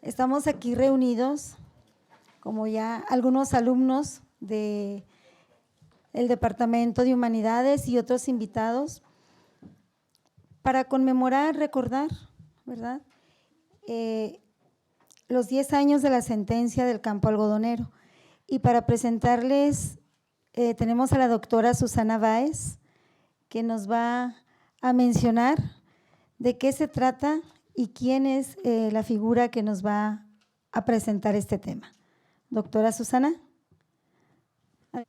Estamos aquí reunidos, como ya algunos alumnos del Departamento de Humanidades y otros invitados, para conmemorar, recordar, ¿verdad? Los 10 años de la sentencia del campo algodonero. Y para presentarles, tenemos a la doctora Susana Báez, que nos va a mencionar de qué se trata y quién es la figura que nos va a presentar este tema. Doctora Susana.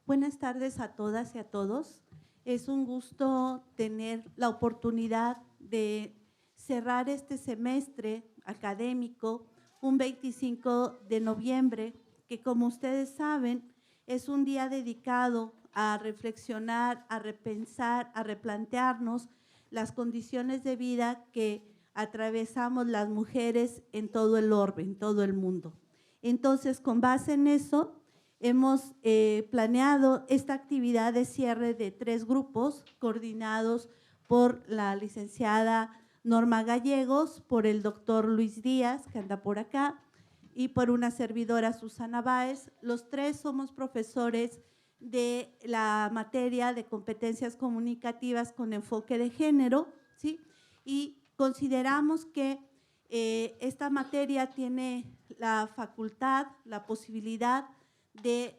Buenas tardes a todas y a todos. Es un gusto tener la oportunidad de cerrar este semestre académico un 25 de noviembre, que como ustedes saben es un día dedicado a reflexionar, a repensar, a replantearnos las condiciones de vida que atravesamos las mujeres en todo el orbe, en todo el mundo. Entonces, con base en eso, hemos planeado esta actividad de cierre de 3 grupos coordinados por la licenciada Norma Gallegos, por el doctor Luis Díaz, que anda por acá, y por una servidora Susana Báez. Los 3 somos profesores de la materia de competencias comunicativas con enfoque de género, ¿sí? Y consideramos que esta materia tiene la facultad, la posibilidad de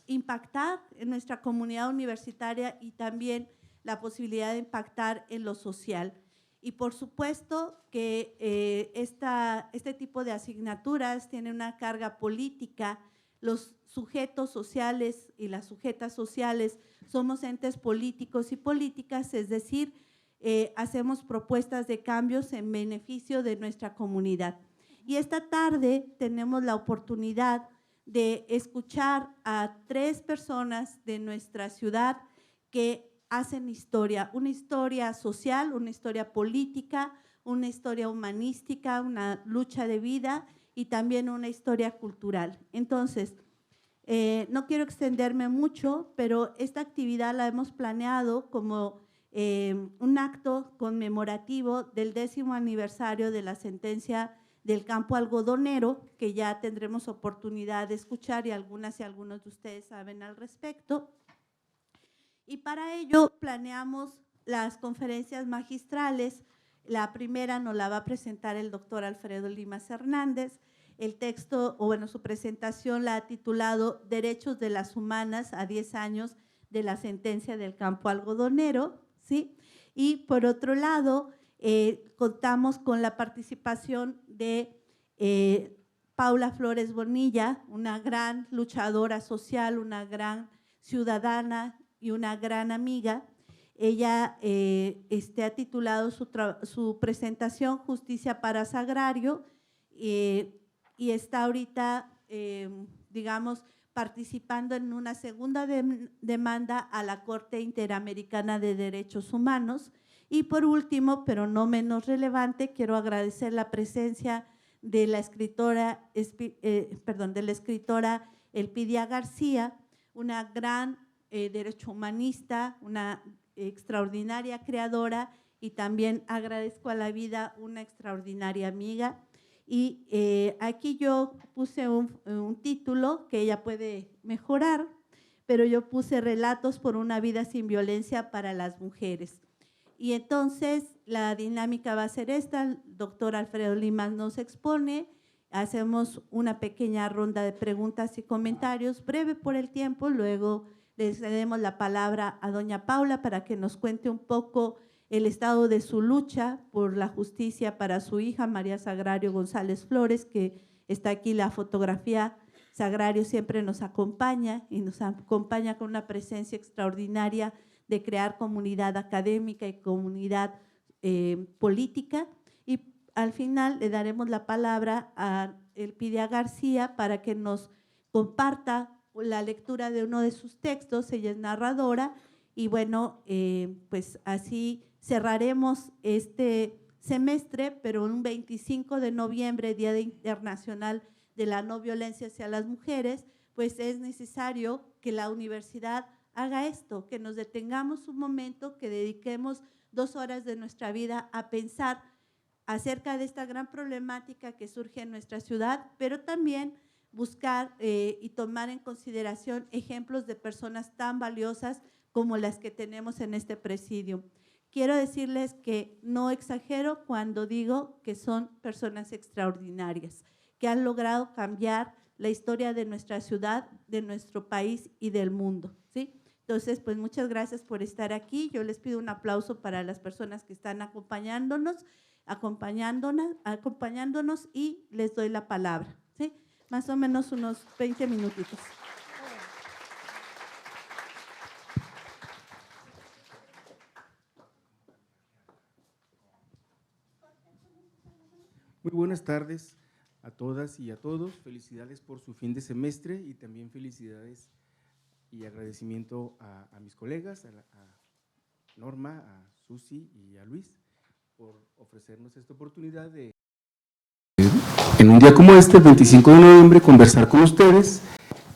impactar en nuestra comunidad universitaria y también la posibilidad de impactar en lo social. Y por supuesto que este tipo de asignaturas tiene una carga política. Los sujetos sociales y las sujetas sociales somos entes políticos y políticas, es decir, hacemos propuestas de cambios en beneficio de nuestra comunidad. Y esta tarde tenemos la oportunidad de escuchar a 3 personas de nuestra ciudad que hacen historia, una historia social, una historia política, una historia humanística, una lucha de vida y también una historia cultural. Entonces, no quiero extenderme mucho, pero esta actividad la hemos planeado como un acto conmemorativo del 10º aniversario de la sentencia del campo algodonero, que ya tendremos oportunidad de escuchar y algunas y algunos de ustedes saben al respecto. Y para ello planeamos las conferencias magistrales. La primera nos la va a presentar el doctor Alfredo Limas Hernández. El texto, o bueno, su presentación la ha titulado Derechos de las Humanas a 10 años de la sentencia del campo algodonero, ¿sí? Y por otro lado, contamos con la participación de Paula Flores Bonilla, una gran luchadora social, una gran ciudadana y una gran amiga. Ella ha titulado su presentación Justicia para Sagrario y está ahorita, digamos, participando en una segunda demanda a la Corte Interamericana de Derechos Humanos. Y por último, pero no menos relevante, quiero agradecer la presencia de la escritora, Elpidia García, una gran derecho humanista, una extraordinaria creadora, y también agradezco a la vida una extraordinaria amiga. Y aquí yo puse un título que ella puede mejorar, pero yo puse Relatos por una vida sin violencia para las mujeres. Y entonces la dinámica va a ser esta: el doctor Alfredo Limas nos expone, hacemos una pequeña ronda de preguntas y comentarios, breve por el tiempo, luego le cedemos la palabra a doña Paula para que nos cuente un poco el estado de su lucha por la justicia para su hija María Sagrario González Flores, que está aquí la fotografía. Sagrario siempre nos acompaña y nos acompaña con una presencia extraordinaria de crear comunidad académica y comunidad política. Y al final le daremos la palabra a Elpidia García para que nos comparta la lectura de uno de sus textos. Ella es narradora y bueno, pues así cerraremos este semestre, pero un 25 de noviembre, Día Internacional de la No Violencia hacia las Mujeres, pues es necesario que la universidad haga esto, que nos detengamos un momento, que dediquemos 2 horas de nuestra vida a pensar acerca de esta gran problemática que surge en nuestra ciudad, pero también buscar y tomar en consideración ejemplos de personas tan valiosas como las que tenemos en este presidio. Quiero decirles que no exagero cuando digo que son personas extraordinarias, que han logrado cambiar la historia de nuestra ciudad, de nuestro país y del mundo, ¿sí? Entonces, pues muchas gracias por estar aquí. Yo les pido un aplauso para las personas que están acompañándonos y les doy la palabra, ¿sí? Más o menos unos 20 minutitos. Muy buenas tardes a todas y a todos. Felicidades por su fin de semestre y también felicidades y agradecimiento a mis colegas, a Norma, a Susi y a Luis por ofrecernos esta oportunidad de, en un día como este, el 25 de noviembre, conversar con ustedes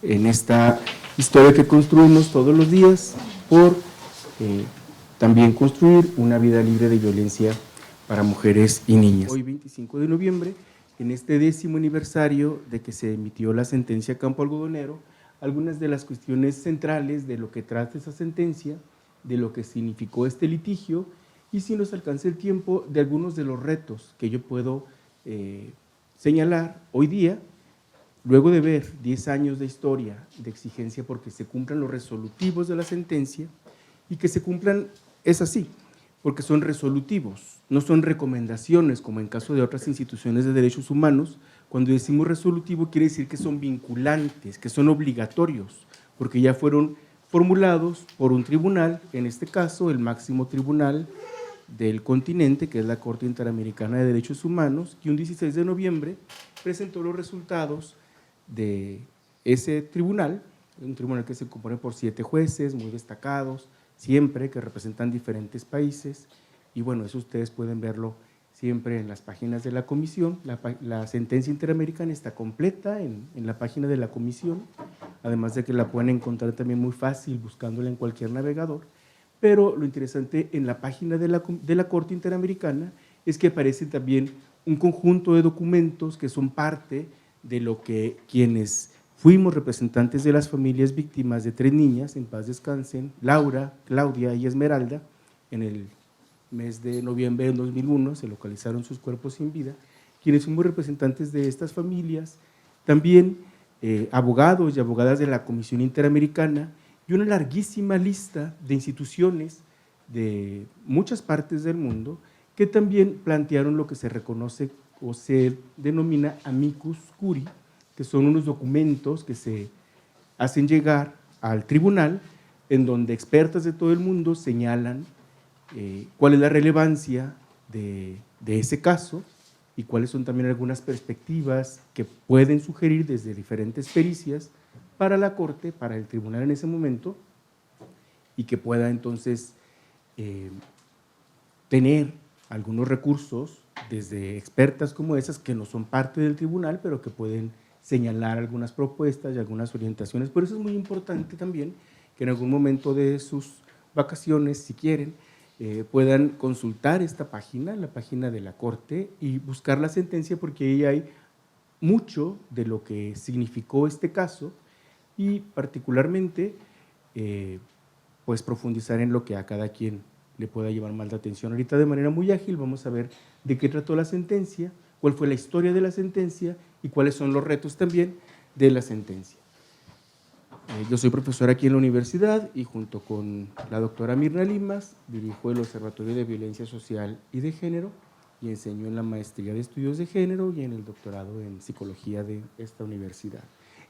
en esta historia que construimos todos los días por también construir una vida libre de violencia para mujeres y niñas. Hoy, 25 de noviembre, en este 10º aniversario de que se emitió la sentencia Campo Algodonero, algunas de las cuestiones centrales de lo que trata esa sentencia, de lo que significó este litigio, y si nos alcanza el tiempo, de algunos de los retos que yo puedo señalar hoy día, luego de ver 10 años de historia, de exigencia porque se cumplan los resolutivos de la sentencia, y que se cumplan, es así, porque son resolutivos, no son recomendaciones como en caso de otras instituciones de derechos humanos. Cuando decimos resolutivo quiere decir que son vinculantes, que son obligatorios, porque ya fueron formulados por un tribunal, en este caso el máximo tribunal del continente, que es la Corte Interamericana de Derechos Humanos, que un 16 de noviembre presentó los resultados de ese tribunal, un tribunal que se compone por 7 jueces muy destacados, siempre, que representan diferentes países, y bueno, eso ustedes pueden verlo siempre en las páginas de la comisión. La sentencia interamericana está completa en la página de la comisión, además de que la pueden encontrar también muy fácil buscándola en cualquier navegador, pero lo interesante en la página de la Corte Interamericana es que aparece también un conjunto de documentos que son parte de lo que quienes fuimos representantes de las familias víctimas de 3 niñas, en paz descansen, Laura, Claudia y Esmeralda, en el mes de noviembre de 2001 se localizaron sus cuerpos sin vida, quienes fuimos representantes de estas familias, también abogados y abogadas de la Comisión Interamericana y una larguísima lista de instituciones de muchas partes del mundo que también plantearon lo que se reconoce o se denomina amicus curiae, que son unos documentos que se hacen llegar al tribunal en donde expertas de todo el mundo señalan cuál es la relevancia de ese caso y cuáles son también algunas perspectivas que pueden sugerir desde diferentes pericias para la Corte, para el tribunal en ese momento, y que pueda entonces tener algunos recursos desde expertas como esas que no son parte del tribunal, pero que pueden señalar algunas propuestas y algunas orientaciones. Por eso es muy importante también que en algún momento de sus vacaciones, si quieren, puedan consultar esta página, la página de la Corte, y buscar la sentencia, porque ahí hay mucho de lo que significó este caso y particularmente pues profundizar en lo que a cada quien le pueda llevar más la atención. Ahorita de manera muy ágil vamos a ver de qué trató la sentencia, cuál fue la historia de la sentencia y cuáles son los retos también de la sentencia. Yo soy profesor aquí en la universidad y junto con la doctora Mirna Limas dirijo el Observatorio de Violencia Social y de Género y enseño en la maestría de Estudios de Género y en el doctorado en Psicología de esta universidad.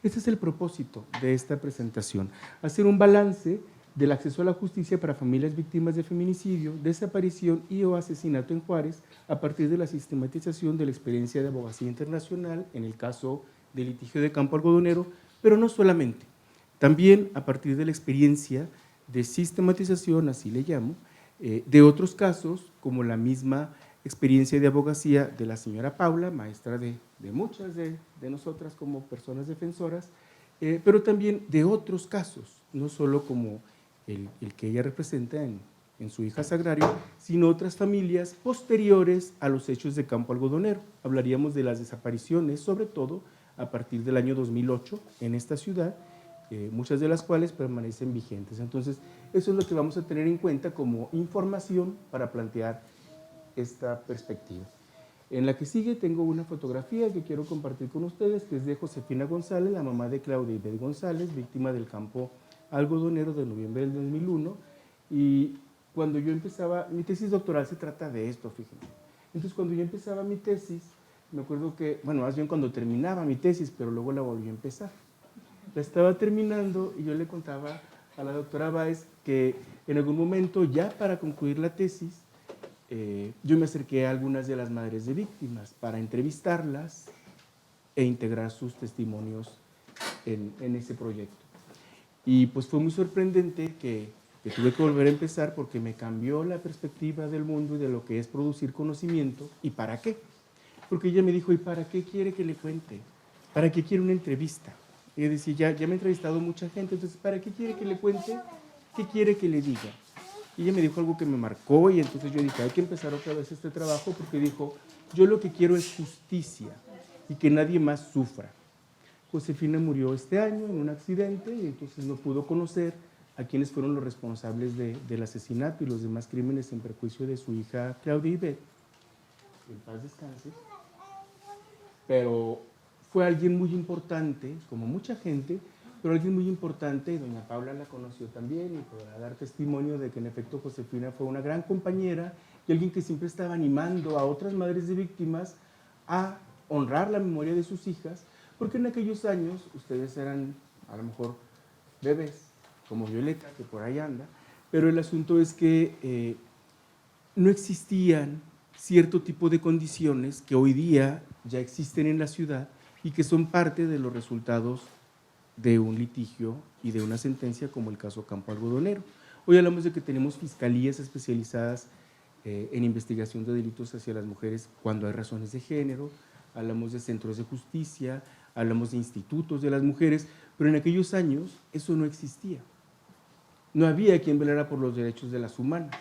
Este es el propósito de esta presentación, hacer un balance del acceso a la justicia para familias víctimas de feminicidio, desaparición y o asesinato en Juárez a partir de la sistematización de la experiencia de abogacía internacional en el caso del litigio de Campo Algodonero, pero no solamente, también a partir de la experiencia de sistematización, así le llamo, de otros casos como la misma experiencia de abogacía de la señora Paula, maestra de muchas de nosotras como personas defensoras, pero también de otros casos, no solo como el que ella representa en en su hija Sagrario, sino otras familias posteriores a los hechos de Campo Algodonero. Hablaríamos de las desapariciones, sobre todo a partir del año 2008 en esta ciudad, muchas de las cuales permanecen vigentes. Entonces, eso es lo que vamos a tener en cuenta como información para plantear esta perspectiva. En la que sigue tengo una fotografía que quiero compartir con ustedes, que es de Josefina González, la mamá de Claudia Ybeth González, víctima del Campo Algodonero de noviembre del 2001, y cuando yo empezaba, mi tesis doctoral se trata de esto, fíjense. Entonces, cuando yo empezaba mi tesis, me acuerdo que, bueno, más bien cuando terminaba mi tesis, pero luego la volví a empezar. La estaba terminando y yo le contaba a la doctora Báez que en algún momento, ya para concluir la tesis, yo me acerqué a algunas de las madres de víctimas para entrevistarlas e integrar sus testimonios en ese proyecto. Y pues fue muy sorprendente que tuve que volver a empezar porque me cambió la perspectiva del mundo y de lo que es producir conocimiento y para qué. Porque ella me dijo, ¿y para qué quiere que le cuente? ¿Para qué quiere una entrevista? Y yo decía, ya me ha entrevistado mucha gente, entonces ¿para qué quiere que le cuente? ¿Qué quiere que le diga? Y ella me dijo algo que me marcó y entonces yo dije, hay que empezar otra vez este trabajo porque dijo, yo lo que quiero es justicia y que nadie más sufra. Josefina murió este año en un accidente y entonces no pudo conocer a quienes fueron los responsables del asesinato y los demás crímenes en perjuicio de su hija Claudia Ybeth. En paz descanse. Pero fue alguien muy importante, como mucha gente, pero alguien muy importante, y doña Paula la conoció también y podrá dar testimonio de que en efecto Josefina fue una gran compañera y alguien que siempre estaba animando a otras madres de víctimas a honrar la memoria de sus hijas, porque en aquellos años ustedes eran a lo mejor bebés, como Violeta, que por ahí anda, pero el asunto es que no existían cierto tipo de condiciones que hoy día ya existen en la ciudad y que son parte de los resultados de un litigio y de una sentencia como el caso Campo Algodonero. Hoy hablamos de que tenemos fiscalías especializadas en investigación de delitos hacia las mujeres cuando hay razones de género, hablamos de centros de justicia, hablamos de institutos de las mujeres, pero en aquellos años eso no existía. No había quien velara por los derechos de las humanas.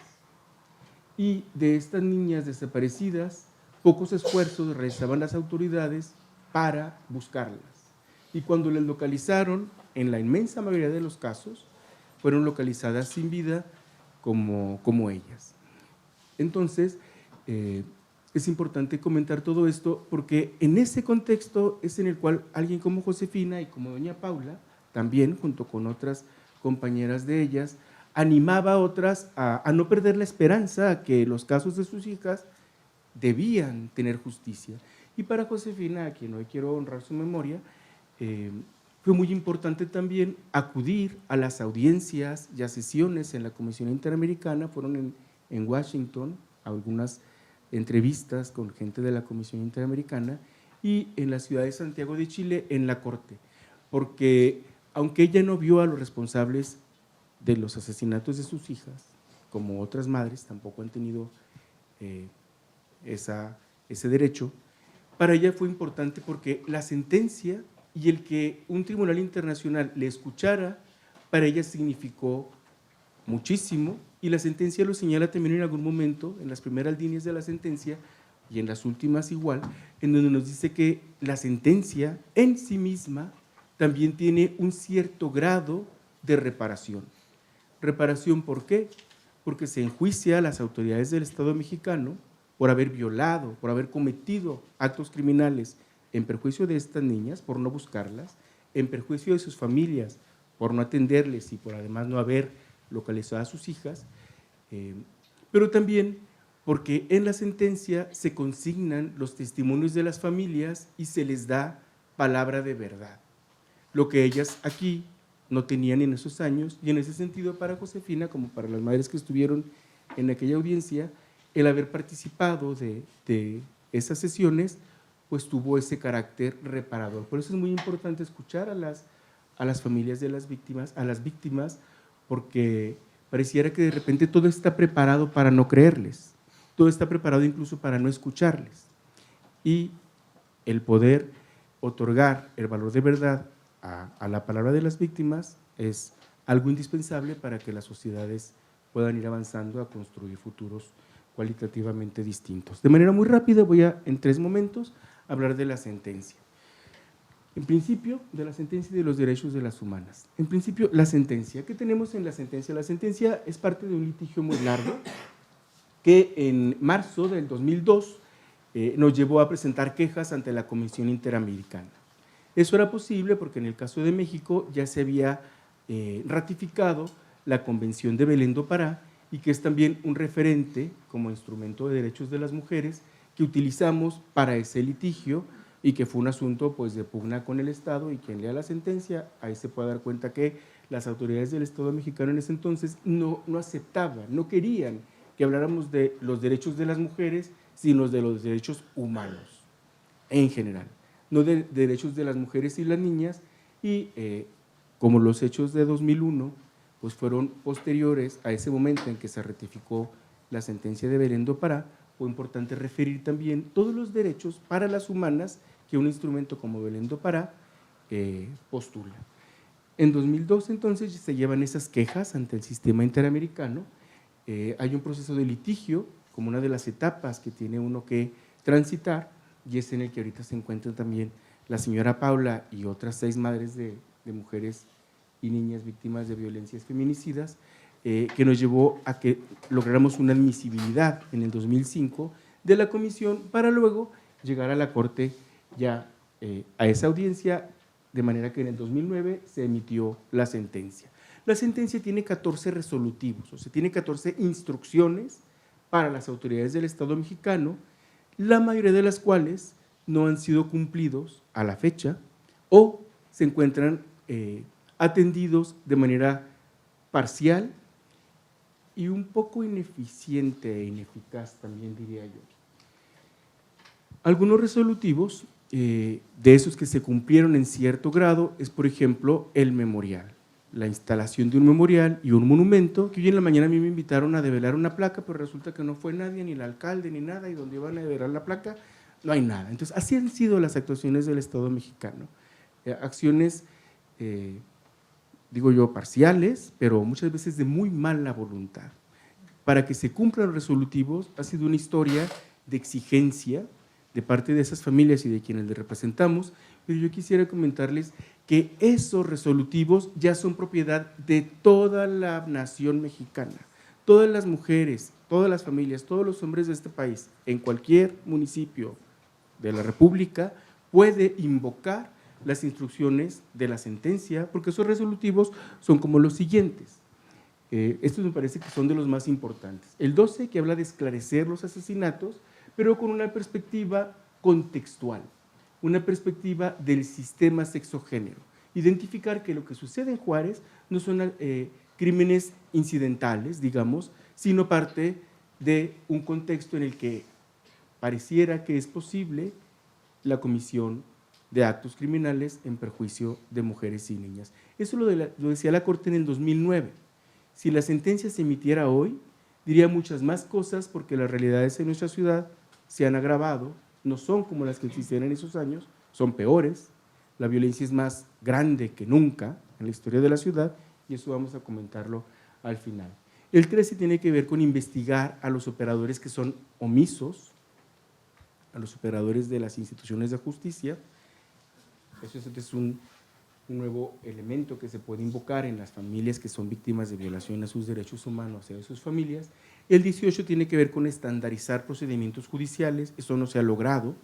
Y de estas niñas desaparecidas, pocos esfuerzos realizaban las autoridades para buscarlas. Y cuando las localizaron, en la inmensa mayoría de los casos, fueron localizadas sin vida como ellas. Entonces, es importante comentar todo esto porque en ese contexto es en el cual alguien como Josefina y como doña Paula, también junto con otras compañeras de ellas, animaba a otras a no perder la esperanza, a que los casos de sus hijas debían tener justicia. Y para Josefina, a quien hoy quiero honrar su memoria, fue muy importante también acudir a las audiencias y a sesiones en la Comisión Interamericana, fueron en Washington, algunas entrevistas con gente de la Comisión Interamericana y en la ciudad de Santiago de Chile en la Corte, porque aunque ella no vio a los responsables de los asesinatos de sus hijas, como otras madres tampoco han tenido ese derecho, para ella fue importante porque la sentencia y el que un tribunal internacional le escuchara, para ella significó muchísimo, y la sentencia lo señala también en algún momento, en las primeras líneas de la sentencia, y en las últimas igual, en donde nos dice que la sentencia en sí misma también tiene un cierto grado de reparación. ¿Reparación por qué? Porque se enjuicia a las autoridades del Estado mexicano por haber violado, por haber cometido actos criminales en perjuicio de estas niñas, por no buscarlas, en perjuicio de sus familias, por no atenderles y por además no haber localizado a sus hijas, pero también porque en la sentencia se consignan los testimonios de las familias y se les da palabra de verdad, lo que ellas aquí no tenían en esos años, y en ese sentido para Josefina, como para las madres que estuvieron en aquella audiencia, el haber participado de esas sesiones, pues tuvo ese carácter reparador. Por eso es muy importante escuchar a las familias de las víctimas, a las víctimas, porque pareciera que de repente todo está preparado para no creerles, todo está preparado incluso para no escucharles. Y el poder otorgar el valor de verdad a la palabra de las víctimas es algo indispensable para que las sociedades puedan ir avanzando a construir futuros cualitativamente distintos. De manera muy rápida voy a, en 3 momentos, hablar de la sentencia. En principio, de la sentencia y de los derechos de las humanas. En principio, la sentencia. ¿Qué tenemos en la sentencia? La sentencia es parte de un litigio muy largo que en marzo del 2002 nos llevó a presentar quejas ante la Comisión Interamericana. Eso era posible porque en el caso de México ya se había ratificado la Convención de Belén do Pará y que es también un referente como instrumento de derechos de las mujeres que utilizamos para ese litigio y que fue un asunto pues, de pugna con el Estado, y quien lea la sentencia, ahí se puede dar cuenta que las autoridades del Estado mexicano en ese entonces no aceptaban, no querían que habláramos de los derechos de las mujeres, sino de los derechos humanos en general, no de derechos de las mujeres y las niñas, y como los hechos de 2001 pues fueron posteriores a ese momento en que se ratificó la sentencia de Belén do Pará, fue importante referir también todos los derechos para las humanas que un instrumento como Belén do Pará postula. En 2002 entonces se llevan esas quejas ante el sistema interamericano, hay un proceso de litigio como una de las etapas que tiene uno que transitar, y es en el que ahorita se encuentran también la señora Paula y otras 6 madres de mujeres y niñas víctimas de violencias feminicidas, que nos llevó a que lográramos una admisibilidad en el 2005 de la comisión para luego llegar a la Corte ya a esa audiencia, de manera que en el 2009 se emitió la sentencia. La sentencia tiene 14 resolutivos, o sea, tiene 14 instrucciones para las autoridades del Estado mexicano, la mayoría de las cuales no han sido cumplidos a la fecha o se encuentran atendidos de manera parcial y un poco ineficiente e ineficaz también, diría yo. Algunos resolutivos de esos que se cumplieron en cierto grado es, por ejemplo, el memorial, la instalación de un memorial y un monumento, que hoy en la mañana a mí me invitaron a develar una placa, pero resulta que no fue nadie, ni el alcalde, ni nada, y donde iban a develar la placa no hay nada. Entonces, así han sido las actuaciones del Estado mexicano, acciones digo yo, parciales, pero muchas veces de muy mala voluntad. Para que se cumplan los resolutivos ha sido una historia de exigencia de parte de esas familias y de quienes les representamos, pero yo quisiera comentarles que esos resolutivos ya son propiedad de toda la nación mexicana. Todas las mujeres, todas las familias, todos los hombres de este país, en cualquier municipio de la República, puede invocar las instrucciones de la sentencia, porque esos resolutivos son como los siguientes. Estos me parece que son de los más importantes. El 12, que habla de esclarecer los asesinatos, pero con una perspectiva contextual, una perspectiva del sistema sexogénero. Identificar que lo que sucede en Juárez no son crímenes incidentales, digamos, sino parte de un contexto en el que pareciera que es posible la comisión de actos criminales en perjuicio de mujeres y niñas. Eso lo decía la Corte en el 2009. Si la sentencia se emitiera hoy, diría muchas más cosas, porque las realidades en nuestra ciudad se han agravado, no son como las que existían en esos años, son peores, la violencia es más grande que nunca en la historia de la ciudad, y eso vamos a comentarlo al final. El 13 tiene que ver con investigar a los operadores que son omisos, a los operadores de las instituciones de justicia. Eso es un nuevo elemento que se puede invocar en las familias que son víctimas de violación a sus derechos humanos y a sus familias. El 18 tiene que ver con estandarizar procedimientos judiciales, eso no se ha logrado.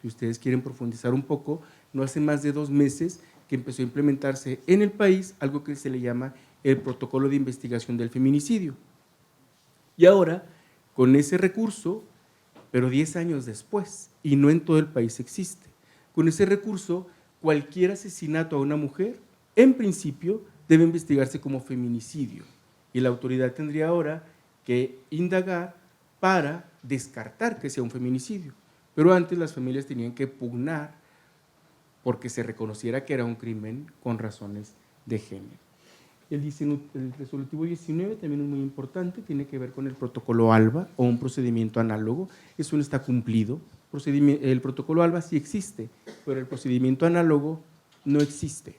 Si ustedes quieren profundizar un poco, no hace más de 2 meses que empezó a implementarse en el país algo que se le llama el protocolo de investigación del feminicidio. Y ahora, con ese recurso, pero 10 años después, y no en todo el país existe, con ese recurso, cualquier asesinato a una mujer, en principio, debe investigarse como feminicidio, y la autoridad tendría ahora que indagar para descartar que sea un feminicidio. Pero antes las familias tenían que pugnar porque se reconociera que era un crimen con razones de género. El resolutivo 19 también es muy importante, tiene que ver con el protocolo ALBA o un procedimiento análogo. Eso no está cumplido. El protocolo ALBA sí existe, pero el procedimiento análogo no existe.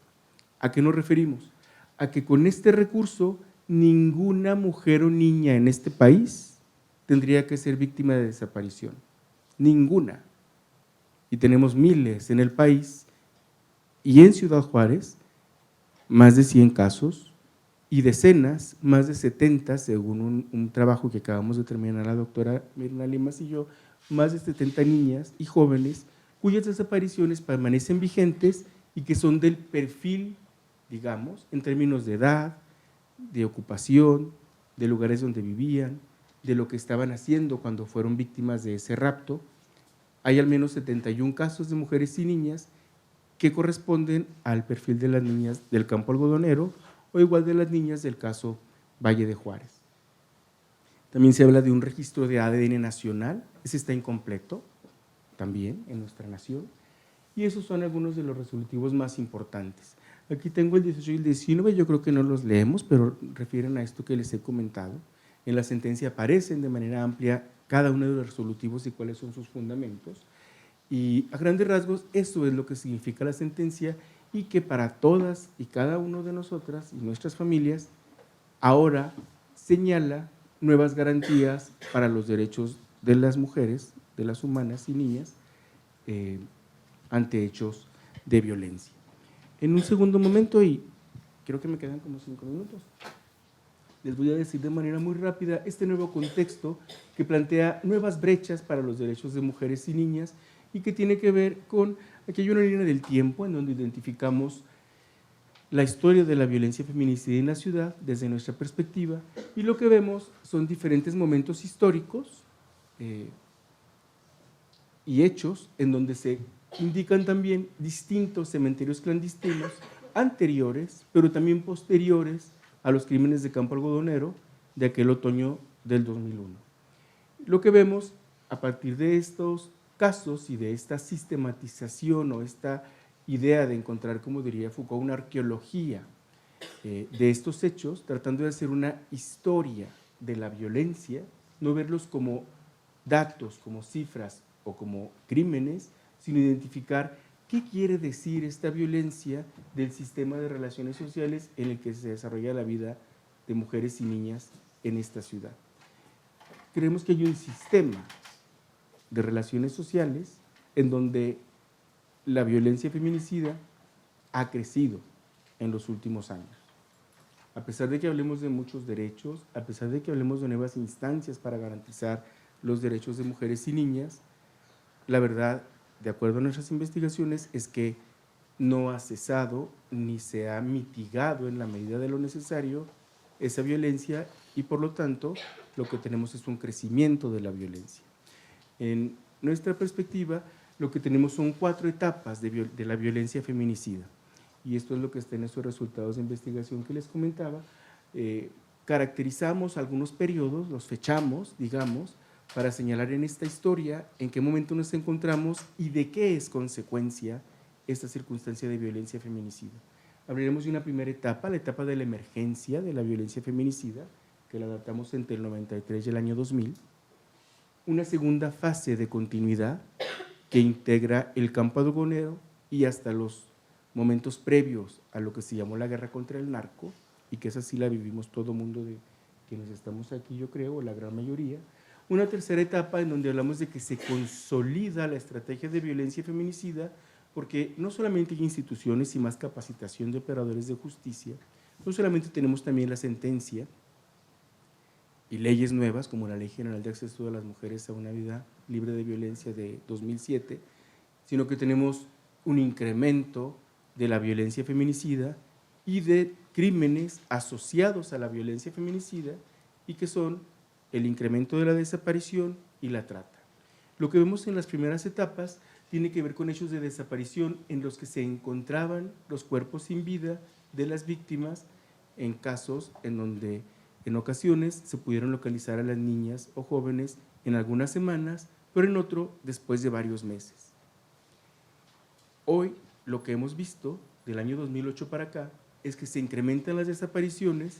¿A qué nos referimos? A que con este recurso ninguna mujer o niña en este país tendría que ser víctima de desaparición. Ninguna. Y tenemos miles en el país y en Ciudad Juárez, más de 100 casos y decenas, más de 70, según un trabajo que acabamos de terminar la doctora Mirna Limas y yo, más de 70 niñas y jóvenes cuyas desapariciones permanecen vigentes y que son del perfil, digamos, en términos de edad, de ocupación, de lugares donde vivían, de lo que estaban haciendo cuando fueron víctimas de ese rapto. Hay al menos 71 casos de mujeres y niñas que corresponden al perfil de las niñas del campo algodonero o igual de las niñas del caso Valle de Juárez. También se habla de un registro de ADN nacional, ese está incompleto también en nuestra nación, y esos son algunos de los resolutivos más importantes. Aquí tengo el 18 y el 19, yo creo que no los leemos, pero refieren a esto que les he comentado. En la sentencia aparecen de manera amplia cada uno de los resolutivos y cuáles son sus fundamentos. Y a grandes rasgos, eso es lo que significa la sentencia y que para todas y cada uno de nosotras y nuestras familias, ahora señala nuevas garantías para los derechos de las mujeres, de las humanas y niñas, ante hechos de violencia. En un segundo momento, y creo que me quedan como 5 minutos, les voy a decir de manera muy rápida este nuevo contexto que plantea nuevas brechas para los derechos de mujeres y niñas y que tiene que ver con, aquí hay una línea del tiempo en donde identificamos la historia de la violencia feminicida en la ciudad desde nuestra perspectiva y lo que vemos son diferentes momentos históricos y hechos en donde se indican también distintos cementerios clandestinos anteriores, pero también posteriores a los crímenes de campo algodonero de aquel otoño del 2001. Lo que vemos a partir de estos casos y de esta sistematización o esta idea de encontrar, como diría Foucault, una arqueología de estos hechos, tratando de hacer una historia de la violencia, no verlos como datos, como cifras o como crímenes, sino identificar qué quiere decir esta violencia del sistema de relaciones sociales en el que se desarrolla la vida de mujeres y niñas en esta ciudad. Creemos que hay un sistema de relaciones sociales en donde la violencia feminicida ha crecido en los últimos años. A pesar de que hablemos de muchos derechos, a pesar de que hablemos de nuevas instancias para garantizar los derechos de mujeres y niñas, la verdad, de acuerdo a nuestras investigaciones, es que no ha cesado ni se ha mitigado en la medida de lo necesario esa violencia y por lo tanto lo que tenemos es un crecimiento de la violencia. En nuestra perspectiva, lo que tenemos son 4 etapas de la violencia feminicida y esto es lo que está en esos resultados de investigación que les comentaba. Caracterizamos algunos periodos, los fechamos, digamos, para señalar en esta historia en qué momento nos encontramos y de qué es consecuencia esta circunstancia de violencia feminicida. Hablaremos de una primera etapa, la etapa de la emergencia de la violencia feminicida, que la datamos entre el 93 y el año 2000. Una segunda fase de continuidad que integra el campo algodonero y hasta los momentos previos a lo que se llamó la guerra contra el narco, y que esa sí la vivimos todo el mundo de quienes estamos aquí, yo creo, la gran mayoría. Una tercera etapa en donde hablamos de que se consolida la estrategia de violencia feminicida, porque no solamente hay instituciones y más capacitación de operadores de justicia, no solamente tenemos también la sentencia y leyes nuevas, como la Ley General de Acceso de las Mujeres a una Vida Libre de Violencia de 2007, sino que tenemos un incremento de la violencia feminicida y de crímenes asociados a la violencia feminicida y que son el incremento de la desaparición y la trata. Lo que vemos en las primeras etapas tiene que ver con hechos de desaparición en los que se encontraban los cuerpos sin vida de las víctimas en casos en donde en ocasiones se pudieron localizar a las niñas o jóvenes en algunas semanas, pero en otro después de varios meses. Hoy lo que hemos visto del año 2008 para acá es que se incrementan las desapariciones,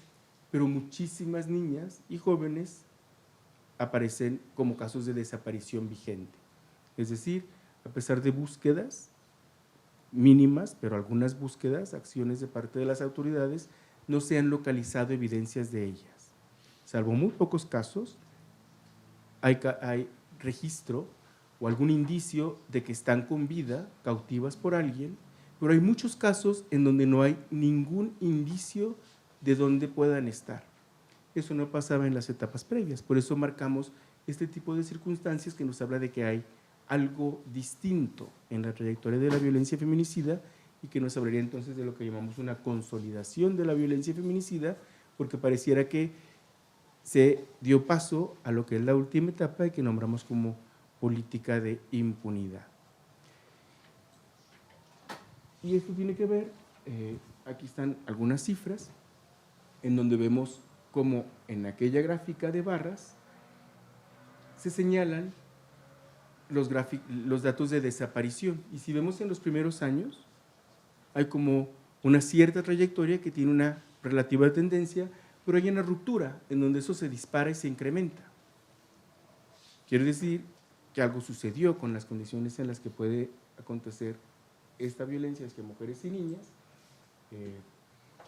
pero muchísimas niñas y jóvenes aparecen como casos de desaparición vigente. Es decir, a pesar de búsquedas mínimas, pero algunas búsquedas, acciones de parte de las autoridades, no se han localizado evidencias de ellas. Salvo muy pocos casos, hay registro o algún indicio de que están con vida, cautivas por alguien, pero hay muchos casos en donde no hay ningún indicio de dónde puedan estar. Eso no pasaba en las etapas previas, por eso marcamos este tipo de circunstancias que nos habla de que hay algo distinto en la trayectoria de la violencia feminicida y que nos hablaría entonces de lo que llamamos una consolidación de la violencia feminicida, porque pareciera que se dio paso a lo que es la última etapa y que nombramos como política de impunidad. Y esto tiene que ver, aquí están algunas cifras, en donde vemos cómo en aquella gráfica de barras se señalan los datos de desaparición. Y si vemos en los primeros años, hay como una cierta trayectoria que tiene una relativa tendencia, pero hay una ruptura en donde eso se dispara y se incrementa. Quiere decir que algo sucedió con las condiciones en las que puede acontecer esta violencia hacia mujeres y niñas.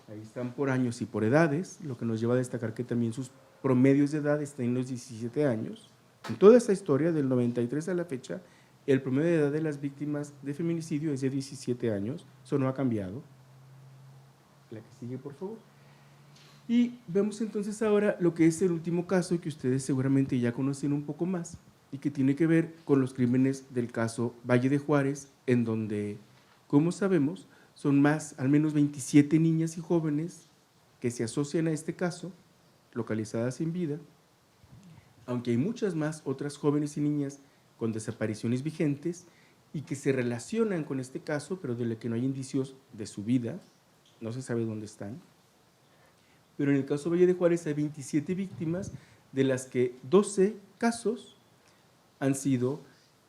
Ahí están por años y por edades, lo que nos lleva a destacar que también sus promedios de edad están en los 17 años. En toda esta historia, del 93 a la fecha, el promedio de edad de las víctimas de feminicidio es de 17 años, eso no ha cambiado. La que sigue, por favor. Y vemos entonces ahora lo que es el último caso que ustedes seguramente ya conocen un poco más y que tiene que ver con los crímenes del caso Valle de Juárez, en donde, como sabemos, son al menos 27 niñas y jóvenes que se asocian a este caso, localizadas sin vida, aunque hay muchas más otras jóvenes y niñas con desapariciones vigentes y que se relacionan con este caso, pero de lo que no hay indicios de su vida, no se sabe dónde están. Pero en el caso Valle de Juárez hay 27 víctimas, de las que 12 casos han sido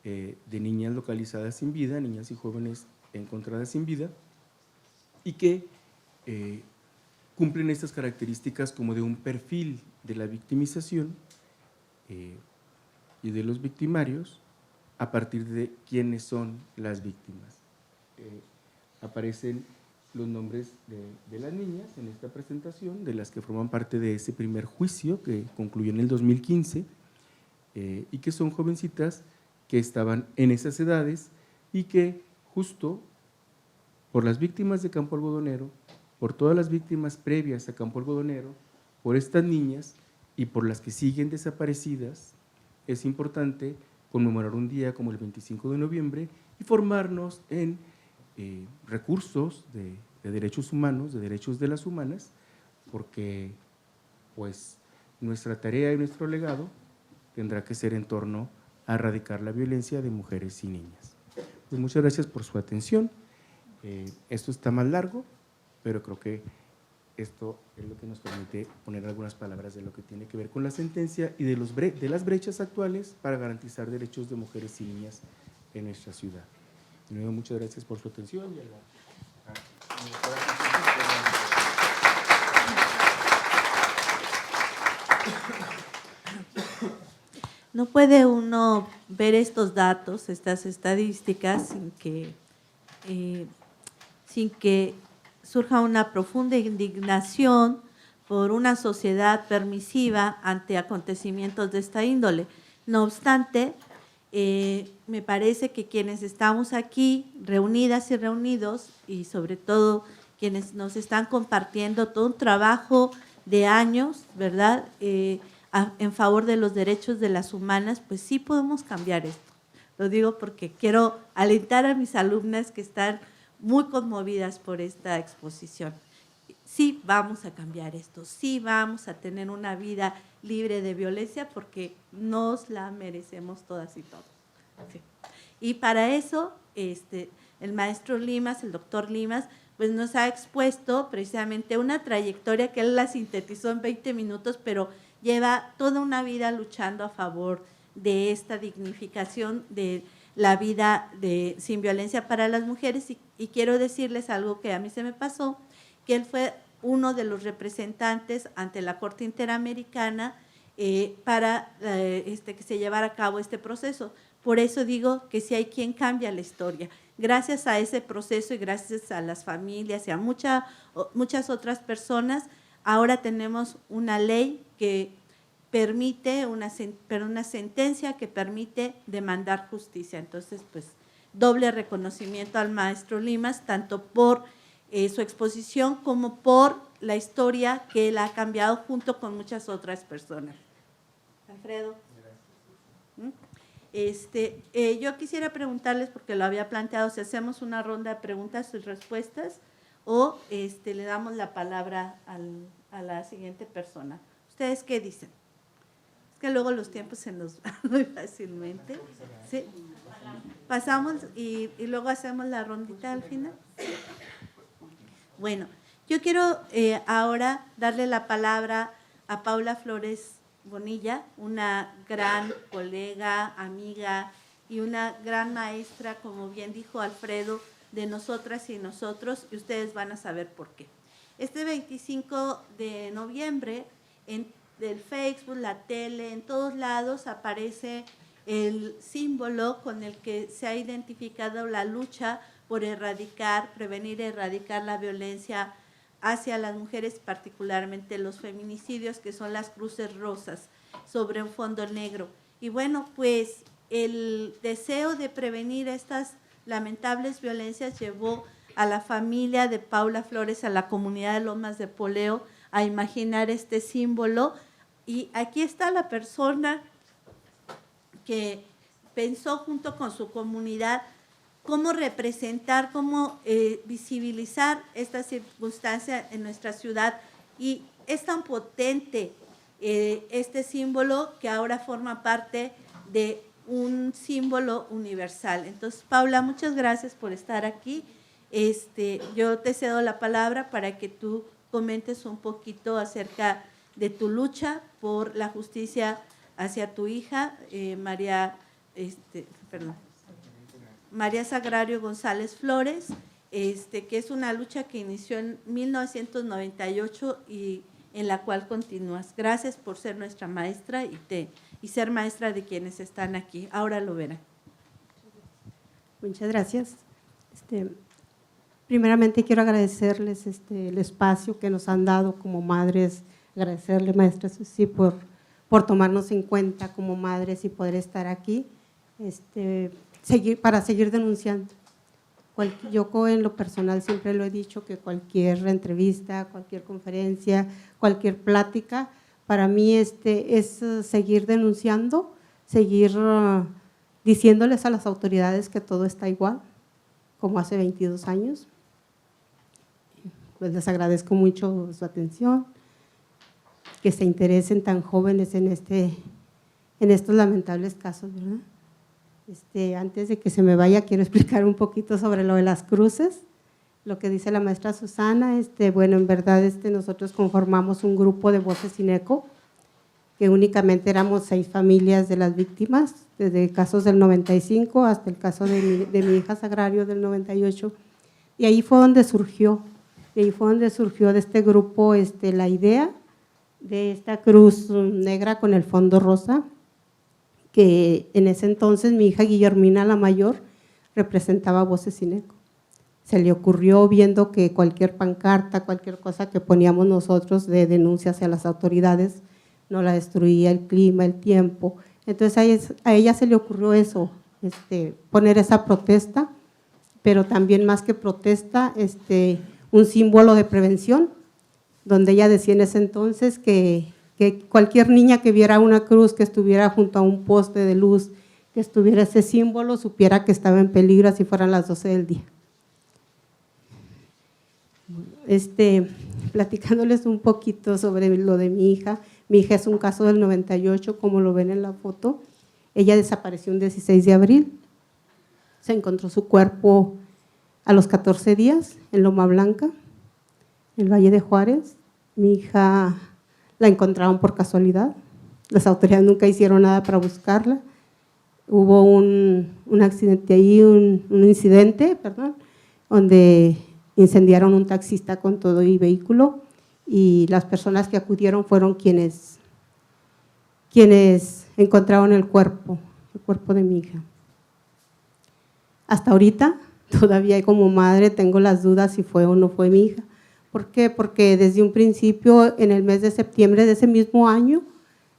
de niñas localizadas sin vida, niñas y jóvenes encontradas sin vida, y que cumplen estas características como de un perfil de la victimización y de los victimarios a partir de quiénes son las víctimas. Aparecen los nombres de las niñas en esta presentación, de las que forman parte de ese primer juicio que concluyó en el 2015 y que son jovencitas que estaban en esas edades y que justo por las víctimas de Campo Algodonero, por todas las víctimas previas a Campo Algodonero, por estas niñas y por las que siguen desaparecidas, es importante conmemorar un día como el 25 de noviembre y formarnos en recursos de derechos humanos, de derechos de las humanas, porque pues nuestra tarea y nuestro legado tendrá que ser en torno a erradicar la violencia de mujeres y niñas. Pues muchas gracias por su atención. Esto está más largo, pero creo que esto es lo que nos permite poner algunas palabras de lo que tiene que ver con la sentencia y de las brechas actuales para garantizar derechos de mujeres y niñas en nuestra ciudad. De nuevo, muchas gracias por su atención. No puede uno ver estos datos, estas estadísticas, sin que surja una profunda indignación por una sociedad permisiva ante acontecimientos de esta índole. No obstante, me parece que quienes estamos aquí reunidas y reunidos, y sobre todo quienes nos están compartiendo todo un trabajo de años, ¿verdad?, en favor de los derechos de las humanas, pues sí podemos cambiar esto. Lo digo porque quiero alentar a mis alumnas que están muy conmovidas por esta exposición. Sí vamos a cambiar esto, sí vamos a tener una vida libre de violencia porque nos la merecemos todas y todos. Sí. Y para eso, el maestro Limas, el doctor Limas, pues nos ha expuesto precisamente una trayectoria que él la sintetizó en 20 minutos, pero lleva toda una vida luchando a favor de esta dignificación de la vida sin violencia para las mujeres. Y quiero decirles algo que a mí se me pasó, que él fue uno de los representantes ante la Corte Interamericana para que se llevara a cabo este proceso. Por eso digo que si hay quien cambia la historia. gracias a ese proceso y gracias a las familias y a muchas otras personas, ahora tenemos una ley que permite, una sentencia que permite demandar justicia. Entonces, pues, doble reconocimiento al maestro Limas, tanto por su exposición como por la historia que él ha cambiado junto con muchas otras personas. Alfredo. Yo quisiera preguntarles, porque lo había planteado, si hacemos una ronda de preguntas y respuestas o le damos la palabra a la siguiente persona. ¿Ustedes qué dicen? Es que luego los tiempos se nos van muy fácilmente. ¿Sí? Pasamos y luego hacemos la rondita al final. Bueno, yo quiero ahora darle la palabra a Paula Flores Bonilla, una gran colega, amiga y una gran maestra, como bien dijo Alfredo, de nosotras y nosotros, y ustedes van a saber por qué. Este 25 de noviembre, en el Facebook, la tele, en todos lados aparece el símbolo con el que se ha identificado la lucha por prevenir y erradicar la violencia hacia las mujeres, particularmente los feminicidios, que son las cruces rosas sobre un fondo negro. Y bueno, pues el deseo de prevenir estas lamentables violencias llevó a la familia de Paula Flores, a la comunidad de Lomas de Poleo, a imaginar este símbolo. Y aquí está la persona que pensó junto con su comunidad cómo representar, cómo visibilizar esta circunstancia en nuestra ciudad. Y es tan potente este símbolo que ahora forma parte de un símbolo universal. Entonces, Paula, muchas gracias por estar aquí. Yo te cedo la palabra para que tú comentes un poquito acerca de tu lucha por la justicia hacia tu hija, María Sagrario González Flores, que es una lucha que inició en 1998 y en la cual continúas. Gracias por ser nuestra maestra y ser maestra de quienes están aquí. Ahora lo verán. Muchas gracias. Primeramente quiero agradecerles el espacio que nos han dado como madres, agradecerle, maestra Susi, por tomarnos en cuenta como madres y poder estar aquí para seguir denunciando. Yo en lo personal siempre lo he dicho, que cualquier entrevista, cualquier conferencia, cualquier plática, para mí es seguir denunciando, seguir diciéndoles a las autoridades que todo está igual, como hace 22 años. Pues les agradezco mucho su atención, que se interesen tan jóvenes en estos lamentables casos, ¿verdad? Antes de que se me vaya, quiero explicar un poquito sobre lo de las cruces, lo que dice la maestra Susana. Bueno, en verdad nosotros conformamos un grupo de Voces Sin Eco, que únicamente éramos 6 familias de las víctimas, desde casos del 95 hasta el caso de mi hija Sagrario del 98, y ahí fue donde surgió, de este grupo la idea de esta cruz negra con el fondo rosa, que en ese entonces mi hija Guillermina, la mayor, representaba Voces Sin Eco. Se le ocurrió, viendo que cualquier pancarta, cualquier cosa que poníamos nosotros de denuncia hacia las autoridades, no la destruía el clima, el tiempo. Entonces a ella se le ocurrió eso, poner esa protesta, pero también más que protesta, un símbolo de prevención, donde ella decía en ese entonces que cualquier niña que viera una cruz, que estuviera junto a un poste de luz, que estuviera ese símbolo, supiera que estaba en peligro así fueran las 12 del día. Platicándoles un poquito sobre lo de mi hija es un caso del 98, como lo ven en la foto. Ella desapareció un 16 de abril, se encontró su cuerpo a los 14 días en Loma Blanca, en el Valle de Juárez. Mi hija la encontraron por casualidad, las autoridades nunca hicieron nada para buscarla. Hubo un accidente ahí, un incidente, donde incendiaron un taxista con todo y vehículo, y las personas que acudieron fueron quienes encontraron el cuerpo de mi hija. Hasta ahorita todavía como madre tengo las dudas si fue o no fue mi hija. ¿Por qué? Porque desde un principio, en el mes de septiembre de ese mismo año,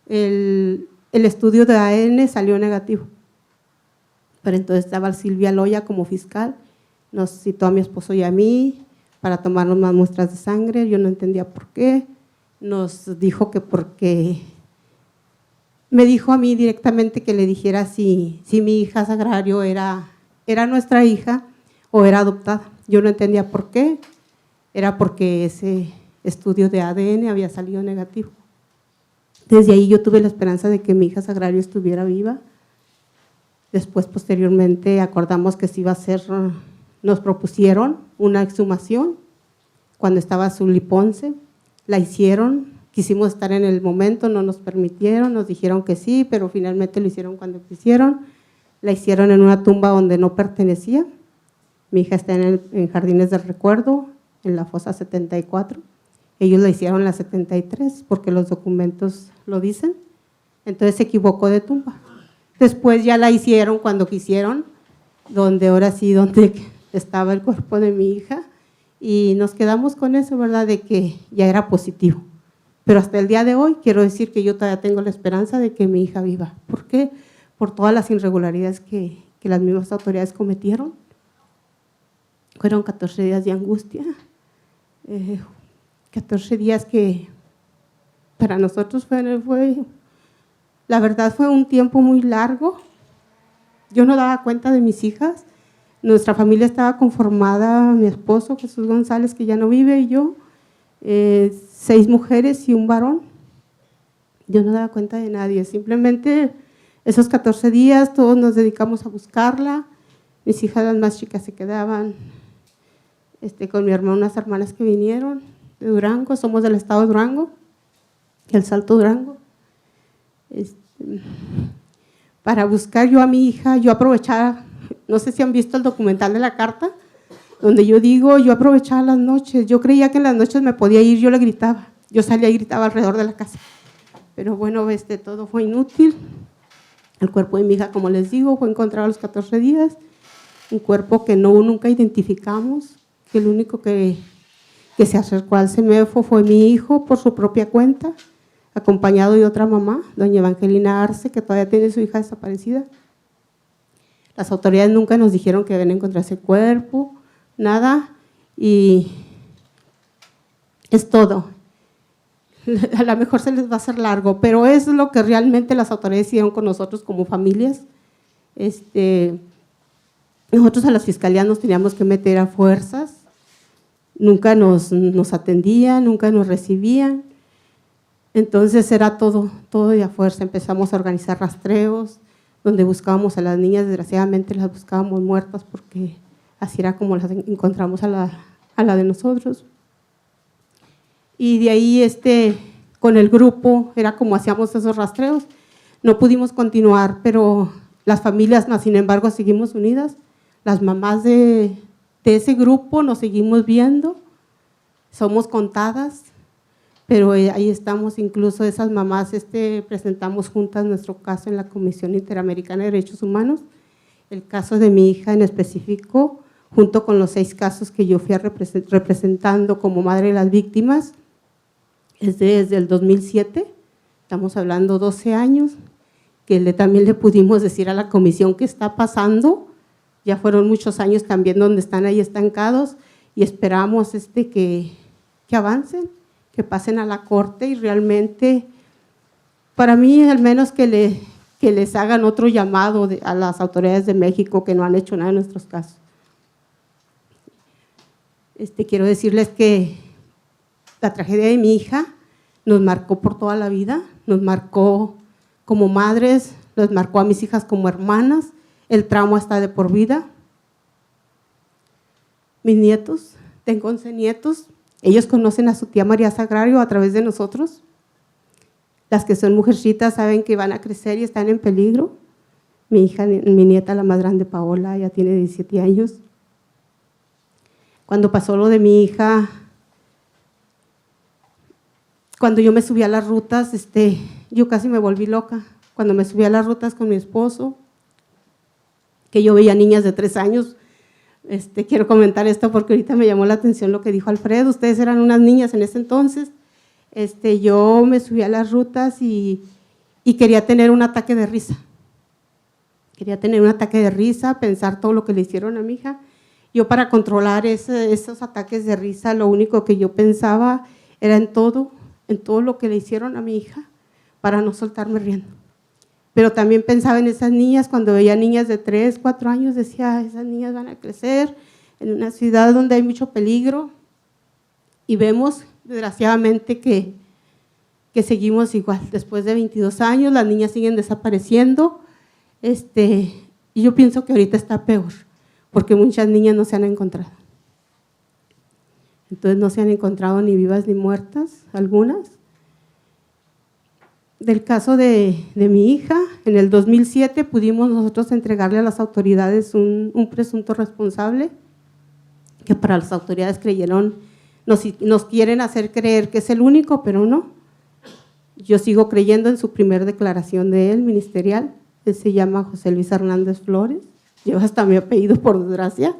el estudio de ADN salió negativo. Pero entonces estaba Silvia Loya como fiscal, nos citó a mi esposo y a mí para tomarnos más muestras de sangre, yo no entendía por qué, nos dijo que porque, me dijo a mí directamente que le dijera si mi hija Sagrario era nuestra hija o era adoptada. Yo no entendía por qué, era porque ese estudio de ADN había salido negativo. Desde ahí yo tuve la esperanza de que mi hija Sagrario estuviera viva. Después, posteriormente, acordamos que se iba a hacer, nos propusieron una exhumación cuando estaba Zully Ponce, la hicieron, quisimos estar en el momento, no nos permitieron, nos dijeron que sí, pero finalmente lo hicieron cuando quisieron, la hicieron en una tumba donde no pertenecía. Mi hija está en Jardines del Recuerdo, en la fosa 74, ellos la hicieron en la 73 porque los documentos lo dicen, entonces se equivocó de tumba. Después ya la hicieron cuando quisieron, donde ahora sí, donde estaba el cuerpo de mi hija, y nos quedamos con eso, ¿verdad?, de que ya era positivo. Pero hasta el día de hoy quiero decir que yo todavía tengo la esperanza de que mi hija viva. ¿Por qué? Por todas las irregularidades que las mismas autoridades cometieron. Fueron 14 días de angustia, 14 días que para nosotros la verdad fue un tiempo muy largo. Yo no daba cuenta de mis hijas. Nuestra familia estaba conformada, mi esposo Jesús González, que ya no vive, y yo, 6 mujeres y un varón. Yo no daba cuenta de nadie, simplemente esos 14 días todos nos dedicamos a buscarla. Mis hijas, las más chicas, se quedaban con mi hermano, unas hermanas que vinieron de Durango, somos del estado de Durango, el Salto Durango. Para buscar yo a mi hija, yo aprovechaba, no sé si han visto el documental de La Carta, donde yo digo, yo aprovechaba las noches, yo creía que en las noches me podía ir, yo le gritaba, yo salía y gritaba alrededor de la casa, pero bueno, todo fue inútil. El cuerpo de mi hija, como les digo, fue encontrado a los 14 días, un cuerpo que nunca identificamos, que el único que se acercó al CEMEFO fue mi hijo por su propia cuenta, acompañado de otra mamá, doña Evangelina Arce, que todavía tiene su hija desaparecida. Las autoridades nunca nos dijeron que habían encontrado ese cuerpo, nada, y es todo. A lo mejor se les va a hacer largo, pero es lo que realmente las autoridades hicieron con nosotros como familias. Nosotros a las fiscalías nos teníamos que meter a fuerzas, nunca nos atendían, nunca nos recibían. Entonces era todo de a fuerza. Empezamos a organizar rastreos, donde buscábamos a las niñas, desgraciadamente las buscábamos muertas porque así era como las encontramos a la de nosotros. Y de ahí con el grupo era como hacíamos esos rastreos. No pudimos continuar, pero las familias, sin embargo, seguimos unidas. Las mamás de ese grupo nos seguimos viendo, somos contadas, pero ahí estamos, incluso esas mamás presentamos juntas nuestro caso en la Comisión Interamericana de Derechos Humanos, el caso de mi hija en específico, junto con los 6 casos que yo fui representando como madre de las víctimas, es desde el 2007, estamos hablando 12 años, que también le pudimos decir a la comisión qué está pasando, ya fueron muchos años también donde están ahí estancados y esperamos que avancen, que pasen a la corte y realmente, para mí al menos que les hagan otro llamado a las autoridades de México que no han hecho nada en nuestros casos. Quiero decirles que la tragedia de mi hija nos marcó por toda la vida, nos marcó como madres, nos marcó a mis hijas como hermanas, el trauma está de por vida. Mis nietos, tengo 11 nietos, ellos conocen a su tía María Sagrario a través de nosotros. Las que son mujercitas saben que van a crecer y están en peligro. Mi nieta, la más grande, Paola, ya tiene 17 años. Cuando pasó lo de mi hija, cuando yo me subí a las rutas, yo casi me volví loca. Cuando me subí a las rutas con mi esposo, que yo veía niñas de 3 años quiero comentar esto porque ahorita me llamó la atención lo que dijo Alfredo. Ustedes eran unas niñas en ese entonces. Yo me subí a las rutas y quería tener un ataque de risa. Quería tener un ataque de risa, pensar todo lo que le hicieron a mi hija. Yo, para controlar esos ataques de risa, lo único que yo pensaba era en todo lo que le hicieron a mi hija, para no soltarme riendo. Pero también pensaba en esas niñas, cuando veía niñas de 3, 4 años, decía, esas niñas van a crecer en una ciudad donde hay mucho peligro, y vemos, desgraciadamente, que seguimos igual. Después de 22 años, las niñas siguen desapareciendo, y yo pienso que ahorita está peor, porque muchas niñas no se han encontrado. Entonces no se han encontrado ni vivas ni muertas, algunas. Del caso de mi hija, en el 2007 pudimos nosotros entregarle a las autoridades un presunto responsable, que para las autoridades creyeron, nos quieren hacer creer que es el único, pero no. Yo sigo creyendo en su primer declaración de él, ministerial. Él se llama José Luis Hernández Flores, lleva hasta mi apellido por desgracia.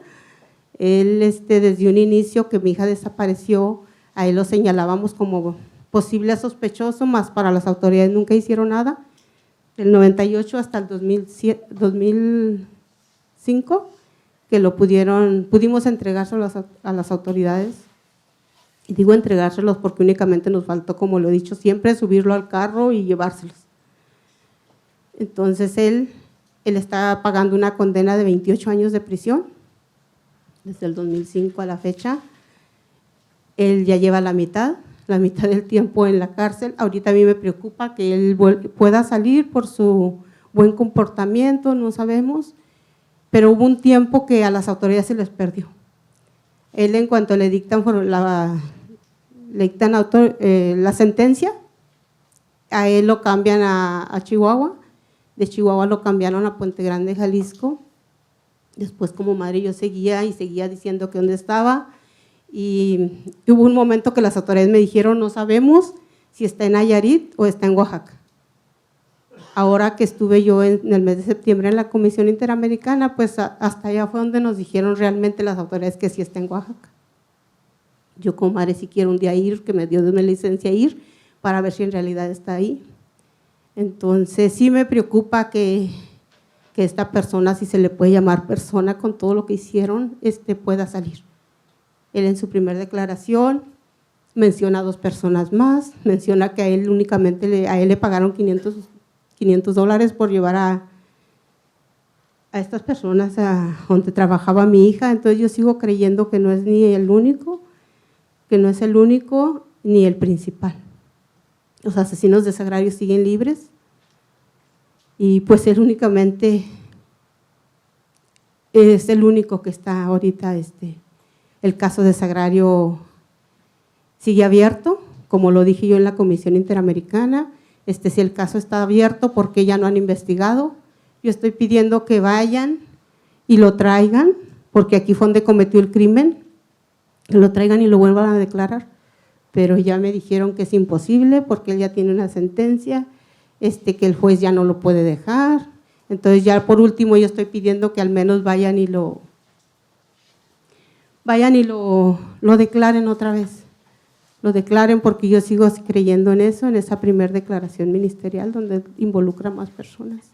Él, desde un inicio que mi hija desapareció, a él lo señalábamos como posible sospechoso, más para las autoridades nunca hicieron nada. Del 98 hasta el 2005, que pudimos entregárselo a las autoridades. Y digo entregárselos porque únicamente nos faltó, como lo he dicho siempre, subirlo al carro y llevárselos. Entonces él está pagando una condena de 28 años de prisión, desde el 2005 a la fecha. Él ya lleva la mitad del tiempo en la cárcel. Ahorita a mí me preocupa que él pueda salir por su buen comportamiento, no sabemos, pero hubo un tiempo que a las autoridades se les perdió. Él, en cuanto le dictan la sentencia, a él lo cambian a Chihuahua. De Chihuahua lo cambiaron a Puente Grande, Jalisco. Después, como madre, yo seguía diciendo que dónde estaba, y hubo un momento que las autoridades me dijeron, no sabemos si está en Nayarit o está en Oaxaca. Ahora que estuve yo en el mes de septiembre en la Comisión Interamericana, pues hasta allá fue donde nos dijeron realmente las autoridades que sí está en Oaxaca. Yo, como madre, sí quiero un día ir, que me dio una licencia a ir, para ver si en realidad está ahí. Entonces sí me preocupa que esta persona, si se le puede llamar persona, con todo lo que hicieron, pueda salir. Él, en su primera declaración, menciona a 2 personas más, menciona que a él únicamente le pagaron $500 por llevar a estas personas a donde trabajaba mi hija. Entonces yo sigo creyendo que no es el único, ni el principal. Los asesinos de Sagrario siguen libres, y pues él únicamente es el único que está ahorita. El caso de Sagrario sigue abierto, como lo dije yo en la Comisión Interamericana. Si el caso está abierto, ¿por qué ya no han investigado? Yo estoy pidiendo que vayan y lo traigan, porque aquí fue donde cometió el crimen, que lo traigan y lo vuelvan a declarar. Pero ya me dijeron que es imposible porque él ya tiene una sentencia, que el juez ya no lo puede dejar. Entonces ya por último yo estoy pidiendo que al menos vayan y lo declaren otra vez. Lo declaren, porque yo sigo creyendo en eso, en esa primera declaración ministerial donde involucra a más personas.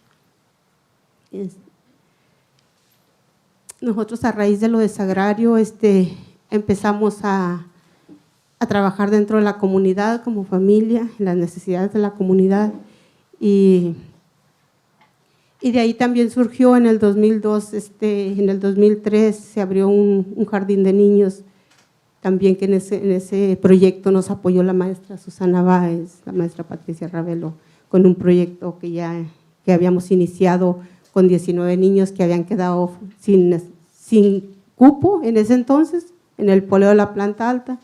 Nosotros, a raíz de lo de Sagrario, empezamos a trabajar dentro de la comunidad como familia, en las necesidades de la comunidad, y de ahí también surgió en el 2002, en el 2003 se abrió un jardín de niños, también que en ese proyecto nos apoyó la maestra Susana Báez, la maestra Patricia Ravelo, con un proyecto que habíamos iniciado con 19 niños que habían quedado sin cupo en ese entonces, en el poleo de la planta alta.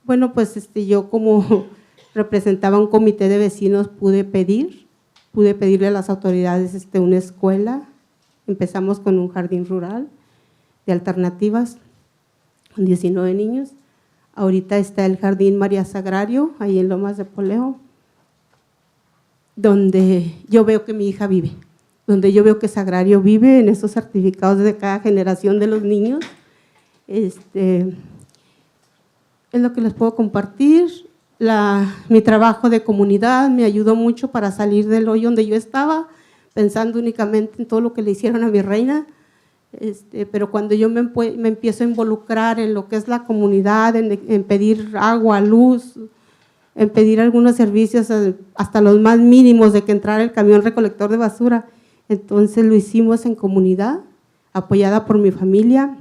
Bueno, pues yo, como representaba un comité de vecinos, pude pedirle a las autoridades una escuela. Empezamos con un jardín rural de alternativas con 19 niños. Ahorita está el Jardín María Sagrario, ahí en Lomas de Poleo, donde yo veo que mi hija vive, donde yo veo que Sagrario vive en esos certificados de cada generación de los niños, Es lo que les puedo compartir. Mi trabajo de comunidad me ayudó mucho para salir del hoyo donde yo estaba, pensando únicamente en todo lo que le hicieron a mi reina. Pero cuando yo me empiezo a involucrar en lo que es la comunidad, en pedir agua, luz, en pedir algunos servicios, hasta los más mínimos, de que entrara el camión recolector de basura, entonces lo hicimos en comunidad, apoyada por mi familia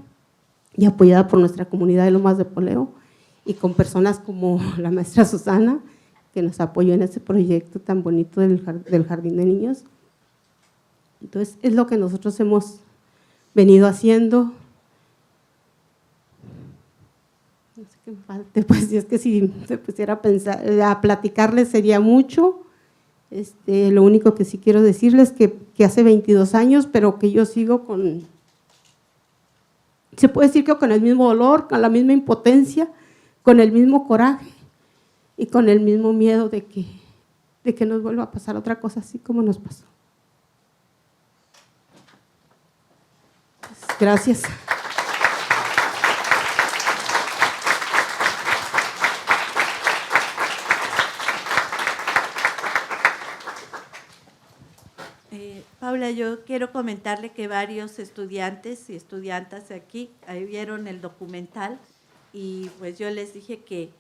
y apoyada por nuestra comunidad de Lomas de Poleo, y con personas como la maestra Susana, que nos apoyó en ese proyecto tan bonito del Jardín de Niños. Entonces, es lo que nosotros hemos venido haciendo. No sé qué me falte, pues, si es que si se pusiera a pensar, a platicarles sería mucho. Lo único que sí quiero decirles que hace 22 años, pero que yo sigo con, se puede decir que con el mismo dolor, con la misma impotencia, con el mismo coraje y con el mismo miedo de que nos vuelva a pasar otra cosa así como nos pasó. Gracias. Paula, yo quiero comentarle que varios estudiantes y estudiantas aquí vieron el documental y pues yo les dije que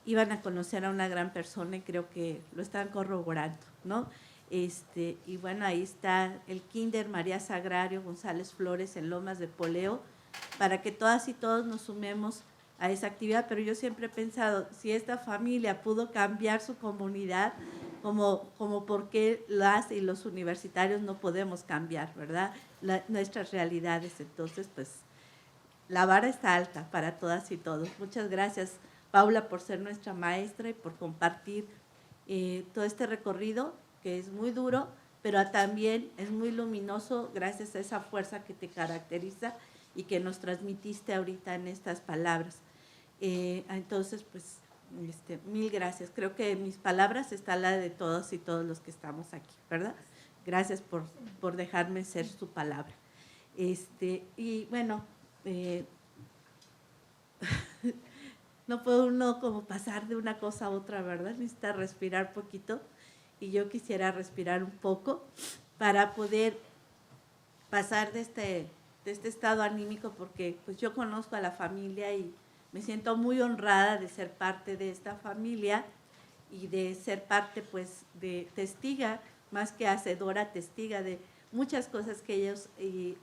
iban a conocer a una gran persona y creo que lo están corroborando, ¿no? Y bueno, ahí está el Kinder María Sagrario González Flores en Lomas de Poleo, para que todas y todos nos sumemos a esa actividad, pero yo siempre he pensado, si esta familia pudo cambiar su comunidad, como por qué las y los universitarios no podemos cambiar, ¿verdad? Nuestras realidades. Entonces, pues, la vara está alta para todas y todos. Muchas gracias, Paula, por ser nuestra maestra y por compartir todo este recorrido, que es muy duro, pero también es muy luminoso gracias a esa fuerza que te caracteriza y que nos transmitiste ahorita en estas palabras. Entonces, pues, mil gracias. Creo que en mis palabras está la de todos y todos los que estamos aquí, ¿verdad? Gracias por dejarme ser su palabra. Y bueno, no puede uno como pasar de una cosa a otra, ¿verdad? Necesita respirar poquito y yo quisiera respirar un poco para poder pasar de este estado anímico, porque pues yo conozco a la familia y me siento muy honrada de ser parte de esta familia y de ser parte, pues, de testiga, más que hacedora, testiga de muchas cosas que ellas y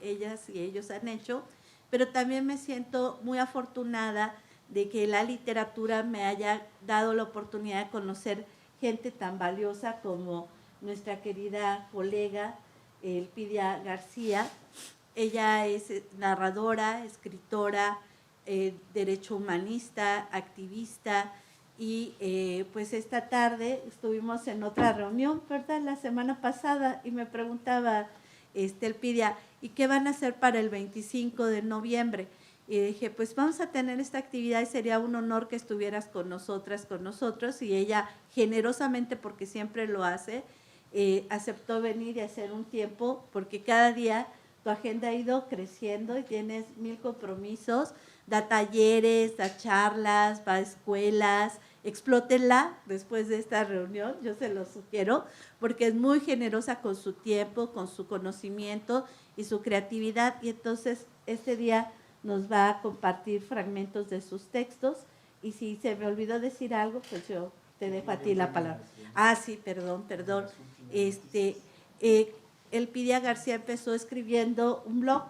ellos han hecho, pero también me siento muy afortunada de que la literatura me haya dado la oportunidad de conocer gente tan valiosa como nuestra querida colega Elpidia García. Ella es narradora, escritora, derecho humanista, activista, y pues esta tarde estuvimos en otra reunión, ¿verdad? La semana pasada, y me preguntaba Elpidia, ¿y qué van a hacer para el 25 de noviembre? Y dije, pues vamos a tener esta actividad y sería un honor que estuvieras con nosotras, con nosotros, y ella generosamente, porque siempre lo hace, aceptó venir y hacer un tiempo, porque cada día tu agenda ha ido creciendo y tienes 1000 compromisos, da talleres, da charlas, va a escuelas. Explótenla después de esta reunión, yo se lo sugiero, porque es muy generosa con su tiempo, con su conocimiento y su creatividad, y entonces este día nos va a compartir fragmentos de sus textos, y si se me olvidó decir algo, pues yo te dejo a ti la palabra. Ah, sí, perdón. Elpidia García empezó escribiendo un blog,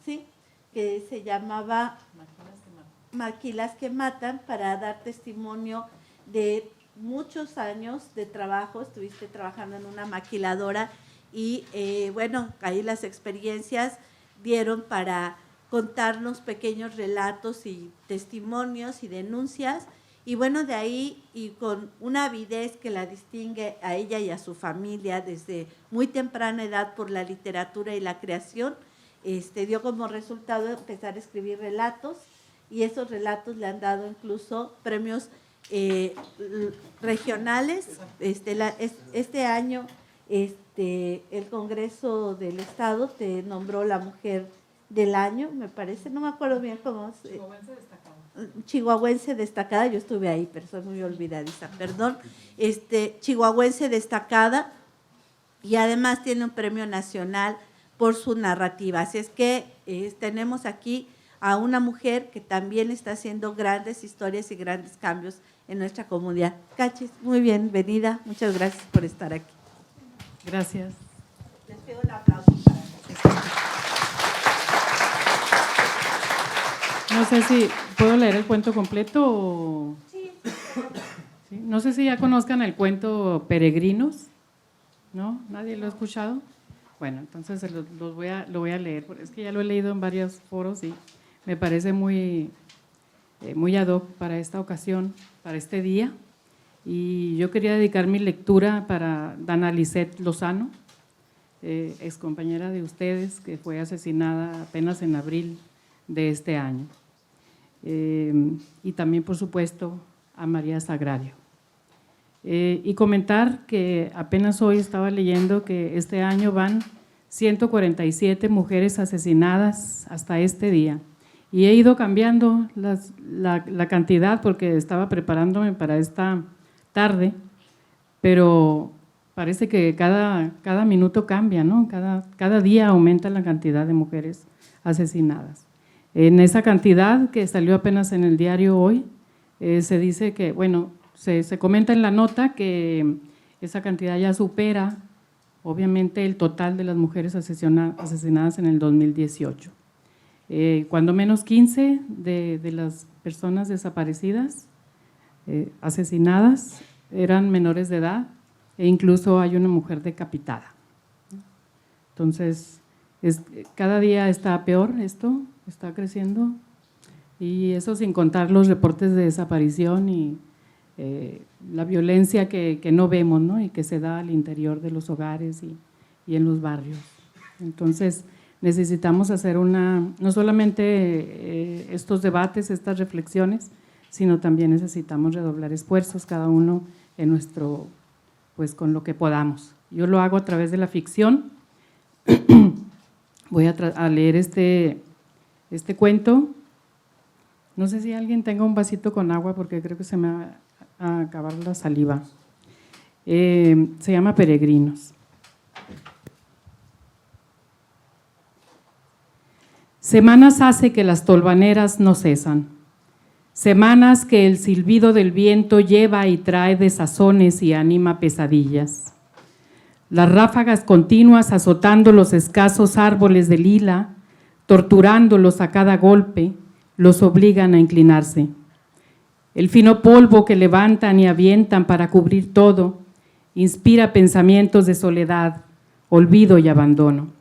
¿sí?, que se llamaba Maquilas que Matan, para dar testimonio de muchos años de trabajo. Estuviste trabajando en una maquiladora y bueno, ahí las experiencias dieron para contarnos pequeños relatos y testimonios y denuncias, y bueno, de ahí, y con una avidez que la distingue a ella y a su familia desde muy temprana edad por la literatura y la creación, dio como resultado empezar a escribir relatos, y esos relatos le han dado incluso premios regionales. Este año el Congreso del Estado te nombró la mujer del año, me parece, no me acuerdo bien cómo se… Chihuahuense destacada. Chihuahuense destacada, yo estuve ahí, pero soy muy olvidadiza, perdón. Chihuahuense destacada, y además tiene un premio nacional por su narrativa. Así es que tenemos aquí a una mujer que también está haciendo grandes historias y grandes cambios en nuestra comunidad. Cachis, muy bienvenida, muchas gracias por estar aquí. Gracias. Les pido un aplauso para Cachis. No sé si puedo leer el cuento completo o… Sí. Sí, no sé si ya conozcan el cuento Peregrinos, ¿no? ¿Nadie lo ha escuchado? Bueno, entonces lo voy a leer, porque es que ya lo he leído en varios foros y me parece muy ad hoc para esta ocasión, para este día. Y yo quería dedicar mi lectura para Dana Lisette Lozano, ex compañera de ustedes, que fue asesinada apenas en abril de este año. Y también, por supuesto, a María Sagrario. Y comentar que apenas hoy estaba leyendo que este año van 147 mujeres asesinadas hasta este día. Y he ido cambiando la cantidad porque estaba preparándome para esta tarde, pero parece que cada minuto cambia, ¿no? Cada día aumenta la cantidad de mujeres asesinadas. En esa cantidad que salió apenas en el diario hoy, se dice que, bueno, se comenta en la nota que esa cantidad ya supera, obviamente, el total de las mujeres asesinadas en el 2018. Cuando menos 15 de las personas desaparecidas, asesinadas, eran menores de edad e incluso hay una mujer decapitada. Entonces, cada día está peor esto, está creciendo, y eso sin contar los reportes de desaparición y la violencia que no vemos, ¿no? Y que se da al interior de los hogares y en los barrios. Entonces, necesitamos hacer no solamente estos debates, estas reflexiones, sino también necesitamos redoblar esfuerzos, cada uno en pues con lo que podamos. Yo lo hago a través de la ficción. Voy a leer este cuento. No sé si alguien tenga un vasito con agua porque creo que se me va a acabar la saliva. Se llama Peregrinos. Semanas hace que las tolvaneras no cesan, semanas que el silbido del viento lleva y trae desazones y anima pesadillas. Las ráfagas continuas azotando los escasos árboles de lila, torturándolos a cada golpe, los obligan a inclinarse. El fino polvo que levantan y avientan para cubrir todo, inspira pensamientos de soledad, olvido y abandono.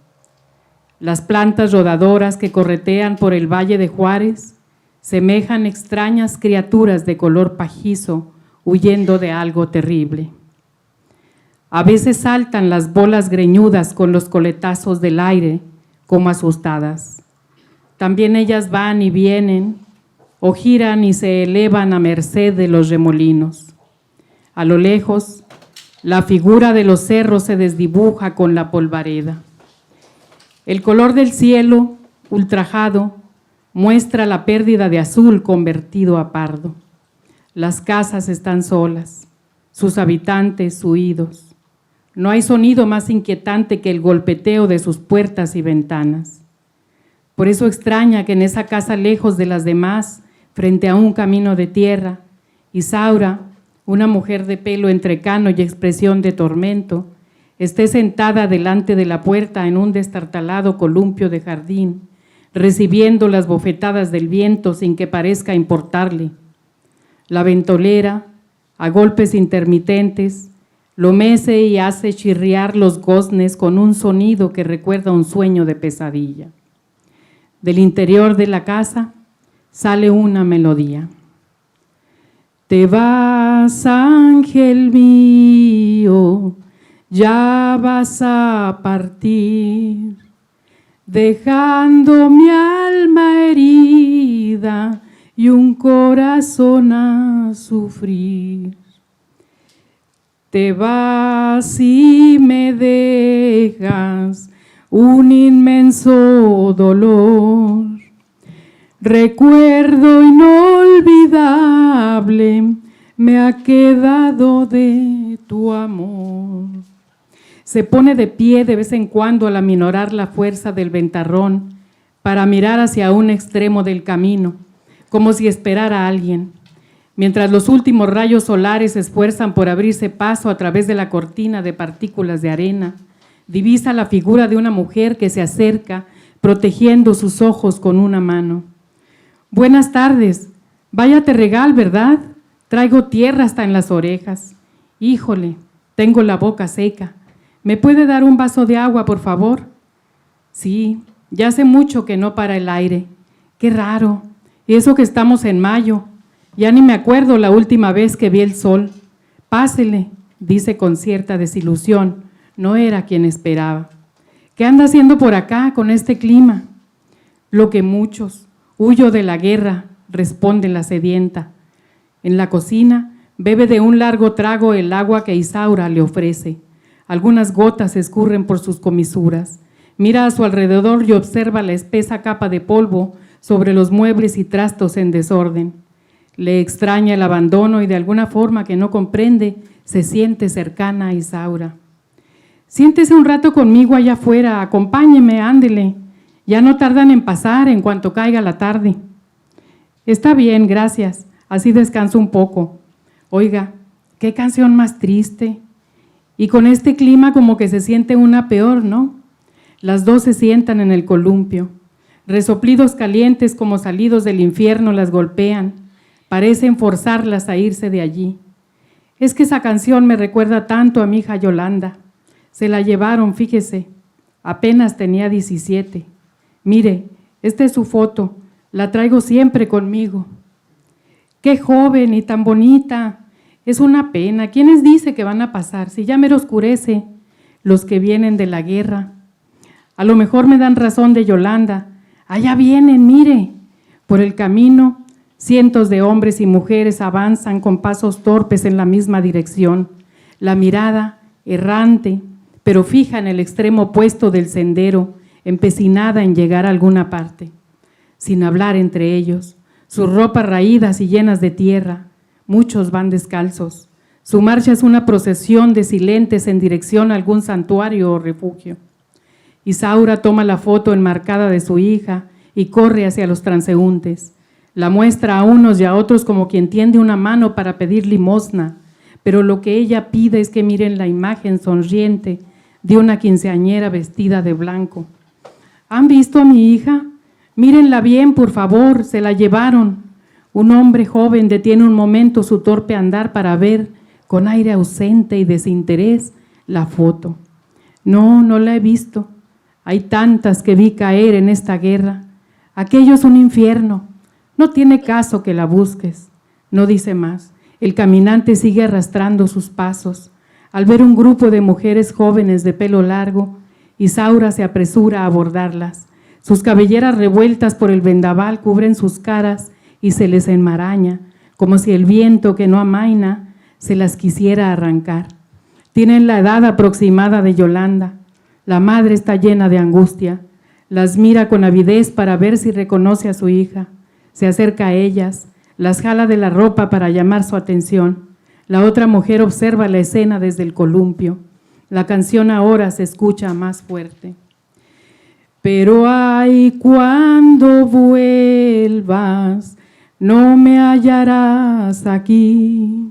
Las plantas rodadoras que corretean por el Valle de Juárez semejan extrañas criaturas de color pajizo huyendo de algo terrible. A veces saltan las bolas greñudas con los coletazos del aire como asustadas. También ellas van y vienen o giran y se elevan a merced de los remolinos. A lo lejos, la figura de los cerros se desdibuja con la polvareda. El color del cielo, ultrajado, muestra la pérdida de azul convertido a pardo. Las casas están solas, sus habitantes huidos. No hay sonido más inquietante que el golpeteo de sus puertas y ventanas. Por eso extraña que en esa casa lejos de las demás, frente a un camino de tierra, Isaura, una mujer de pelo entrecano y expresión de tormento, esté sentada delante de la puerta en un destartalado columpio de jardín, recibiendo las bofetadas del viento sin que parezca importarle. La ventolera, a golpes intermitentes, lo mece y hace chirriar los goznes con un sonido que recuerda un sueño de pesadilla. Del interior de la casa sale una melodía. Te vas, ángel mío, ya vas a partir, dejando mi alma herida y un corazón a sufrir. Te vas y me dejas un inmenso dolor. Recuerdo inolvidable me ha quedado de tu amor. Se pone de pie de vez en cuando al aminorar la fuerza del ventarrón para mirar hacia un extremo del camino, como si esperara a alguien. Mientras los últimos rayos solares se esfuerzan por abrirse paso a través de la cortina de partículas de arena, divisa la figura de una mujer que se acerca, protegiendo sus ojos con una mano. Buenas tardes, vaya Terregal, ¿verdad? Traigo tierra hasta en las orejas. Híjole, tengo la boca seca. ¿Me puede dar un vaso de agua, por favor? Sí, ya hace mucho que no para el aire. Qué raro, y eso que estamos en mayo. Ya ni me acuerdo la última vez que vi el sol. Pásele, dice con cierta desilusión. No era quien esperaba. ¿Qué anda haciendo por acá con este clima? Lo que muchos. Huyo de la guerra, responde la sedienta. En la cocina, bebe de un largo trago el agua que Isaura le ofrece. Algunas gotas escurren por sus comisuras. Mira a su alrededor y observa la espesa capa de polvo sobre los muebles y trastos en desorden. Le extraña el abandono y de alguna forma que no comprende, se siente cercana a Isaura. Siéntese un rato conmigo allá afuera, acompáñeme, ándele. Ya no tardan en pasar en cuanto caiga la tarde. Está bien, gracias, así descanso un poco. Oiga, qué canción más triste. Y con este clima como que se siente una peor, ¿no? Las dos se sientan en el columpio. Resoplidos calientes como salidos del infierno las golpean. Parecen forzarlas a irse de allí. Es que esa canción me recuerda tanto a mi hija Yolanda. Se la llevaron, fíjese, apenas tenía 17. Mire, esta es su foto, la traigo siempre conmigo. ¡Qué joven y tan bonita! Es una pena, ¿quiénes dice que van a pasar? Si ya me oscurece, los que vienen de la guerra. A lo mejor me dan razón de Yolanda. Allá vienen, mire, por el camino. Cientos de hombres y mujeres avanzan con pasos torpes en la misma dirección, la mirada errante, pero fija en el extremo opuesto del sendero, empecinada en llegar a alguna parte, sin hablar entre ellos, sus ropas raídas y llenas de tierra, muchos van descalzos. Su marcha es una procesión de silentes en dirección a algún santuario o refugio. Isaura toma la foto enmarcada de su hija y corre hacia los transeúntes. La muestra a unos y a otros como quien tiende una mano para pedir limosna, pero lo que ella pide es que miren la imagen sonriente de una quinceañera vestida de blanco. ¿Han visto a mi hija? Mírenla bien, por favor, se la llevaron. Un hombre joven detiene un momento su torpe andar para ver, con aire ausente y desinterés, la foto. No, no la he visto. Hay tantas que vi caer en esta guerra. Aquello es un infierno. No tiene caso que la busques. No dice más. El caminante sigue arrastrando sus pasos. Al ver un grupo de mujeres jóvenes de pelo largo, Isaura se apresura a abordarlas. Sus cabelleras revueltas por el vendaval cubren sus caras y se les enmaraña, como si el viento que no amaina se las quisiera arrancar. Tienen la edad aproximada de Yolanda. La madre está llena de angustia. Las mira con avidez para ver si reconoce a su hija. Se acerca a ellas, las jala de la ropa para llamar su atención. La otra mujer observa la escena desde el columpio. La canción ahora se escucha más fuerte. Pero ay, cuando vuelvas, no me hallarás aquí.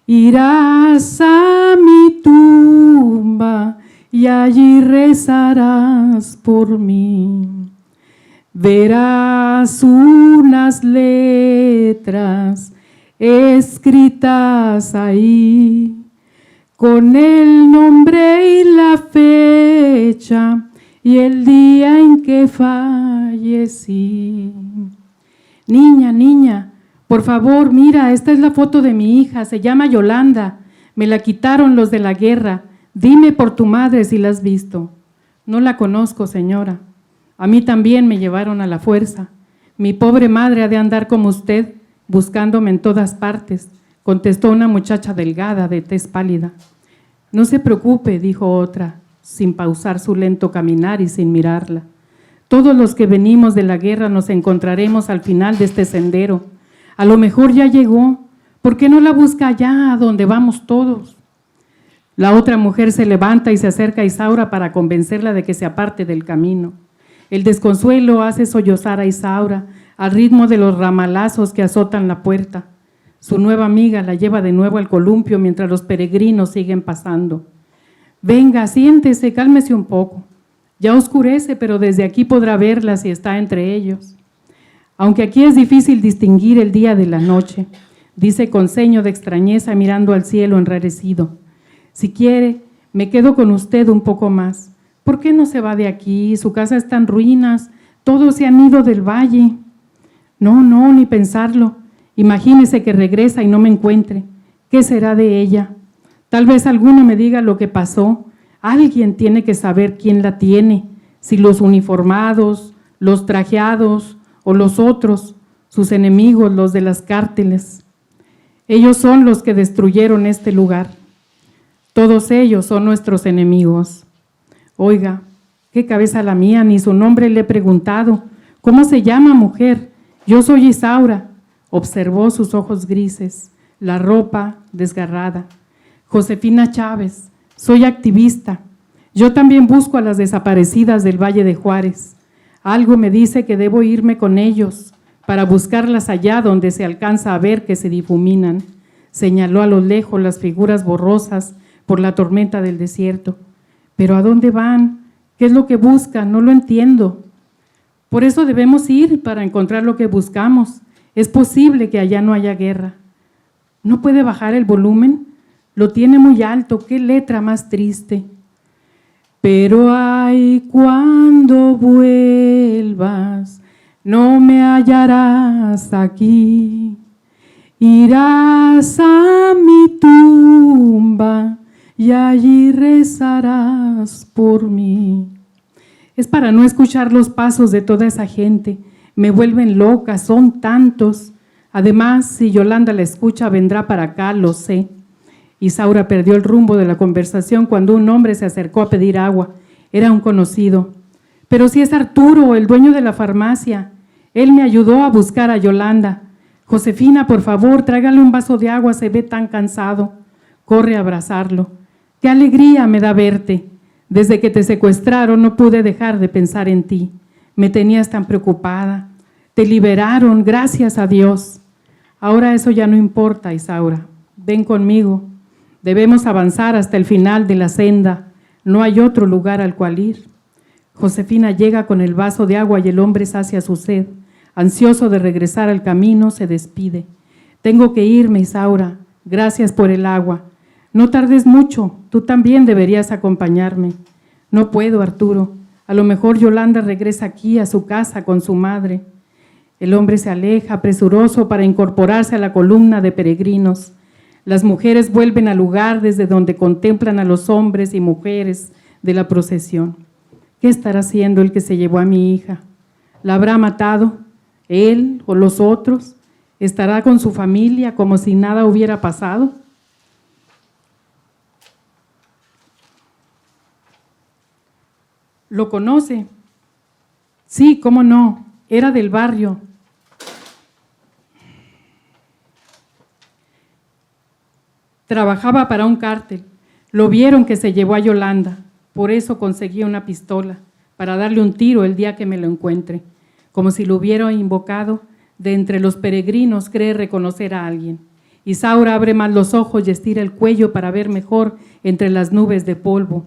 Irás a mi tumba y allí rezarás por mí. Verás unas letras escritas ahí, con el nombre y la fecha y el día en que fallecí. Niña, niña, por favor, mira, esta es la foto de mi hija, se llama Yolanda, me la quitaron los de la guerra, dime por tu madre si la has visto. No la conozco, señora. A mí también me llevaron a la fuerza. Mi pobre madre ha de andar como usted, buscándome en todas partes, contestó una muchacha delgada de tez pálida. No se preocupe, dijo otra, sin pausar su lento caminar y sin mirarla. Todos los que venimos de la guerra nos encontraremos al final de este sendero. A lo mejor ya llegó. ¿Por qué no la busca allá, a donde vamos todos? La otra mujer se levanta y se acerca a Isaura para convencerla de que se aparte del camino. El desconsuelo hace sollozar a Isaura al ritmo de los ramalazos que azotan la puerta. Su nueva amiga la lleva de nuevo al columpio mientras los peregrinos siguen pasando. Venga, siéntese, cálmese un poco. Ya oscurece, pero desde aquí podrá verla si está entre ellos. Aunque aquí es difícil distinguir el día de la noche, dice con ceño de extrañeza mirando al cielo enrarecido. Si quiere, me quedo con usted un poco más. ¿Por qué no se va de aquí? Su casa está en ruinas, todos se han ido del valle. No, ni pensarlo. Imagínese que regresa y no me encuentre. ¿Qué será de ella? Tal vez alguno me diga lo que pasó. Alguien tiene que saber quién la tiene, si los uniformados, los trajeados o los otros, sus enemigos, los de las cárteles. Ellos son los que destruyeron este lugar. Todos ellos son nuestros enemigos. Oiga, qué cabeza la mía, ni su nombre le he preguntado. ¿Cómo se llama, mujer? Yo soy Isaura. Observó sus ojos grises, la ropa desgarrada. Josefina Chávez, soy activista. Yo también busco a las desaparecidas del Valle de Juárez. Algo me dice que debo irme con ellos para buscarlas allá donde se alcanza a ver que se difuminan. Señaló a lo lejos las figuras borrosas por la tormenta del desierto. ¿Pero a dónde van? ¿Qué es lo que buscan? No lo entiendo. Por eso debemos ir para encontrar lo que buscamos. Es posible que allá no haya guerra. ¿No puede bajar el volumen? Lo tiene muy alto. ¡Qué letra más triste! Pero ay, cuando vuelvas, no me hallarás aquí. Irás a mi tumba y allí rezarás por mí. Es para no escuchar los pasos de toda esa gente. Me vuelven loca, son tantos. Además, si Yolanda la escucha, vendrá para acá, lo sé. Isaura perdió el rumbo de la conversación cuando un hombre se acercó a pedir agua. Era un conocido. Pero si es Arturo, el dueño de la farmacia. Él me ayudó a buscar a Yolanda. Josefina, por favor, tráigale un vaso de agua, se ve tan cansado. Corre a abrazarlo. Qué alegría me da verte. Desde que te secuestraron no pude dejar de pensar en ti. Me tenías tan preocupada. Te liberaron, gracias a Dios. Ahora eso ya no importa, Isaura. Ven conmigo. Debemos avanzar hasta el final de la senda. No hay otro lugar al cual ir. Josefina llega con el vaso de agua y el hombre sacia su sed. Ansioso de regresar al camino, se despide. Tengo que irme, Isaura. Gracias por el agua. No tardes mucho. Tú también deberías acompañarme. No puedo, Arturo. A lo mejor Yolanda regresa aquí a su casa con su madre. El hombre se aleja, presuroso para incorporarse a la columna de peregrinos. Las mujeres vuelven al lugar desde donde contemplan a los hombres y mujeres de la procesión. ¿Qué estará haciendo el que se llevó a mi hija? ¿La habrá matado? ¿Él o los otros? ¿Estará con su familia como si nada hubiera pasado? ¿Lo conoce? Sí, cómo no, era del barrio. Trabajaba para un cártel. Lo vieron que se llevó a Yolanda. Por eso conseguí una pistola, para darle un tiro el día que me lo encuentre. Como si lo hubiera invocado, de entre los peregrinos cree reconocer a alguien. Isaura abre más los ojos y estira el cuello para ver mejor entre las nubes de polvo.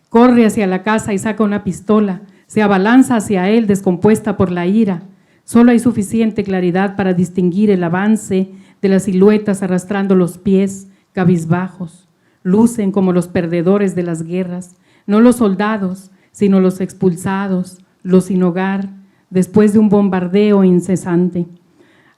Corre hacia la casa y saca una pistola. Se abalanza hacia él, descompuesta por la ira. Solo hay suficiente claridad para distinguir el avance de las siluetas arrastrando los pies, cabizbajos. Lucen como los perdedores de las guerras, no los soldados, sino los expulsados, los sin hogar, después de un bombardeo incesante.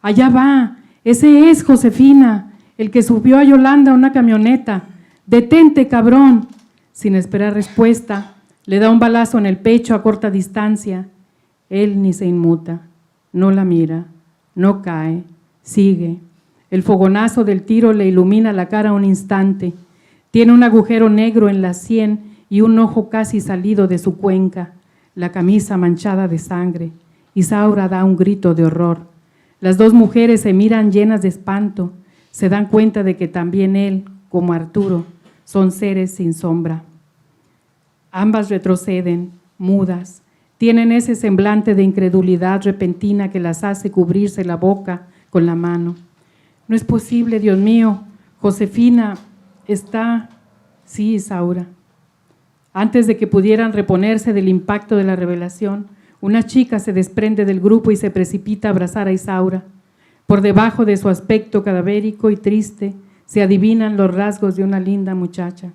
Allá va, ese es Josefina, el que subió a Yolanda a una camioneta. Detente, cabrón. Sin esperar respuesta, le da un balazo en el pecho a corta distancia. Él ni se inmuta, no la mira, no cae, sigue. El fogonazo del tiro le ilumina la cara un instante. Tiene un agujero negro en la sien y un ojo casi salido de su cuenca, la camisa manchada de sangre. Isaura da un grito de horror. Las dos mujeres se miran llenas de espanto, se dan cuenta de que también él, como Arturo, son seres sin sombra. Ambas retroceden, mudas, tienen ese semblante de incredulidad repentina que las hace cubrirse la boca con la mano. No es posible, Dios mío, Josefina está… Sí, Isaura. Antes de que pudieran reponerse del impacto de la revelación, una chica se desprende del grupo y se precipita a abrazar a Isaura. Por debajo de su aspecto cadavérico y triste se adivinan los rasgos de una linda muchacha.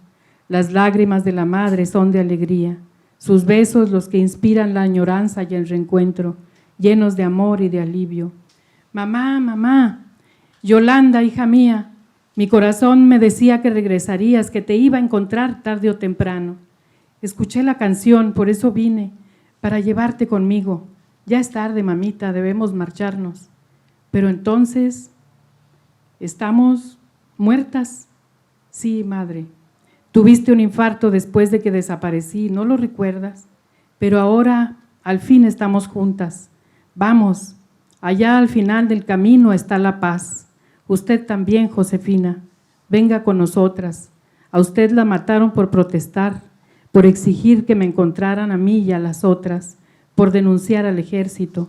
Las lágrimas de la madre son de alegría, sus besos los que inspiran la añoranza y el reencuentro, llenos de amor y de alivio. Mamá, mamá, Yolanda, hija mía, mi corazón me decía que regresarías, que te iba a encontrar tarde o temprano. Escuché la canción, por eso vine, para llevarte conmigo. Ya es tarde, mamita, debemos marcharnos. Pero entonces, ¿estamos muertas? Sí, madre. Tuviste un infarto después de que desaparecí, ¿no lo recuerdas? Pero ahora, al fin estamos juntas. Vamos, allá al final del camino está la paz. Usted también, Josefina, venga con nosotras. A usted la mataron por protestar, por exigir que me encontraran a mí y a las otras, por denunciar al ejército.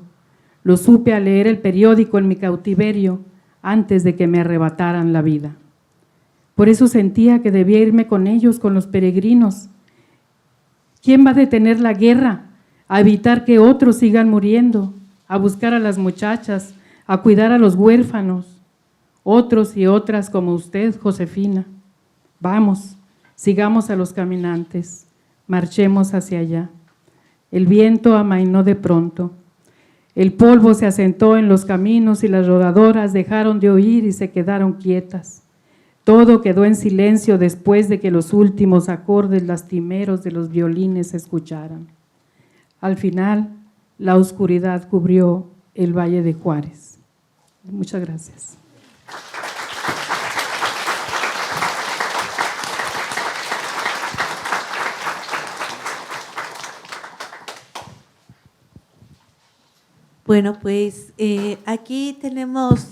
Lo supe al leer el periódico en mi cautiverio antes de que me arrebataran la vida. Por eso sentía que debía irme con ellos, con los peregrinos. ¿Quién va a detener la guerra? A evitar que otros sigan muriendo, a buscar a las muchachas, a cuidar a los huérfanos. Otros y otras como usted, Josefina. Vamos, sigamos a los caminantes, marchemos hacia allá. El viento amainó de pronto. El polvo se asentó en los caminos y las rodadoras dejaron de oír y se quedaron quietas. Todo quedó en silencio después de que los últimos acordes lastimeros de los violines se escucharan. Al final, la oscuridad cubrió el Valle de Juárez. Muchas gracias. Bueno, pues aquí tenemos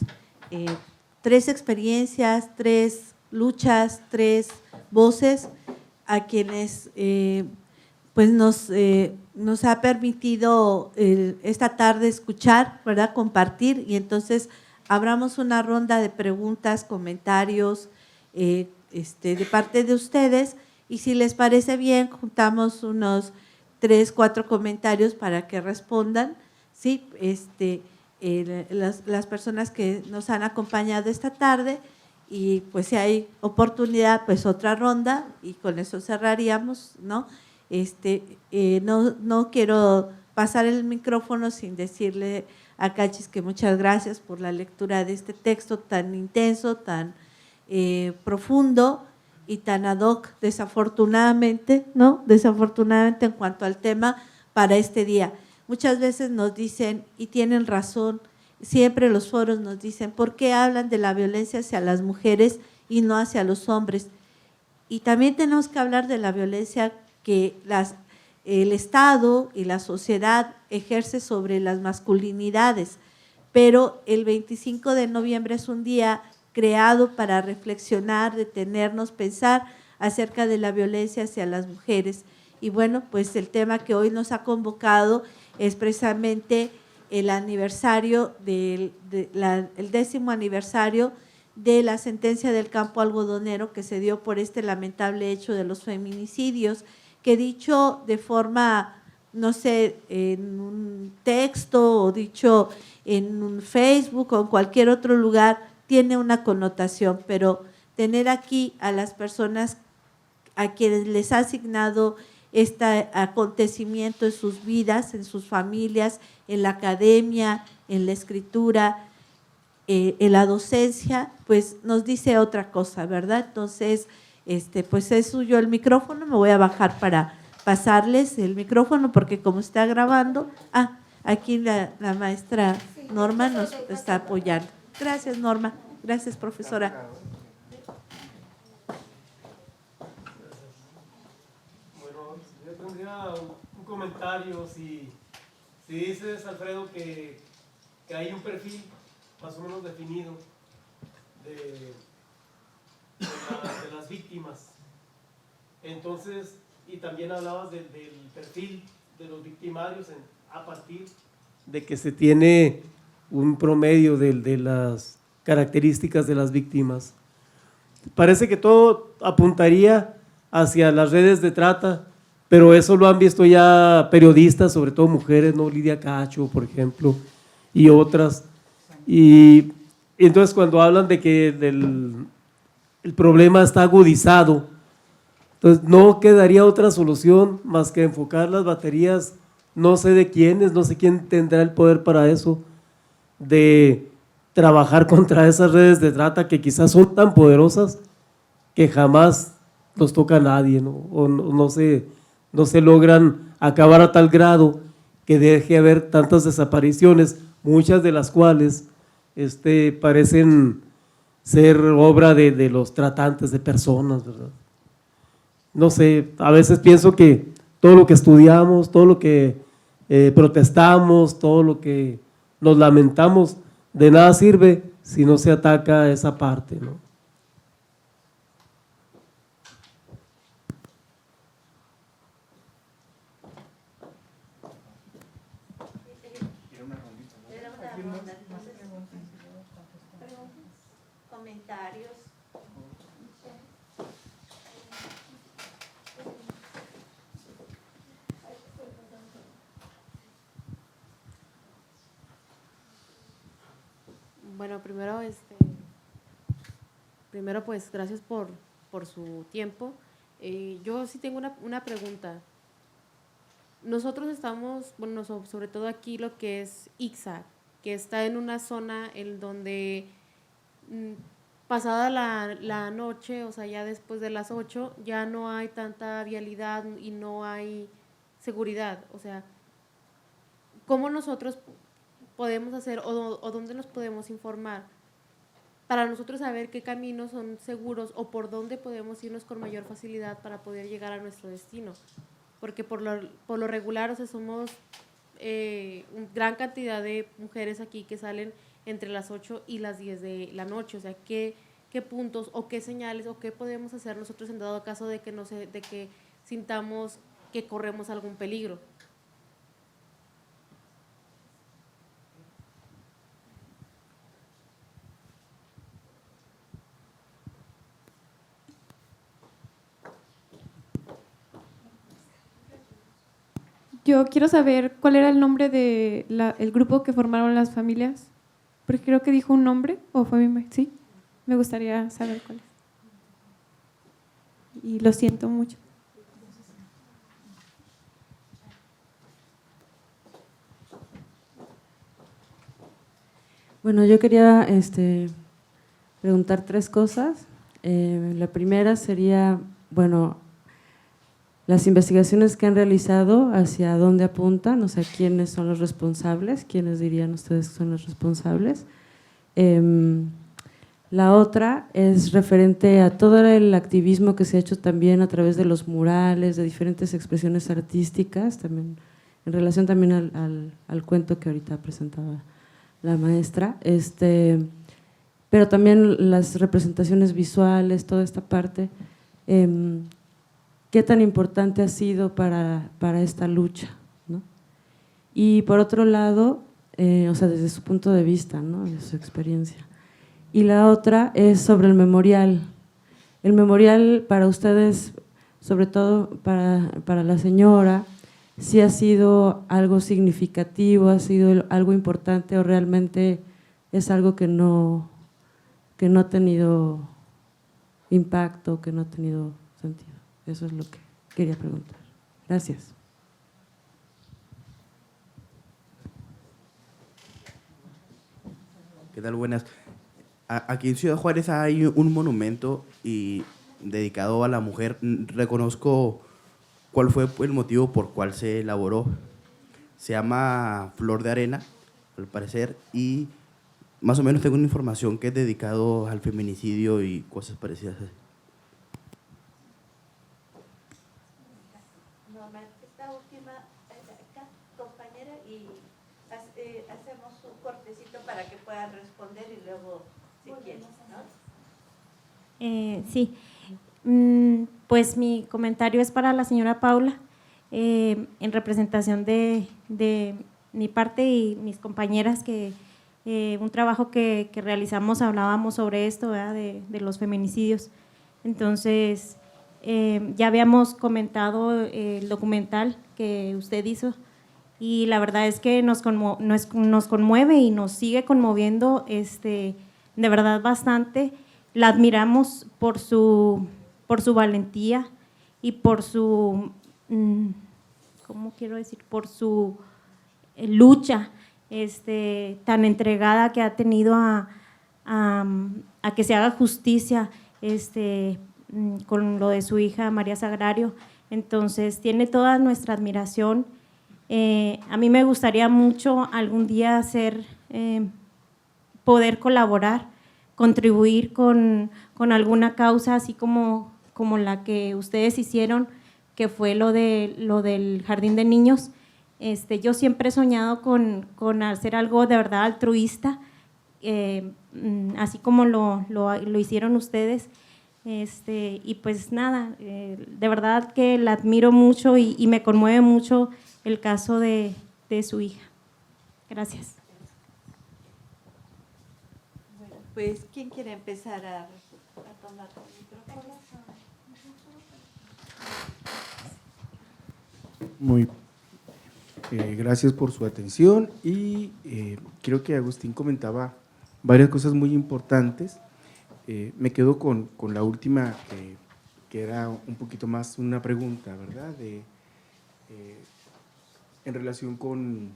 3 experiencias, 3 luchas, 3 voces a quienes pues nos ha permitido esta tarde escuchar, ¿verdad? Compartir, y entonces abramos una ronda de preguntas, comentarios de parte de ustedes, y si les parece bien, juntamos unos 3, 4 comentarios para que respondan. Sí, las personas que nos han acompañado esta tarde, y pues si hay oportunidad, pues otra ronda y con eso cerraríamos, ¿no? No quiero pasar el micrófono sin decirle a Cachis que muchas gracias por la lectura de este texto tan intenso, tan profundo y tan ad hoc, desafortunadamente, ¿no? Desafortunadamente en cuanto al tema para este día. Muchas veces nos dicen, y tienen razón, siempre los foros nos dicen, ¿por qué hablan de la violencia hacia las mujeres y no hacia los hombres? Y también tenemos que hablar de la violencia que el Estado y la sociedad ejerce sobre las masculinidades, pero el 25 de noviembre es un día creado para reflexionar, detenernos, pensar acerca de la violencia hacia las mujeres. Y bueno, pues el tema que hoy nos ha convocado es precisamente el aniversario, el 10º aniversario de la sentencia del campo algodonero que se dio por este lamentable hecho de los feminicidios, que dicho de forma, no sé, en un texto o dicho en un Facebook o en cualquier otro lugar, tiene una connotación, pero tener aquí a las personas a quienes les ha asignado este acontecimiento en sus vidas, en sus familias, en la academia, en la escritura, en la docencia, pues nos dice otra cosa, ¿verdad? Entonces, pues es suyo el micrófono, me voy a bajar para pasarles el micrófono porque como está grabando, aquí la maestra Norma nos está apoyando. Gracias, Norma. Gracias, profesora. quisiera un comentario, si dices, Alfredo, que hay un perfil más o menos definido de las víctimas. Entonces, y también hablabas del perfil de los victimarios a partir de que se tiene un promedio de las características de las víctimas. Parece que todo apuntaría hacia las redes de trata, pero eso lo han visto ya periodistas, sobre todo mujeres, ¿no? Lidia Cacho, por ejemplo, y otras. Y entonces cuando hablan de que el problema está agudizado, entonces no quedaría otra solución más que enfocar las baterías, no sé de quiénes, no sé quién tendrá el poder para eso, de trabajar contra esas redes de trata que quizás son tan poderosas que jamás los toca a nadie, ¿no? O no se logran acabar a tal grado que deje haber tantas desapariciones, muchas de las cuales parecen ser obra de los tratantes de personas, ¿verdad? No sé, a veces pienso que todo lo que estudiamos, todo lo que protestamos, todo lo que nos lamentamos, de nada sirve si no se ataca esa parte, ¿no? Comentarios. Bueno, primero pues gracias por su tiempo. Yo sí tengo una pregunta. Nosotros estamos, bueno, sobre todo aquí lo que es Ixac, que está en una zona en donde pasada la noche, o sea, ya después de las 8, ya no hay tanta vialidad y no hay seguridad. O sea, ¿cómo nosotros podemos hacer o dónde nos podemos informar para nosotros saber qué caminos son seguros o por dónde podemos irnos con mayor facilidad para poder llegar a nuestro destino? Porque por lo regular, o sea, somos una gran cantidad de mujeres aquí que salen entre las 8 y las 10 de la noche. O sea, ¿qué puntos o qué señales o qué podemos hacer nosotros en dado caso de que sintamos que corremos algún peligro? Yo quiero saber cuál era el nombre de el grupo que formaron las familias, porque creo que dijo un nombre, o fue sí, me gustaría saber cuál es. Y lo siento mucho. Bueno, yo quería preguntar 3 cosas. La primera sería, bueno, las investigaciones que han realizado, ¿hacia dónde apuntan? O sea, ¿quiénes son los responsables? ¿Quiénes dirían ustedes que son los responsables? La otra es referente a todo el activismo que se ha hecho también a través de los murales, de diferentes expresiones artísticas, también en relación también al cuento que ahorita presentaba la maestra, pero también las representaciones visuales, toda esta parte. ¿Qué tan importante ha sido para esta lucha, ¿no? Y por otro lado, o sea, desde su punto de vista, ¿no? De su experiencia. Y la otra es sobre el memorial. El memorial para ustedes, sobre todo para la señora, ¿sí ha sido algo significativo, ha sido algo importante o realmente es algo que no ha tenido impacto, que no ha tenido sentido? Eso es lo que quería preguntar. Gracias. ¿Qué tal? Buenas. Aquí en Ciudad Juárez hay un monumento dedicado a la mujer. Reconozco cuál fue el motivo por cual se elaboró. Se llama Flor de Arena, al parecer, y más o menos tengo una información que es dedicado al feminicidio y cosas parecidas. Está hacemos un cortecito para que puedan responder y luego, si quieren, ¿no? Sí, pues mi comentario es para la señora Paula, en representación de mi parte y mis compañeras, que un trabajo que realizamos, hablábamos sobre esto, ¿verdad? De los feminicidios. Entonces, ya habíamos comentado el documental que usted hizo y la verdad es que nos conmueve y nos sigue conmoviendo de verdad bastante. La admiramos por su valentía y por su, ¿cómo quiero decir? Por su lucha tan entregada que ha tenido a que se haga justicia con lo de su hija María Sagrario. Entonces, tiene toda nuestra admiración. A mí me gustaría mucho algún día poder colaborar, contribuir con alguna causa, así como la que ustedes hicieron, que fue lo del jardín de niños. Yo siempre he soñado con hacer algo de verdad altruista, así como lo hicieron ustedes. Y pues nada, de verdad que la admiro mucho y me conmueve mucho el caso de su hija. Gracias. Bueno, pues, ¿quién quiere empezar a tomar el micrófono? Muy gracias por su atención y creo que Agustín comentaba varias cosas muy importantes. Me quedo con la última, que era un poquito más una pregunta, ¿verdad? En relación con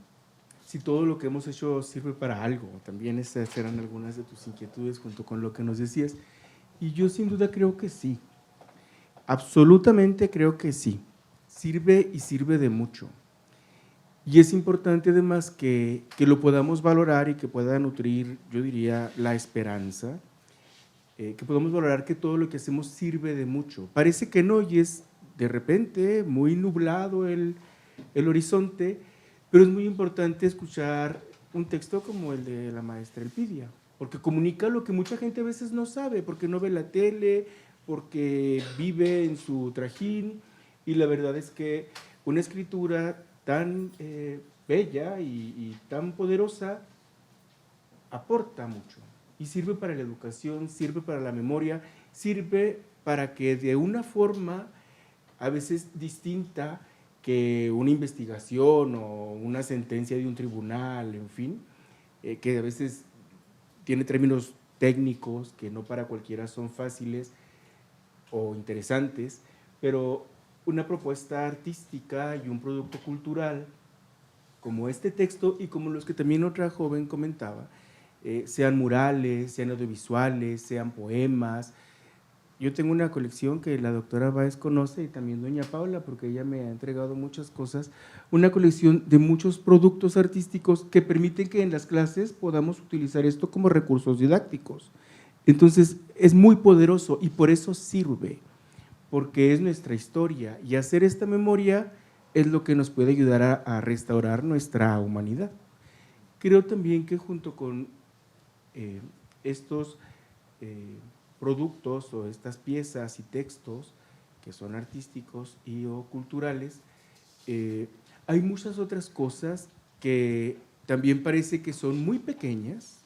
si todo lo que hemos hecho sirve para algo. También esas eran algunas de tus inquietudes junto con lo que nos decías. Y yo sin duda creo que sí, absolutamente creo que sí. Sirve y sirve de mucho. Y es importante además que lo podamos valorar y que pueda nutrir, yo diría, la esperanza, que podamos valorar que todo lo que hacemos sirve de mucho. Parece que no, y es de repente muy nublado el horizonte, pero es muy importante escuchar un texto como el de la maestra Elpidia, porque comunica lo que mucha gente a veces no sabe, porque no ve la tele, porque vive en su trajín, y la verdad es que una escritura tan bella y tan poderosa aporta mucho y sirve para la educación, sirve para la memoria, sirve para que de una forma a veces distinta que una investigación o una sentencia de un tribunal, en fin, que a veces tiene términos técnicos que no para cualquiera son fáciles o interesantes, pero una propuesta artística y un producto cultural como este texto y como los que también otra joven comentaba, sean murales, sean audiovisuales, sean poemas. Yo tengo una colección que la doctora Báez conoce y también doña Paula, porque ella me ha entregado muchas cosas, una colección de muchos productos artísticos que permiten que en las clases podamos utilizar esto como recursos didácticos. Entonces es muy poderoso y por eso sirve, porque es nuestra historia y hacer esta memoria es lo que nos puede ayudar a restaurar nuestra humanidad. Creo también que junto con estos productos o estas piezas y textos que son artísticos y o culturales, hay muchas otras cosas que también parece que son muy pequeñas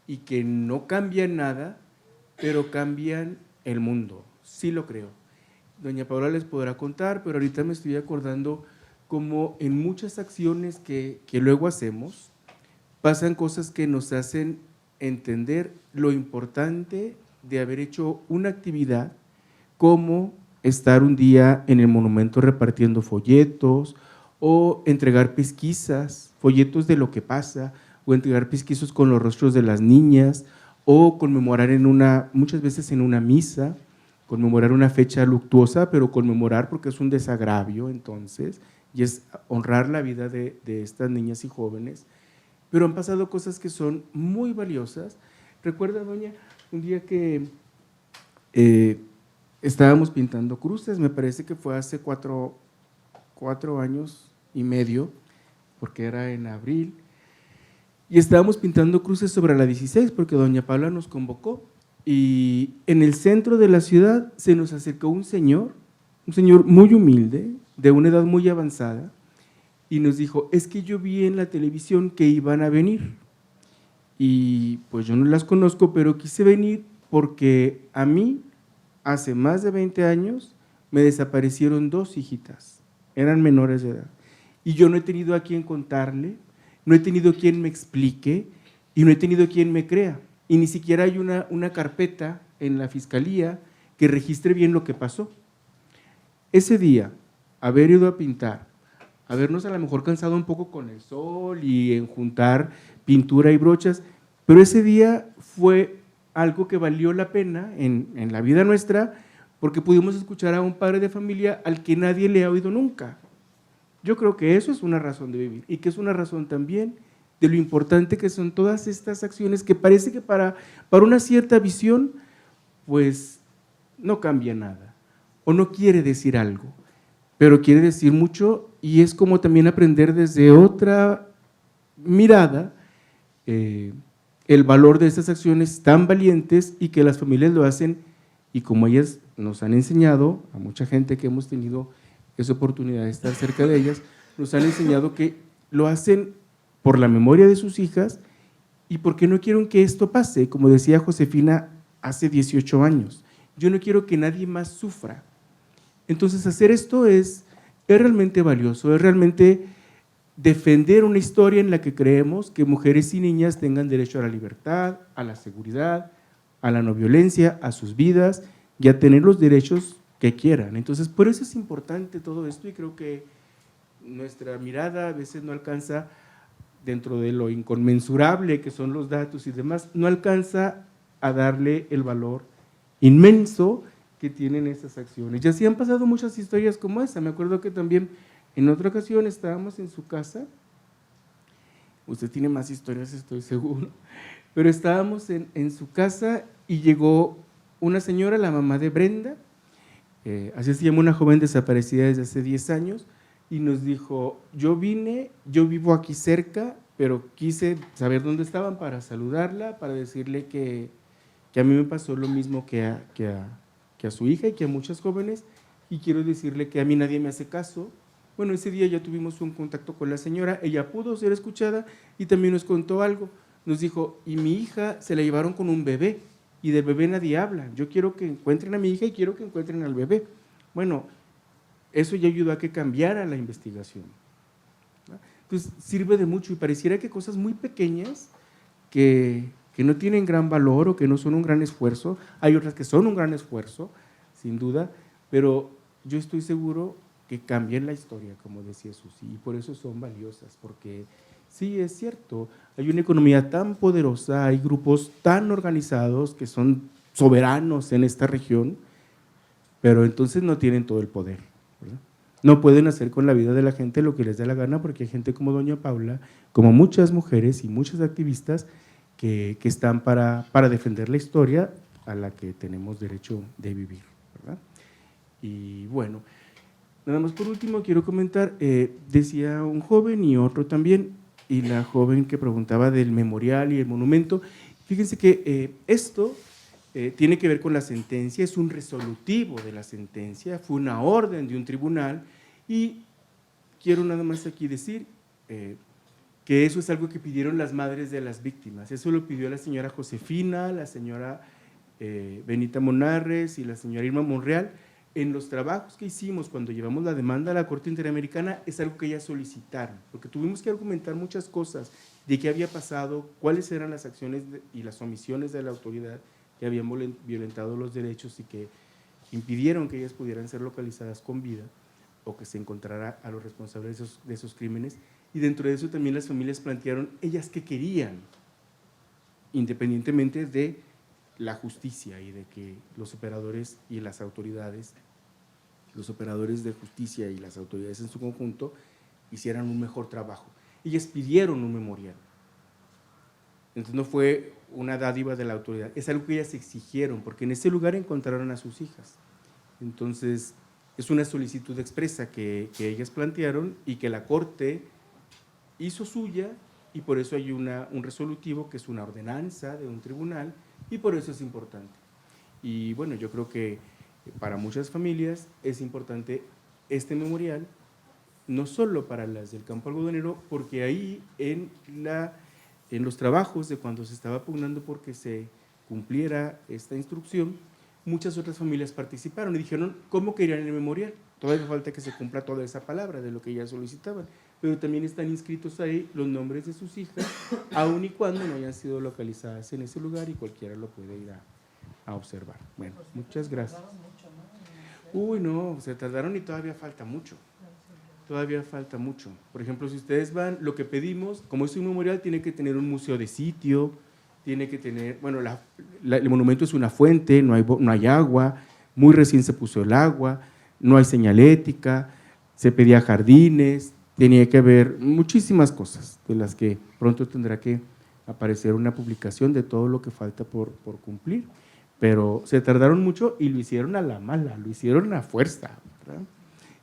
y que no cambian nada, pero cambian el mundo. Sí lo creo. Doña Paula les podrá contar, pero ahorita me estoy acordando cómo en muchas acciones que luego hacemos, pasan cosas que nos hacen entender lo importante de haber hecho una actividad como estar un día en el monumento repartiendo folletos o entregar pesquisas, folletos de lo que pasa, o entregar pesquisas con los rostros de las niñas, o conmemorar muchas veces en una misa, conmemorar una fecha luctuosa, pero conmemorar porque es un desagravio entonces, y es honrar la vida de estas niñas y jóvenes. Pero han pasado cosas que son muy valiosas. Recuerda, doña, un día que estábamos pintando cruces, me parece que fue hace 4 años y medio, porque era en abril, y estábamos pintando cruces sobre la 16 porque doña Paula nos convocó, y en el centro de la ciudad se nos acercó un señor muy humilde, de una edad muy avanzada, y nos dijo, es que yo vi en la televisión que iban a venir, y pues yo no las conozco, pero quise venir porque a mí, hace más de 20 años, me desaparecieron 2 hijitas, eran menores de edad, y yo no he tenido a quien contarle, no he tenido quien me explique, y no he tenido quien me crea, y ni siquiera hay una carpeta en la fiscalía que registre bien lo que pasó. Ese día, haber ido a pintar, habernos a lo mejor cansado un poco con el sol y en juntar pintura y brochas, pero ese día fue algo que valió la pena en la vida nuestra, porque pudimos escuchar a un padre de familia al que nadie le ha oído nunca. Yo creo que eso es una razón de vivir, y que es una razón también de lo importante que son todas estas acciones que parece que para una cierta visión, pues no cambia nada, o no quiere decir algo, pero quiere decir mucho, y es como también aprender desde otra mirada el valor de estas acciones tan valientes, y que las familias lo hacen, y como ellas nos han enseñado, a mucha gente que hemos tenido esa oportunidad de estar cerca de ellas, nos han enseñado que lo hacen por la memoria de sus hijas y porque no quieren que esto pase, como decía Josefina hace 18 años, yo no quiero que nadie más sufra. Entonces hacer esto es realmente valioso, es realmente defender una historia en la que creemos que mujeres y niñas tengan derecho a la libertad, a la seguridad, a la no violencia, a sus vidas y a tener los derechos que quieran. Entonces por eso es importante todo esto, y creo que nuestra mirada a veces no alcanza, dentro de lo inconmensurable que son los datos y demás, no alcanza a darle el valor inmenso que tienen esas acciones. Y así han pasado muchas historias como esa. Me acuerdo que también en otra ocasión estábamos en su casa, usted tiene más historias, estoy seguro, pero estábamos en su casa y llegó una señora, la mamá de Brenda, así se llama, una joven desaparecida desde hace 10 años, y nos dijo, yo vine, yo vivo aquí cerca, pero quise saber dónde estaban para saludarla, para decirle que a mí me pasó lo mismo que a su hija y que a muchas jóvenes, y quiero decirle que a mí nadie me hace caso. Bueno, ese día ya tuvimos un contacto con la señora, ella pudo ser escuchada y también nos contó algo. Nos dijo, y mi hija se la llevaron con un bebé, y del bebé nadie habla, yo quiero que encuentren a mi hija y quiero que encuentren al bebé. Bueno, eso ya ayudó a que cambiara la investigación. Entonces sirve de mucho, y pareciera que cosas muy pequeñas que no tienen gran valor o que no son un gran esfuerzo, hay otras que son un gran esfuerzo, sin duda, pero yo estoy seguro que cambian la historia, como decía Susi, y por eso son valiosas, porque sí, es cierto, hay una economía tan poderosa, hay grupos tan organizados que son soberanos en esta región, pero entonces no tienen todo el poder, ¿verdad? No pueden hacer con la vida de la gente lo que les dé la gana, porque hay gente como doña Paula, como muchas mujeres y muchas activistas que están para defender la historia a la que tenemos derecho de vivir, ¿verdad? Y bueno, nada más por último quiero comentar, decía un joven y otro también, y la joven que preguntaba del memorial y el monumento, fíjense que esto tiene que ver con la sentencia, es un resolutivo de la sentencia, fue una orden de un tribunal, y quiero nada más aquí decir que eso es algo que pidieron las madres de las víctimas, eso lo pidió la señora Josefina, la señora Benita Monarres y la señora Irma Monreal. En los trabajos que hicimos cuando llevamos la demanda a la Corte Interamericana es algo que ellas solicitaron, porque tuvimos que argumentar muchas cosas de qué había pasado, cuáles eran las acciones y las omisiones de la autoridad que habían violentado los derechos y que impidieron que ellas pudieran ser localizadas con vida o que se encontrara a los responsables de esos crímenes. Y dentro de eso también las familias plantearon ellas qué querían, independientemente de la justicia y de que los operadores y las autoridades, los operadores de justicia y las autoridades en su conjunto hicieran un mejor trabajo. Ellas pidieron un memorial. Entonces no fue una dádiva de la autoridad, es algo que ellas exigieron, porque en ese lugar encontraron a sus hijas. Entonces es una solicitud expresa que ellas plantearon y que la Corte hizo suya y por eso hay un resolutivo que es una ordenanza de un tribunal y por eso es importante. Y bueno, yo creo que para muchas familias es importante este memorial, no solo para las del campo algodonero, porque ahí en los trabajos de cuando se estaba pugnando porque se cumpliera esta instrucción, muchas otras familias participaron y dijeron cómo querían el memorial. Todavía falta que se cumpla toda esa palabra de lo que ellas solicitaban, pero también están inscritos ahí los nombres de sus hijas, aun y cuando no hayan sido localizadas en ese lugar y cualquiera lo puede ir a observar. Bueno, muchas gracias. Uy, no, se tardaron y todavía falta mucho. Todavía falta mucho. Por ejemplo, si ustedes van, lo que pedimos, como es un memorial, tiene que tener un museo de sitio, tiene que tener, bueno, el monumento es una fuente, no hay agua, muy recién se puso el agua, no hay señalética, se pedía jardines, tenía que haber muchísimas cosas de las que pronto tendrá que aparecer una publicación de todo lo que falta por cumplir. Pero se tardaron mucho y lo hicieron a la mala, lo hicieron a fuerza, ¿verdad?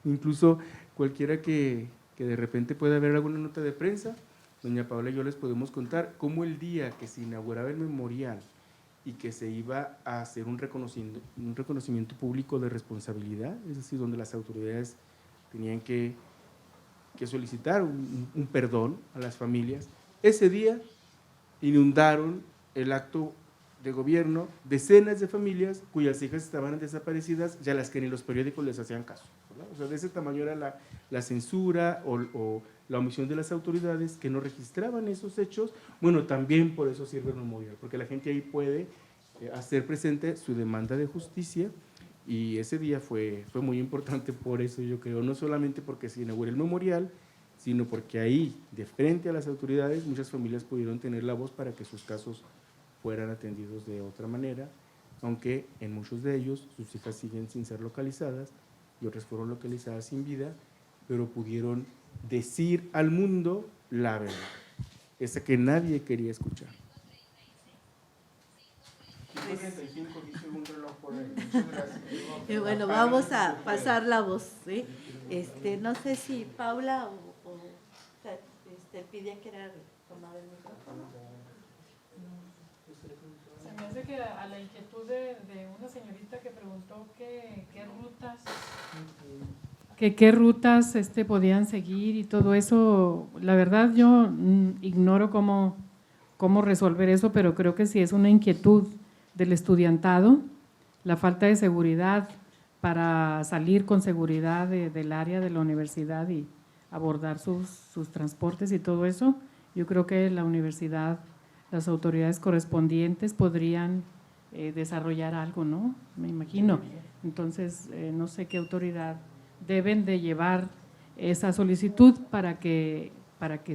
Incluso cualquiera que de repente pueda ver alguna nota de prensa, doña Paola y yo les podemos contar cómo el día que se inauguraba el memorial y que se iba a hacer un reconocimiento público de responsabilidad, es decir, donde las autoridades tenían que solicitar un perdón a las familias, ese día inundaron el acto de gobierno decenas de familias cuyas hijas estaban desaparecidas, ya las que ni los periódicos les hacían caso, ¿verdad? O sea, de ese tamaño era la censura o la omisión de las autoridades que no registraban esos hechos. Bueno, también por eso sirve el memorial, porque la gente ahí puede hacer presente su demanda de justicia, y ese día fue muy importante por eso, yo creo, no solamente porque se inauguró el memorial, sino porque ahí, de frente a las autoridades, muchas familias pudieron tener la voz para que sus casos fueran atendidos de otra manera, aunque en muchos de ellos sus hijas siguen sin ser localizadas y otras fueron localizadas sin vida, pero pudieron decir al mundo la verdad, esa que nadie quería escuchar. Bueno, vamos a pasar la voz, ¿sí? No sé si Paula o Elpidia quiera tomar el micrófono. Se me hace que a la inquietud de una señorita que preguntó qué rutas podían seguir y todo eso, la verdad yo ignoro cómo resolver eso, pero creo que sí es una inquietud del estudiantado, la falta de seguridad para salir con seguridad del área de la universidad y abordar sus transportes y todo eso. Yo creo que la universidad, las autoridades correspondientes podrían desarrollar algo, ¿no? Me imagino. Entonces, no sé qué autoridad deben de llevar esa solicitud para que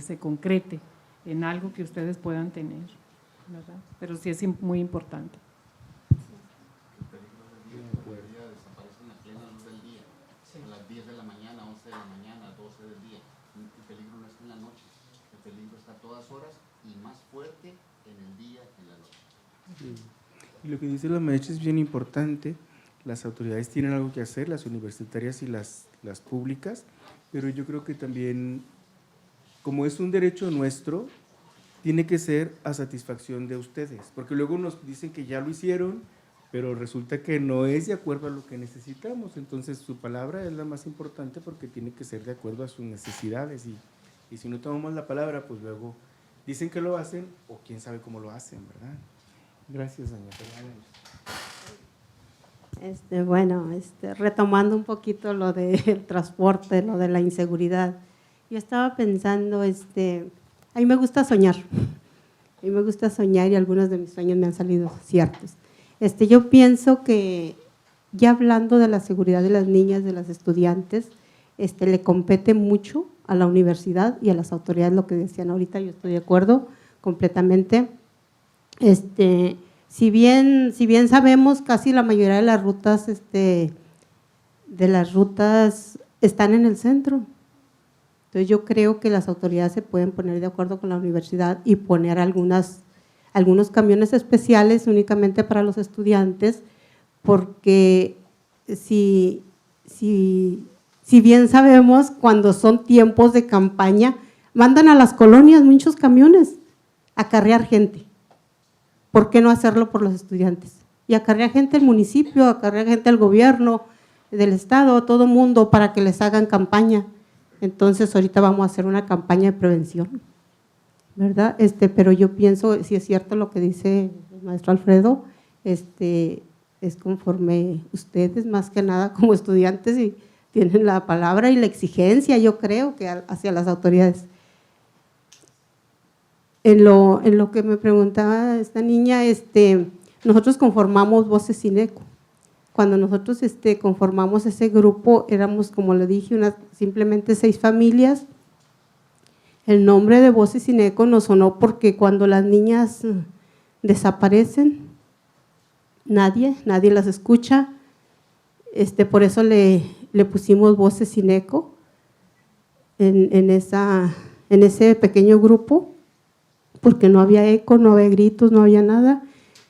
se concrete en algo que ustedes puedan tener, ¿verdad? Pero sí es muy importante. Desaparecen a plena luz del día, a las 10 de la mañana, 11 de la mañana, 12 del día. El peligro no está en la noche, el peligro está a todas horas y más fuerte en el día que en la noche. Sí. Y lo que dice la maestra es bien importante. Las autoridades tienen algo que hacer, las universitarias y las públicas, pero yo creo que también, como es un derecho nuestro, tiene que ser a satisfacción de ustedes, porque luego nos dicen que ya lo hicieron, pero resulta que no es de acuerdo a lo que necesitamos. Entonces su palabra es la más importante porque tiene que ser de acuerdo a sus necesidades, y si no tomamos la palabra, pues luego dicen que lo hacen o quién sabe cómo lo hacen, ¿verdad? Gracias, doña Fernanda. Bueno, retomando un poquito lo del transporte, lo de la inseguridad, yo estaba pensando, a mí me gusta soñar, y algunos de mis sueños me han salido ciertos. Yo pienso que, ya hablando de la seguridad de las niñas, de las estudiantes, le compete mucho a la universidad y a las autoridades, lo que decían ahorita, yo estoy de acuerdo completamente. Si bien sabemos, casi la mayoría de las rutas, están en el centro. Entonces yo creo que las autoridades se pueden poner de acuerdo con la universidad y poner algunos camiones especiales únicamente para los estudiantes, porque si bien sabemos, cuando son tiempos de campaña, mandan a las colonias muchos camiones a acarrear gente. ¿Por qué no hacerlo por los estudiantes? Y acarrear gente al municipio, acarrear gente al gobierno, del estado, todo mundo, para que les hagan campaña. Entonces, ahorita vamos a hacer una campaña de prevención, ¿verdad? Pero yo pienso, si es cierto lo que dice el maestro Alfredo, es conforme ustedes, más que nada como estudiantes, y tienen la palabra y la exigencia, yo creo, que hacia las autoridades. En lo que me preguntaba esta niña, nosotros conformamos Voces Sin Eco. Cuando nosotros conformamos ese grupo, éramos, como le dije, simplemente 6 familias. El nombre de Voces Sin Eco nos sonó porque cuando las niñas desaparecen, nadie las escucha. Por eso le pusimos Voces Sin Eco en ese pequeño grupo, porque no había eco, no había gritos, no había nada.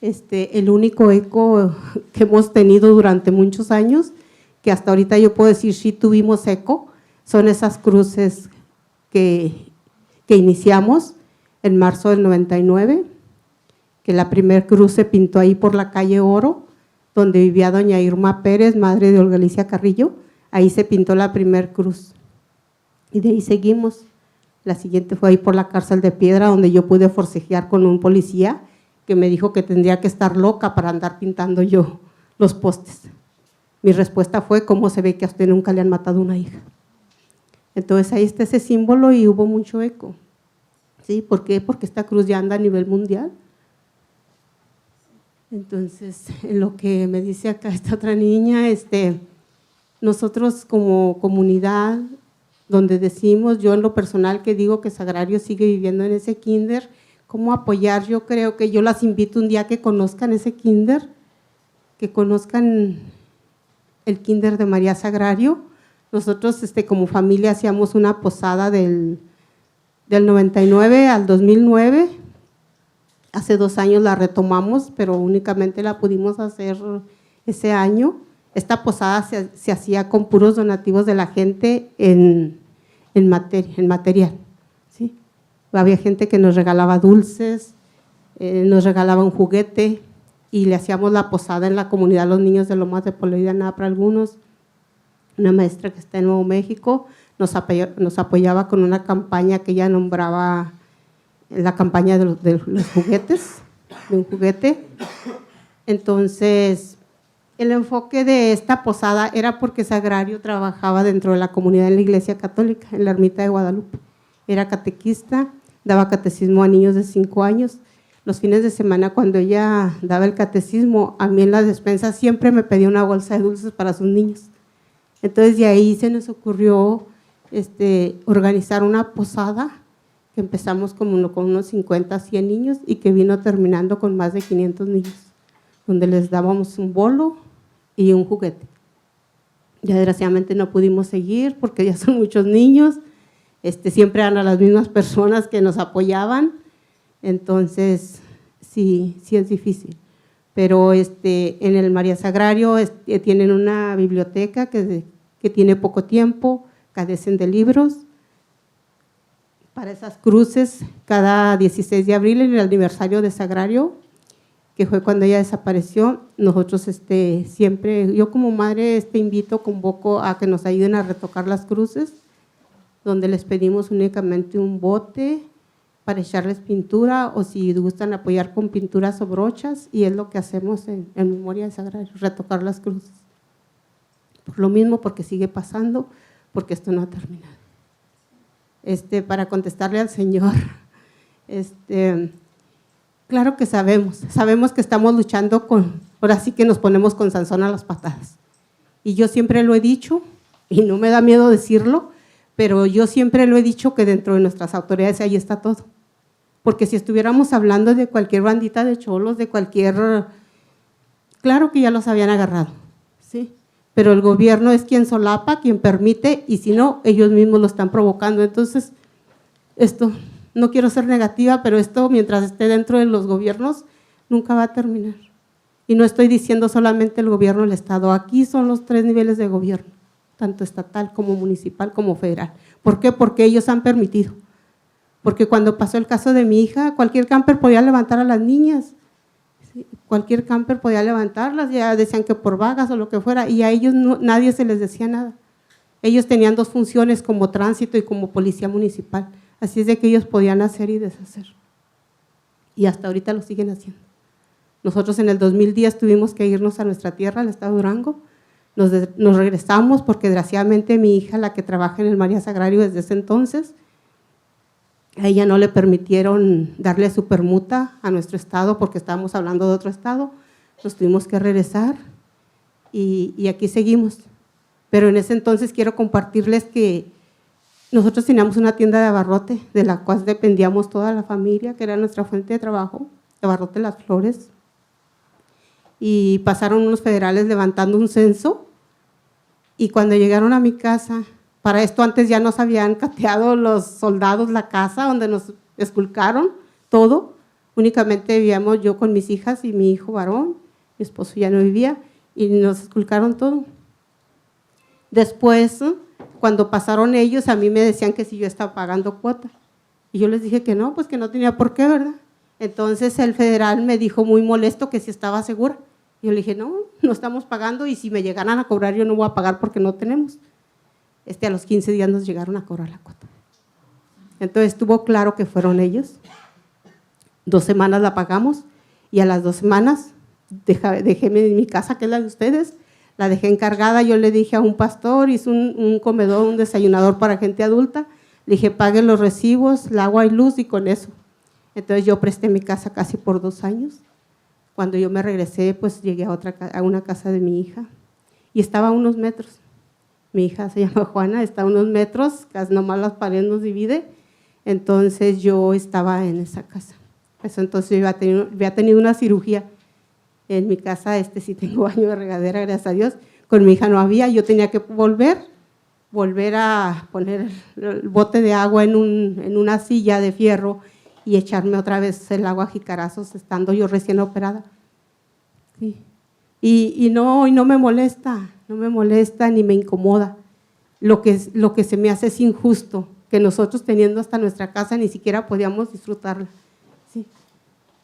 El único eco que hemos tenido durante muchos años, que hasta ahorita yo puedo decir sí tuvimos eco, son esas cruces que iniciamos en marzo del 99, que la primer cruz se pintó ahí por la calle Oro, donde vivía doña Irma Pérez, madre de Olga Alicia Carrillo. Ahí se pintó la primer cruz y de ahí seguimos. La siguiente fue ahí por la cárcel de Piedra, donde yo pude forcejear con un policía que me dijo que tendría que estar loca para andar pintando yo los postes. Mi respuesta fue: ¿cómo se ve que a usted nunca le han matado una hija? Entonces ahí está ese símbolo y hubo mucho eco. ¿Sí? ¿Por qué? Porque esta cruz ya anda a nivel mundial. Entonces, en lo que me dice acá esta otra niña, nosotros como comunidad, donde decimos, yo en lo personal que digo que Sagrario sigue viviendo en ese kinder, ¿cómo apoyar? Yo creo que yo las invito un día a que conozcan ese kinder, que conozcan el kinder de María Sagrario. Nosotros como familia hacíamos una posada del 99 al 2009, hace 2 años la retomamos, pero únicamente la pudimos hacer ese año. Esta posada se hacía con puros donativos de la gente en material, ¿sí? Había gente que nos regalaba dulces, nos regalaba un juguete y le hacíamos la posada en la comunidad, los niños de Lomas de Poloida, Napra, algunos. Una maestra que está en Nuevo México nos apoyaba con una campaña que ella nombraba la campaña de los juguetes, de un juguete. Entonces, el enfoque de esta posada era porque Sagrario trabajaba dentro de la comunidad en la Iglesia Católica, en la Ermita de Guadalupe. Era catequista, daba catecismo a niños de 5 años. Los fines de semana, cuando ella daba el catecismo, a mí en la despensa siempre me pedía una bolsa de dulces para sus niños. Entonces, de ahí se nos ocurrió organizar una posada, que empezamos con unos 50, 100 niños y que vino terminando con más de 500 niños, donde les dábamos un bolo y un juguete. Ya desgraciadamente no pudimos seguir porque ya son muchos niños, siempre eran las mismas personas que nos apoyaban, entonces sí es difícil. Pero en el María Sagrario tienen una biblioteca que tiene poco tiempo, carecen de libros. Para esas cruces, cada 16 de abril, en el aniversario de Sagrario, que fue cuando ella desapareció, nosotros siempre, yo como madre convoco a que nos ayuden a retocar las cruces, donde les pedimos únicamente un bote para echarles pintura, o si gustan apoyar con pinturas o brochas, y es lo que hacemos en memoria de Sagrario, retocar las cruces. Por lo mismo, porque sigue pasando, porque esto no ha terminado. Para contestarle al señor, claro que sabemos que estamos luchando ahora sí que nos ponemos con Sansón a las patadas. Y yo siempre lo he dicho, y no me da miedo decirlo, pero yo siempre lo he dicho que dentro de nuestras autoridades ahí está todo. Porque si estuviéramos hablando de cualquier bandita de cholos, claro que ya los habían agarrado, ¿sí? Pero el gobierno es quien solapa, quien permite, y si no, ellos mismos lo están provocando. Entonces, no quiero ser negativa, pero esto, mientras esté dentro de los gobiernos, nunca va a terminar. Y no estoy diciendo solamente el gobierno del Estado, aquí son los 3 niveles de gobierno, tanto estatal como municipal como federal. ¿Por qué? Porque ellos han permitido porque cuando pasó el caso de mi hija, cualquier camper podía levantar a las niñas, ¿sí? Cualquier camper podía levantarlas, ya decían que por vagas o lo que fuera, y a ellos nadie se les decía nada. Ellos tenían 2 funciones, como tránsito y como policía municipal, así es de que ellos podían hacer y deshacer. Y hasta ahorita lo siguen haciendo. Nosotros en el 2010 tuvimos que irnos a nuestra tierra, al estado de Durango. Nos regresamos porque desgraciadamente mi hija, la que trabaja en el María Sagrario desde ese entonces, a ella no le permitieron darle su permuta a nuestro estado porque estábamos hablando de otro estado. Nos tuvimos que regresar y aquí seguimos. Pero en ese entonces quiero compartirles que nosotros teníamos una tienda de abarrote de la cual dependíamos toda la familia, que era nuestra fuente de trabajo, Abarrote Las Flores. Y pasaron unos federales levantando un censo y cuando llegaron a mi casa, para esto antes ya nos habían cateado los soldados la casa donde nos esculcaron todo, únicamente vivíamos yo con mis hijas y mi hijo varón, mi esposo ya no vivía y nos esculcaron todo. Después, cuando pasaron ellos, a mí me decían que si yo estaba pagando cuota y yo les dije que no, pues que no tenía por qué, ¿verdad? Entonces el federal me dijo muy molesto que si estaba segura. Yo le dije, no, no estamos pagando y si me llegaran a cobrar yo no voy a pagar porque no tenemos. A los 15 días nos llegaron a cobrar la cuota. Entonces estuvo claro que fueron ellos. 2 semanas la pagamos y a las 2 semanas dejé mi casa, que es la de ustedes, la dejé encargada. Yo le dije a un pastor, hizo un comedor, un desayunador para gente adulta. Le dije, pague los recibos, el agua y luz y con eso. Entonces yo presté mi casa casi por 2 años. Cuando yo me regresé, pues llegué a una casa de mi hija y estaba a unos metros. Mi hija se llama Juana, está a unos metros, casi nomás las paredes nos divide. Entonces yo estaba en esa casa. Eso entonces yo había tenido una cirugía en mi casa, sí tengo baño de regadera, gracias a Dios. Con mi hija no había, yo tenía que volver a poner el bote de agua en una silla de fierro y echarme otra vez el agua a jicarazos estando yo recién operada. Sí. Y no me molesta, ni me incomoda. Lo que se me hace es injusto, que nosotros teniendo hasta nuestra casa ni siquiera podíamos disfrutarla. Sí.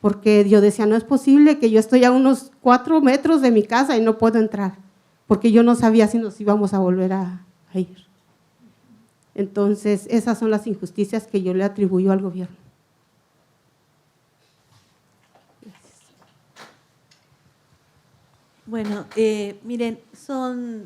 Porque yo decía, no es posible que yo estoy a unos 4 metros de mi casa y no puedo entrar, porque yo no sabía si nos íbamos a volver a ir. Entonces, esas son las injusticias que yo le atribuyo al gobierno. Bueno, miren, son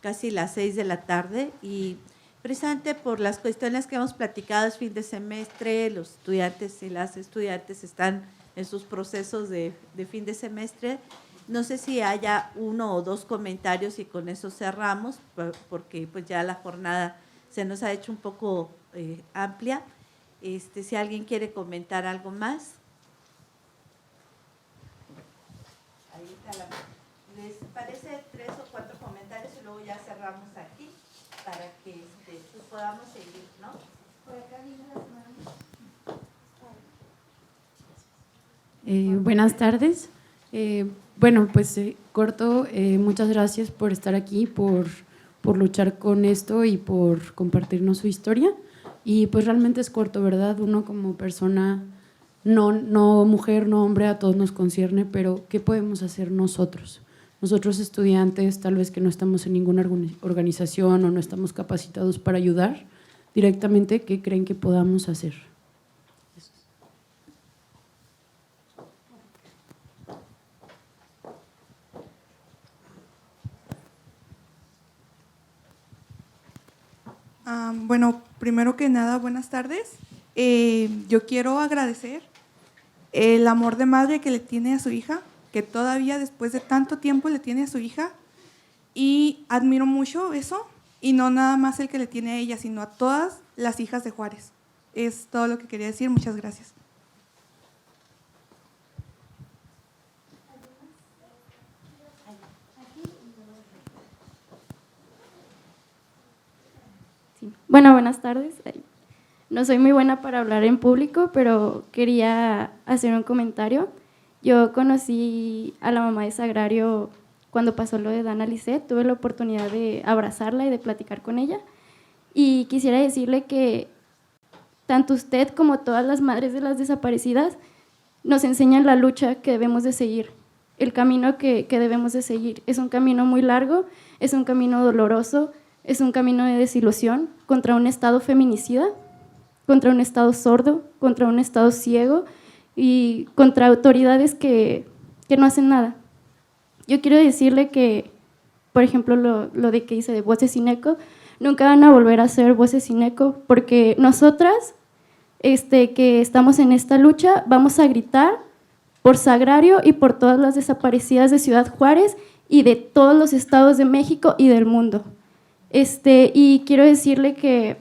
casi las 6 de la tarde y precisamente por las cuestiones que hemos platicado, es fin de semestre, los estudiantes y las estudiantes están en sus procesos de fin de semestre. No sé si haya 1 o 2 comentarios y con eso cerramos, porque pues ya la jornada se nos ha hecho un poco amplia. Si alguien quiere comentar algo más. ¿Les parece 3 o 4 comentarios y luego ya cerramos aquí para que pues podamos seguir, ¿no? Por acá vienen las manos. Buenas tardes. Bueno, pues corto, muchas gracias por estar aquí, por luchar con esto y por compartirnos su historia. Y pues realmente es corto, ¿verdad? Uno como persona, no mujer, no hombre, a todos nos concierne, pero ¿qué podemos hacer nosotros? Nosotros estudiantes, tal vez que no estamos en ninguna organización o no estamos capacitados para ayudar directamente, ¿qué creen que podamos hacer? Bueno, primero que nada, buenas tardes. Yo quiero agradecer el amor de madre que le tiene a su hija, que todavía después de tanto tiempo le tiene a su hija, y admiro mucho eso, y no nada más el que le tiene a ella, sino a todas las hijas de Juárez. Es todo lo que quería decir. Muchas gracias. Sí. Bueno, buenas tardes. No soy muy buena para hablar en público, pero quería hacer un comentario. Yo conocí a la mamá de Sagrario cuando pasó lo de Dana Lisset, tuve la oportunidad de abrazarla y de platicar con ella, y quisiera decirle que tanto usted como todas las madres de las desaparecidas nos enseñan la lucha que debemos de seguir, el camino que debemos de seguir. Es un camino muy largo, es un camino doloroso, es un camino de desilusión contra un Estado feminicida, contra un Estado sordo, contra un Estado ciego y contra autoridades que no hacen nada. Yo quiero decirle que, por ejemplo, lo de que hice de Voces Sin Eco, nunca van a volver a ser Voces Sin Eco, porque nosotras, que estamos en esta lucha, vamos a gritar por Sagrario y por todas las desaparecidas de Ciudad Juárez y de todos los estados de México y del mundo. Y quiero decirle que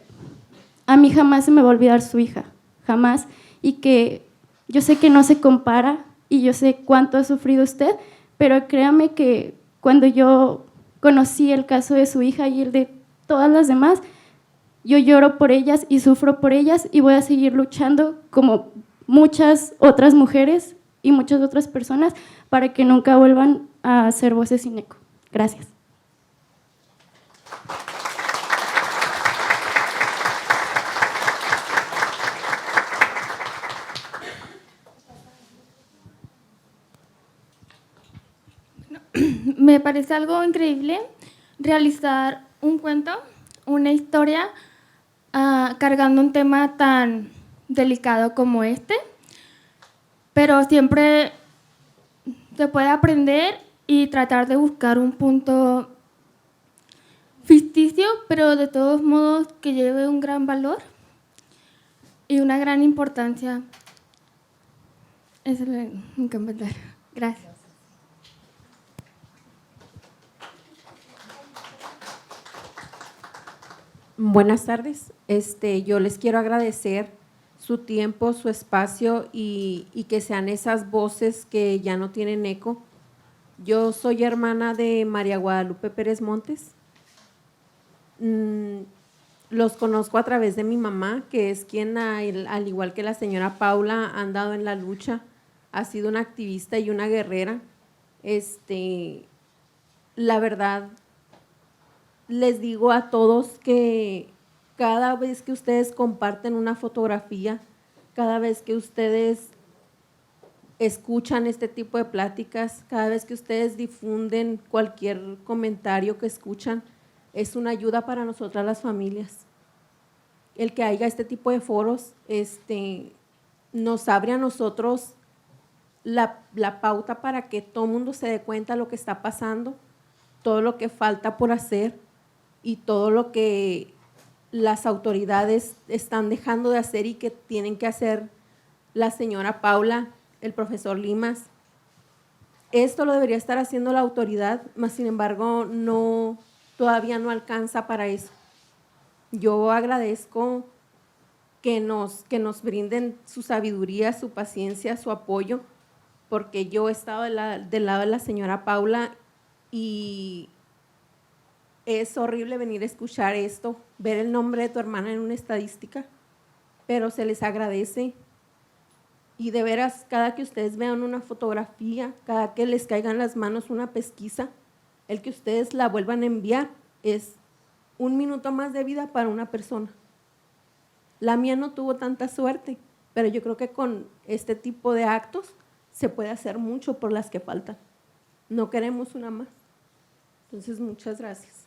a mí jamás se me va a olvidar su hija, jamás, y que yo sé que no se compara y yo sé cuánto ha sufrido usted, pero créame que cuando yo conocí el caso de su hija y el de todas las demás, yo lloro por ellas y sufro por ellas y voy a seguir luchando como muchas otras mujeres y muchas otras personas para que nunca vuelvan a ser Voces Sin Eco. Gracias. Me parece algo increíble realizar un cuento, una historia, cargando un tema tan delicado como este, pero siempre se puede aprender y tratar de buscar un punto ficticio, pero de todos modos que lleve un gran valor y una gran importancia. Eso es mi comentario. Gracias. Buenas tardes. Yo les quiero agradecer su tiempo, su espacio y que sean esas voces que ya no tienen eco. Yo soy hermana de María Guadalupe Pérez Montes. Los conozco a través de mi mamá, que es quien, al igual que la señora Paula, ha andado en la lucha, ha sido una activista y una guerrera. La verdad, les digo a todos que cada vez que ustedes comparten una fotografía, cada vez que ustedes escuchan este tipo de pláticas, cada vez que ustedes difunden cualquier comentario que escuchan, es una ayuda para nosotras las familias. El que haya este tipo de foros nos abre a nosotros la pauta para que todo el mundo se dé cuenta de lo que está pasando, todo lo que falta por hacer y todo lo que las autoridades están dejando de hacer y que tienen que hacer la señora Paula, el profesor Limas. Esto lo debería estar haciendo la autoridad, mas sin embargo todavía no alcanza para eso. Yo agradezco que nos brinden su sabiduría, su paciencia, su apoyo, porque yo he estado del lado de la señora Paula y es horrible venir a escuchar esto, ver el nombre de tu hermana en una estadística, pero se les agradece. Y de veras, cada que ustedes vean una fotografía, cada que les caiga en las manos una pesquisa, el que ustedes la vuelvan a enviar es un minuto más de vida para una persona. La mía no tuvo tanta suerte, pero yo creo que con este tipo de actos se puede hacer mucho por las que faltan. No queremos una más. Entonces, muchas gracias.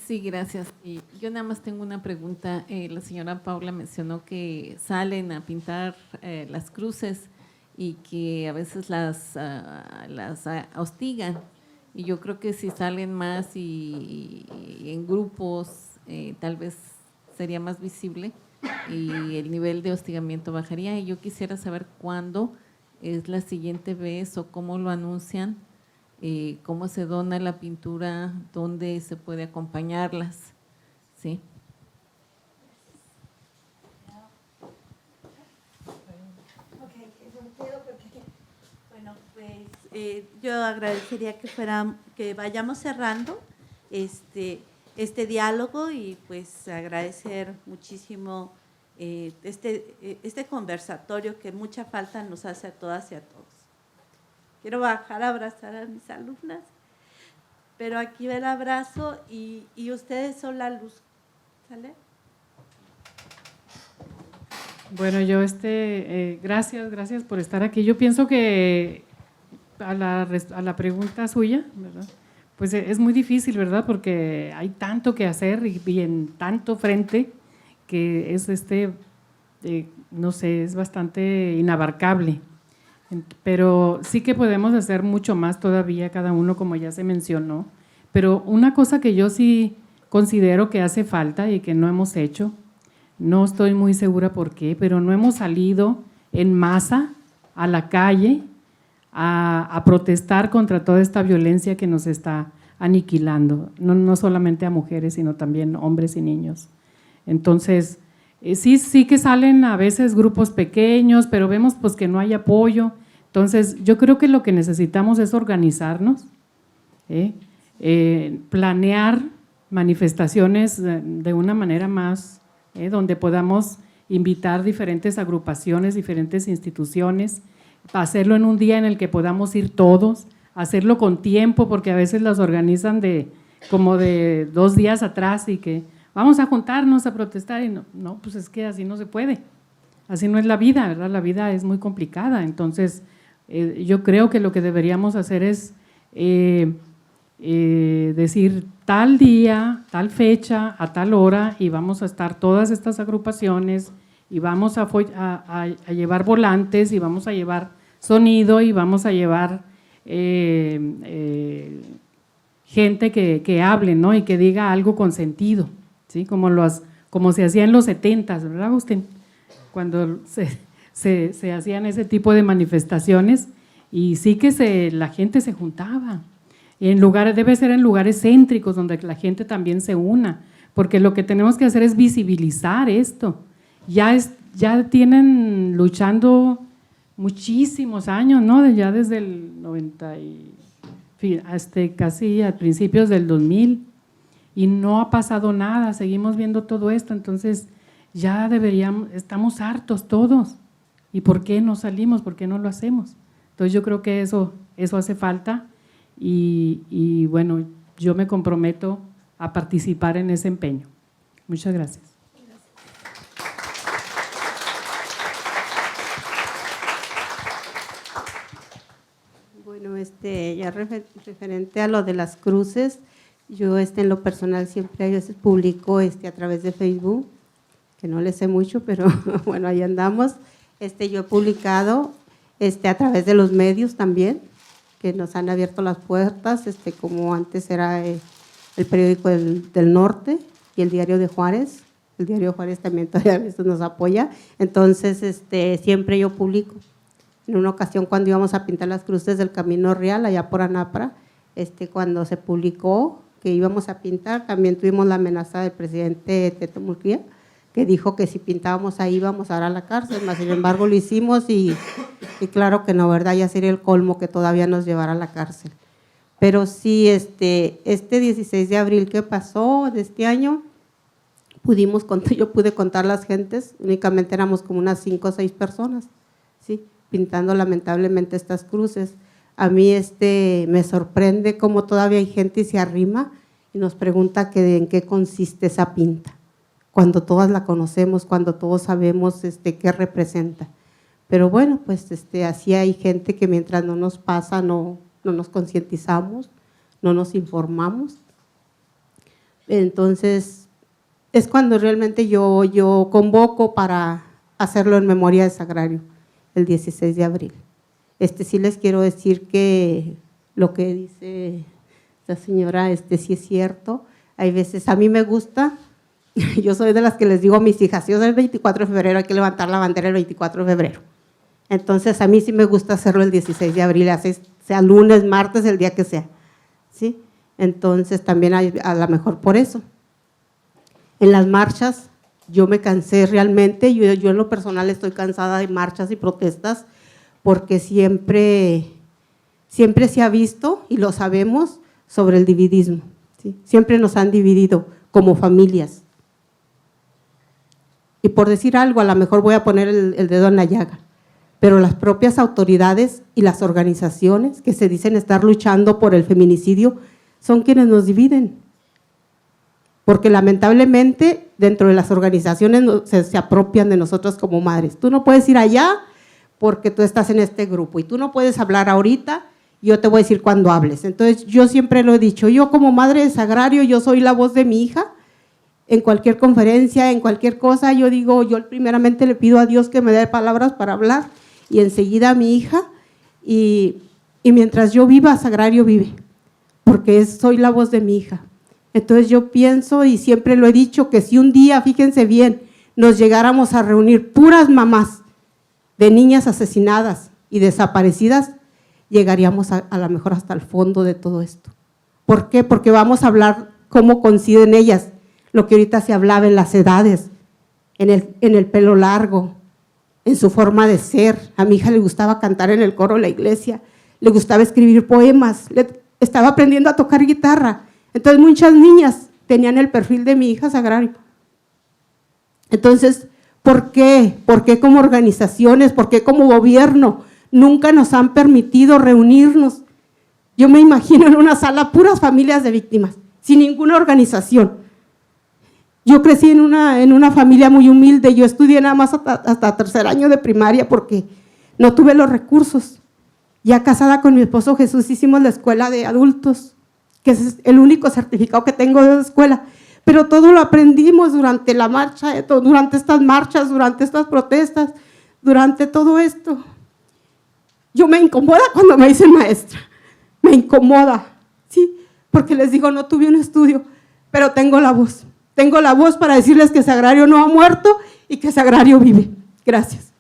Sí, gracias. Yo nada más tengo una pregunta. La señora Paula mencionó que salen a pintar las cruces y que a veces las hostigan. Y yo creo que si salen más y en grupos, tal vez sería más visible y el nivel de hostigamiento bajaría. Y yo quisiera saber cuándo es la siguiente vez o cómo lo anuncian. Cómo se dona la pintura, dónde se puede acompañarlas, ¿sí? Bueno, pues yo agradecería que vayamos cerrando este diálogo y pues agradecer muchísimo este conversatorio que mucha falta nos hace a todas y a todos. quiero bajar a abrazar a mis alumnas, pero aquí va el abrazo y ustedes son la luz, ¿sale? Bueno, yo gracias por estar aquí. Yo pienso que a la pregunta suya, ¿verdad? Pues es muy difícil, ¿verdad? Porque hay tanto que hacer y en tanto frente que es no sé, es bastante inabarcable. Pero sí que podemos hacer mucho más todavía cada uno, como ya se mencionó. Pero una cosa que yo sí considero que hace falta y que no hemos hecho, no estoy muy segura por qué, pero no hemos salido en masa a la calle a protestar contra toda esta violencia que nos está aniquilando, no solamente a mujeres, sino también hombres y niños. Entonces, sí que salen a veces grupos pequeños, pero vemos pues que no hay apoyo. Entonces, yo creo que lo que necesitamos es organizarnos, planear manifestaciones de una manera más, donde podamos invitar diferentes agrupaciones, diferentes instituciones, hacerlo en un día en el que podamos ir todos, hacerlo con tiempo, porque a veces las organizan como de 2 días atrás y que vamos a juntarnos a protestar y no, pues es que así no se puede, así no es la vida, ¿verdad? La vida es muy complicada. Entonces yo creo que lo que deberíamos hacer es decir tal día, tal fecha, a tal hora, y vamos a estar todas estas agrupaciones y vamos a llevar volantes y vamos a llevar sonido y vamos a llevar gente que hable, ¿no? Y que diga algo con sentido, ¿sí? Como se hacía en los 70s, ¿verdad, Agustín? Cuando se hacían ese tipo de manifestaciones y sí que la gente se juntaba. Debe ser en lugares céntricos donde la gente también se una, porque lo que tenemos que hacer es visibilizar esto. Ya tienen luchando muchísimos años, ¿no? Ya desde el 90 hasta casi a principios del 2000 y no ha pasado nada, seguimos viendo todo esto. Entonces ya estamos hartos todos. ¿Y por qué no salimos? ¿Por qué no lo hacemos? Entonces yo creo que eso hace falta y bueno, yo me comprometo a participar en ese empeño. Muchas gracias. Bueno, ya referente a lo de las cruces, yo en lo personal siempre a veces publico a través de Facebook, que no le sé mucho, pero bueno, ahí andamos. Yo he publicado a través de los medios también, que nos han abierto las puertas, como antes era el periódico del Norte y el Diario de Juárez. El Diario de Juárez también todavía a veces nos apoya. Entonces, siempre yo publico. En una ocasión, cuando íbamos a pintar las cruces del Camino Real, allá por Anapra, cuando se publicó que íbamos a pintar, también tuvimos la amenaza del presidente Teto Murguía, que dijo que si pintábamos ahí íbamos a dar a la cárcel, mas sin embargo lo hicimos y claro que no, ¿verdad? Ya sería el colmo que todavía nos llevara a la cárcel. Pero sí, este 16 de abril que pasó de este año, yo pude contar las gentes, únicamente éramos como unas 5 o 6 personas, ¿sí? Pintando lamentablemente estas cruces. A mí me sorprende cómo todavía hay gente y se arrima y nos pregunta en qué consiste esa pinta, cuando todas la conocemos, cuando todos sabemos qué representa. Pero bueno, pues así hay gente que mientras no nos pasa, no nos concientizamos, no nos informamos. Entonces, es cuando realmente yo convoco para hacerlo en memoria de Sagrario, el 16 de abril. Sí les quiero decir que lo que dice la señora, sí es cierto. Hay veces, a mí me gusta, yo soy de las que les digo a mis hijas, yo soy el 24 de febrero, hay que levantar la bandera el 24 de febrero. Entonces, a mí sí me gusta hacerlo el 16 de abril, sea lunes, martes, el día que sea, ¿sí? Entonces, también a lo mejor por eso. En las marchas, yo me cansé realmente, yo en lo personal estoy cansada de marchas y protestas, porque siempre se ha visto, y lo sabemos, sobre el dividismo, ¿sí? Siempre nos han dividido como familias. Y por decir algo, a lo mejor voy a poner el dedo en la llaga. pero las propias autoridades y las organizaciones que se dicen estar luchando por el feminicidio son quienes nos dividen. Porque lamentablemente dentro de las organizaciones se apropian de nosotros como madres. Tú no puedes ir allá porque tú estás en este grupo y tú no puedes hablar ahorita, yo te voy a decir cuando hables. Entonces yo siempre lo he dicho, yo como madre de Sagrario, yo soy la voz de mi hija, en cualquier conferencia, en cualquier cosa, yo digo, yo primeramente le pido a Dios que me dé palabras para hablar y enseguida a mi hija y mientras yo viva, Sagrario vive, porque soy la voz de mi hija. Entonces yo pienso y siempre lo he dicho que si un día, fíjense bien, nos llegáramos a reunir puras mamás de niñas asesinadas y desaparecidas, llegaríamos a lo mejor hasta el fondo de todo esto. ¿Por qué? Porque vamos a hablar cómo coinciden ellas, lo que ahorita se hablaba en las edades, en el pelo largo, en su forma de ser. A mi hija le gustaba cantar en el coro de la iglesia, le gustaba escribir poemas, estaba aprendiendo a tocar guitarra. Entonces muchas niñas tenían el perfil de mi hija Sagrario. Entonces, ¿por qué? ¿Por qué como organizaciones, por qué como gobierno nunca nos han permitido reunirnos? Yo me imagino en una sala puras familias de víctimas, sin ninguna organización. Yo crecí en una familia muy humilde, yo estudié nada más hasta tercer año de primaria porque no tuve los recursos. Ya casada con mi esposo Jesús hicimos la escuela de adultos, que es el único certificado que tengo de la escuela, pero todo lo aprendimos durante la marcha, durante estas marchas, durante estas protestas, durante todo esto. Yo me incomoda cuando me dicen maestra, me incomoda, ¿sí? Porque les digo, no tuve un estudio, pero tengo la voz para decirles que Sagrario no ha muerto y que Sagrario vive. Gracias.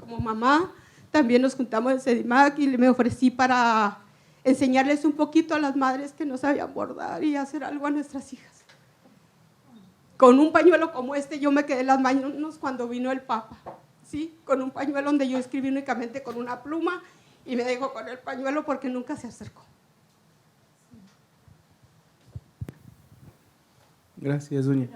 Como mamá, también nos juntamos en Sedimac y me ofrecí para enseñarles un poquito a las madres que no sabían bordar y hacer algo a nuestras hijas. Con un pañuelo como este, yo me quedé las manos cuando vino el Papa, ¿sí? Con un pañuelo donde yo escribí únicamente con una pluma y me dejó con el pañuelo porque nunca se acercó. Gracias, doña.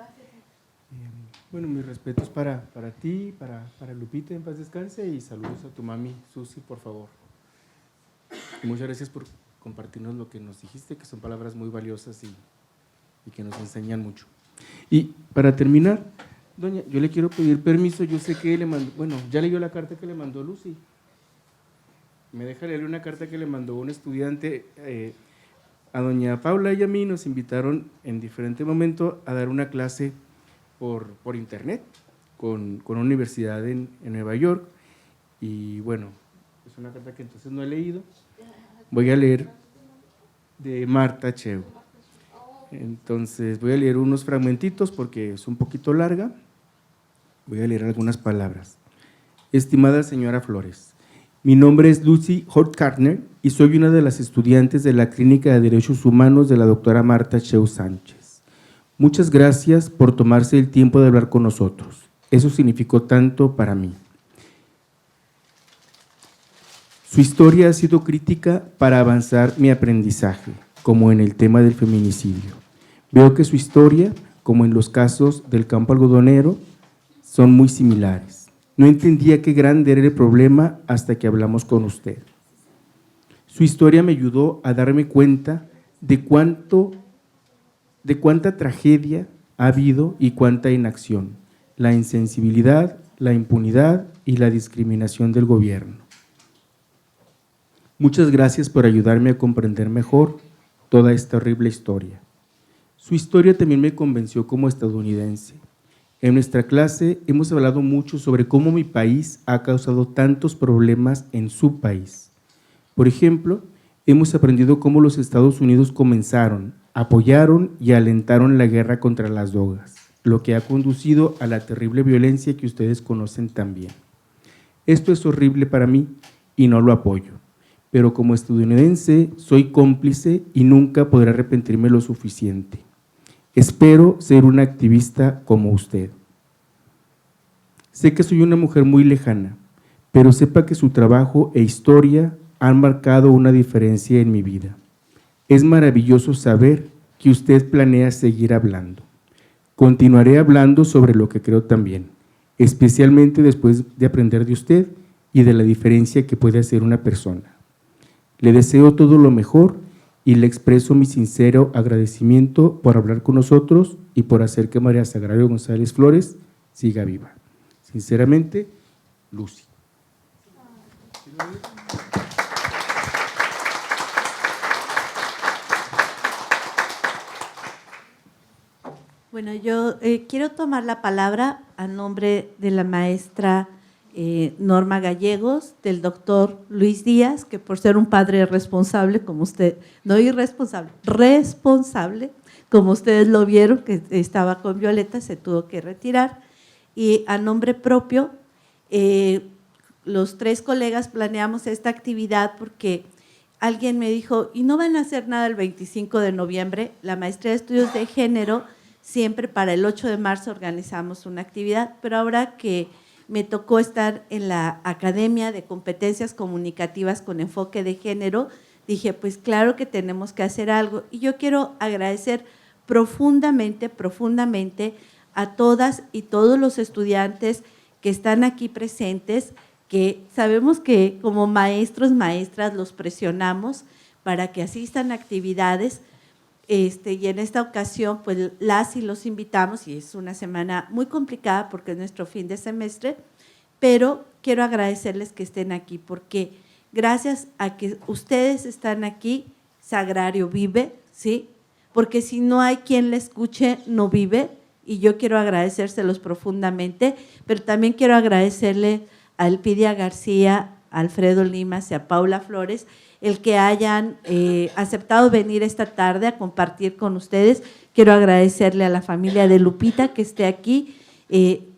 Bueno, mis respetos para ti, para Lupita, en paz descanse, y saludos a tu mami, Susi, por favor. Y muchas gracias por compartirnos lo que nos dijiste, que son palabras muy valiosas y que nos enseñan mucho. Y para terminar, doña, yo le quiero pedir permiso, yo sé que le mandó, bueno, ya leyó la carta que le mandó Lucy. Me deja leer una carta que le mandó un estudiante a doña Paula y a mí. Nos invitaron en diferente momento a dar una clase por internet con una universidad en Nueva York, y bueno, es una carta que entonces no he leído. Voy a leer de Marta Cheu. Entonces voy a leer unos fragmentitos porque es un poquito larga. Voy a leer algunas palabras. Estimada señora Flores, mi nombre es Lucy Hort-Kartner y soy una de las estudiantes de la Clínica de Derechos Humanos de la doctora Marta Cheu Sánchez. Muchas gracias por tomarse el tiempo de hablar con nosotros. Eso significó tanto para mí. Su historia ha sido crítica para avanzar mi aprendizaje, como en el tema del feminicidio. Veo que su historia, como en los casos del campo algodonero, son muy similares. No entendía qué grande era el problema hasta que hablamos con usted. Su historia me ayudó a darme cuenta de cuánta tragedia ha habido y cuánta inacción, la insensibilidad, la impunidad y la discriminación del gobierno. Muchas gracias por ayudarme a comprender mejor toda esta horrible historia. Su historia también me convenció como estadounidense. En nuestra clase hemos hablado mucho sobre cómo mi país ha causado tantos problemas en su país. Por ejemplo, hemos aprendido cómo los Estados Unidos comenzaron, apoyaron y alentaron la guerra contra las drogas, lo que ha conducido a la terrible violencia que ustedes conocen también. Esto es horrible para mí y no lo apoyo, pero como estadounidense soy cómplice y nunca podré arrepentirme lo suficiente. Espero ser una activista como usted. Sé que soy una mujer muy lejana, pero sepa que su trabajo e historia han marcado una diferencia en mi vida. Es maravilloso saber que usted planea seguir hablando. Continuaré hablando sobre lo que creo también, especialmente después de aprender de usted y de la diferencia que puede hacer una persona. Le deseo todo lo mejor y le expreso mi sincero agradecimiento por hablar con nosotros y por hacer que María Sagrario González Flores siga viva. Sinceramente, Lucy. Bueno, yo quiero tomar la palabra a nombre de la maestra Norma Gallegos, del doctor Luis Díaz, que por ser un padre responsable, como usted, no irresponsable, responsable, como ustedes lo vieron, que estaba con Violeta, se tuvo que retirar. Y a nombre propio, los 3 colegas planeamos esta actividad porque alguien me dijo, ¿y no van a hacer nada el 25 de noviembre? La maestría de estudios de género, siempre para el 8 de marzo organizamos una actividad, pero ahora que me tocó estar en la Academia de Competencias Comunicativas con Enfoque de Género, dije, pues claro que tenemos que hacer algo. Y yo quiero agradecer profundamente a todas y todos los estudiantes que están aquí presentes, que sabemos que como maestros, maestras, los presionamos para que asistan a actividades, y en esta ocasión pues las y los invitamos, y es una semana muy complicada porque es nuestro fin de semestre, pero quiero agradecerles que estén aquí porque gracias a que ustedes están aquí, Sagrario vive, ¿sí? Porque si no hay quien le escuche, no vive, y yo quiero agradecérselos profundamente, pero también quiero agradecerle a Elpidia García, a Alfredo Limas y a Paula Flores, el que hayan aceptado venir esta tarde a compartir con ustedes. Quiero agradecerle a la familia de Lupita que esté aquí.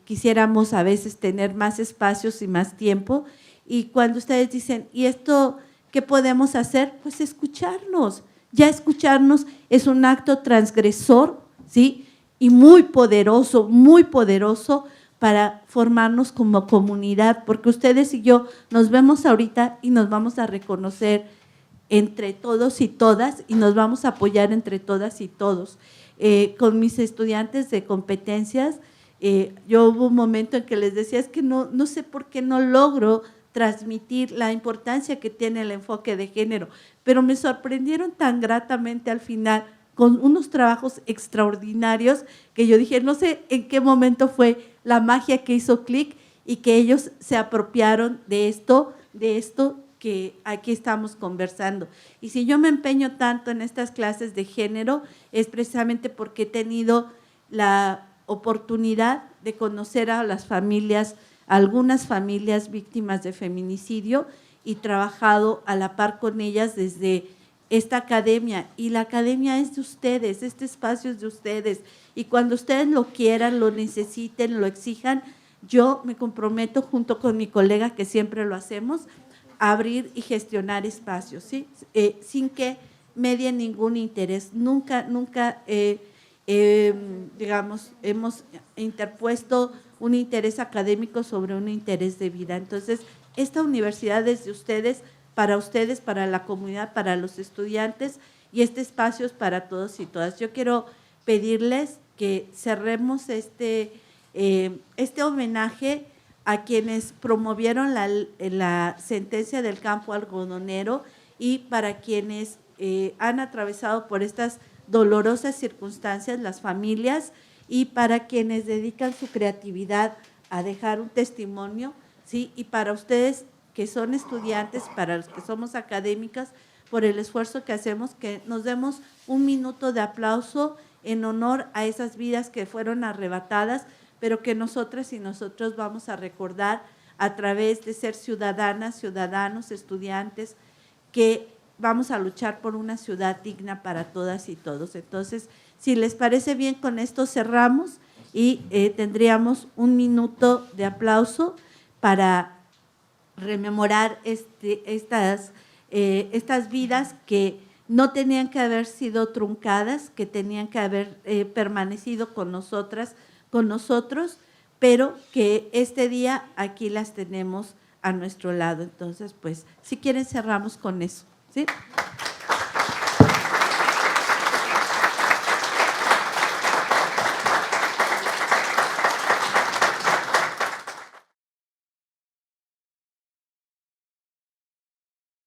Quisiéramos a veces tener más espacios y más tiempo. Y cuando ustedes dicen, ¿y esto qué podemos hacer? Pues escucharnos. Ya escucharnos es un acto transgresor, ¿sí? Y muy poderoso para formarnos como comunidad, porque ustedes y yo nos vemos ahorita y nos vamos a reconocer entre todos y todas y nos vamos a apoyar entre todas y todos. Con mis estudiantes de competencias, yo hubo un momento en que les decía, es que no sé por qué no logro transmitir la importancia que tiene el enfoque de género, pero me sorprendieron tan gratamente al final con unos trabajos extraordinarios que yo dije, no sé en qué momento fue la magia que hizo clic y que ellos se apropiaron de esto que aquí estamos conversando. Y si yo me empeño tanto en estas clases de género, es precisamente porque he tenido la oportunidad de conocer a las familias, algunas familias víctimas de feminicidio y trabajado a la par con ellas desde esta academia, y la academia es de ustedes, este espacio es de ustedes, y cuando ustedes lo quieran, lo necesiten, lo exijan, yo me comprometo junto con mi colega, que siempre lo hacemos, a abrir y gestionar espacios, ¿sí? Sin que medie ningún interés. Nunca, digamos, hemos interpuesto un interés académico sobre un interés de vida. Entonces, esta universidad es de ustedes, para la comunidad, para los estudiantes, y este espacio es para todos y todas. Yo quiero pedirles que cerremos este homenaje a quienes promovieron la sentencia del campo algodonero y para quienes han atravesado por estas dolorosas circunstancias, las familias, y para quienes dedican su creatividad a dejar un testimonio, ¿sí? Y para ustedes que son estudiantes, para los que somos académicas, por el esfuerzo que hacemos, que nos demos un minuto de aplauso en honor a esas vidas que fueron arrebatadas, pero que nosotras y nosotros vamos a recordar a través de ser ciudadanas, ciudadanos, estudiantes, que vamos a luchar por una ciudad digna para todas y todos. Entonces, si les parece bien, con esto cerramos y tendríamos un minuto de aplauso para rememorar estas vidas que no tenían que haber sido truncadas, que tenían que haber permanecido con nosotras, con nosotros, pero que este día aquí las tenemos a nuestro lado. Entonces, pues, si quieren cerramos con eso, ¿sí?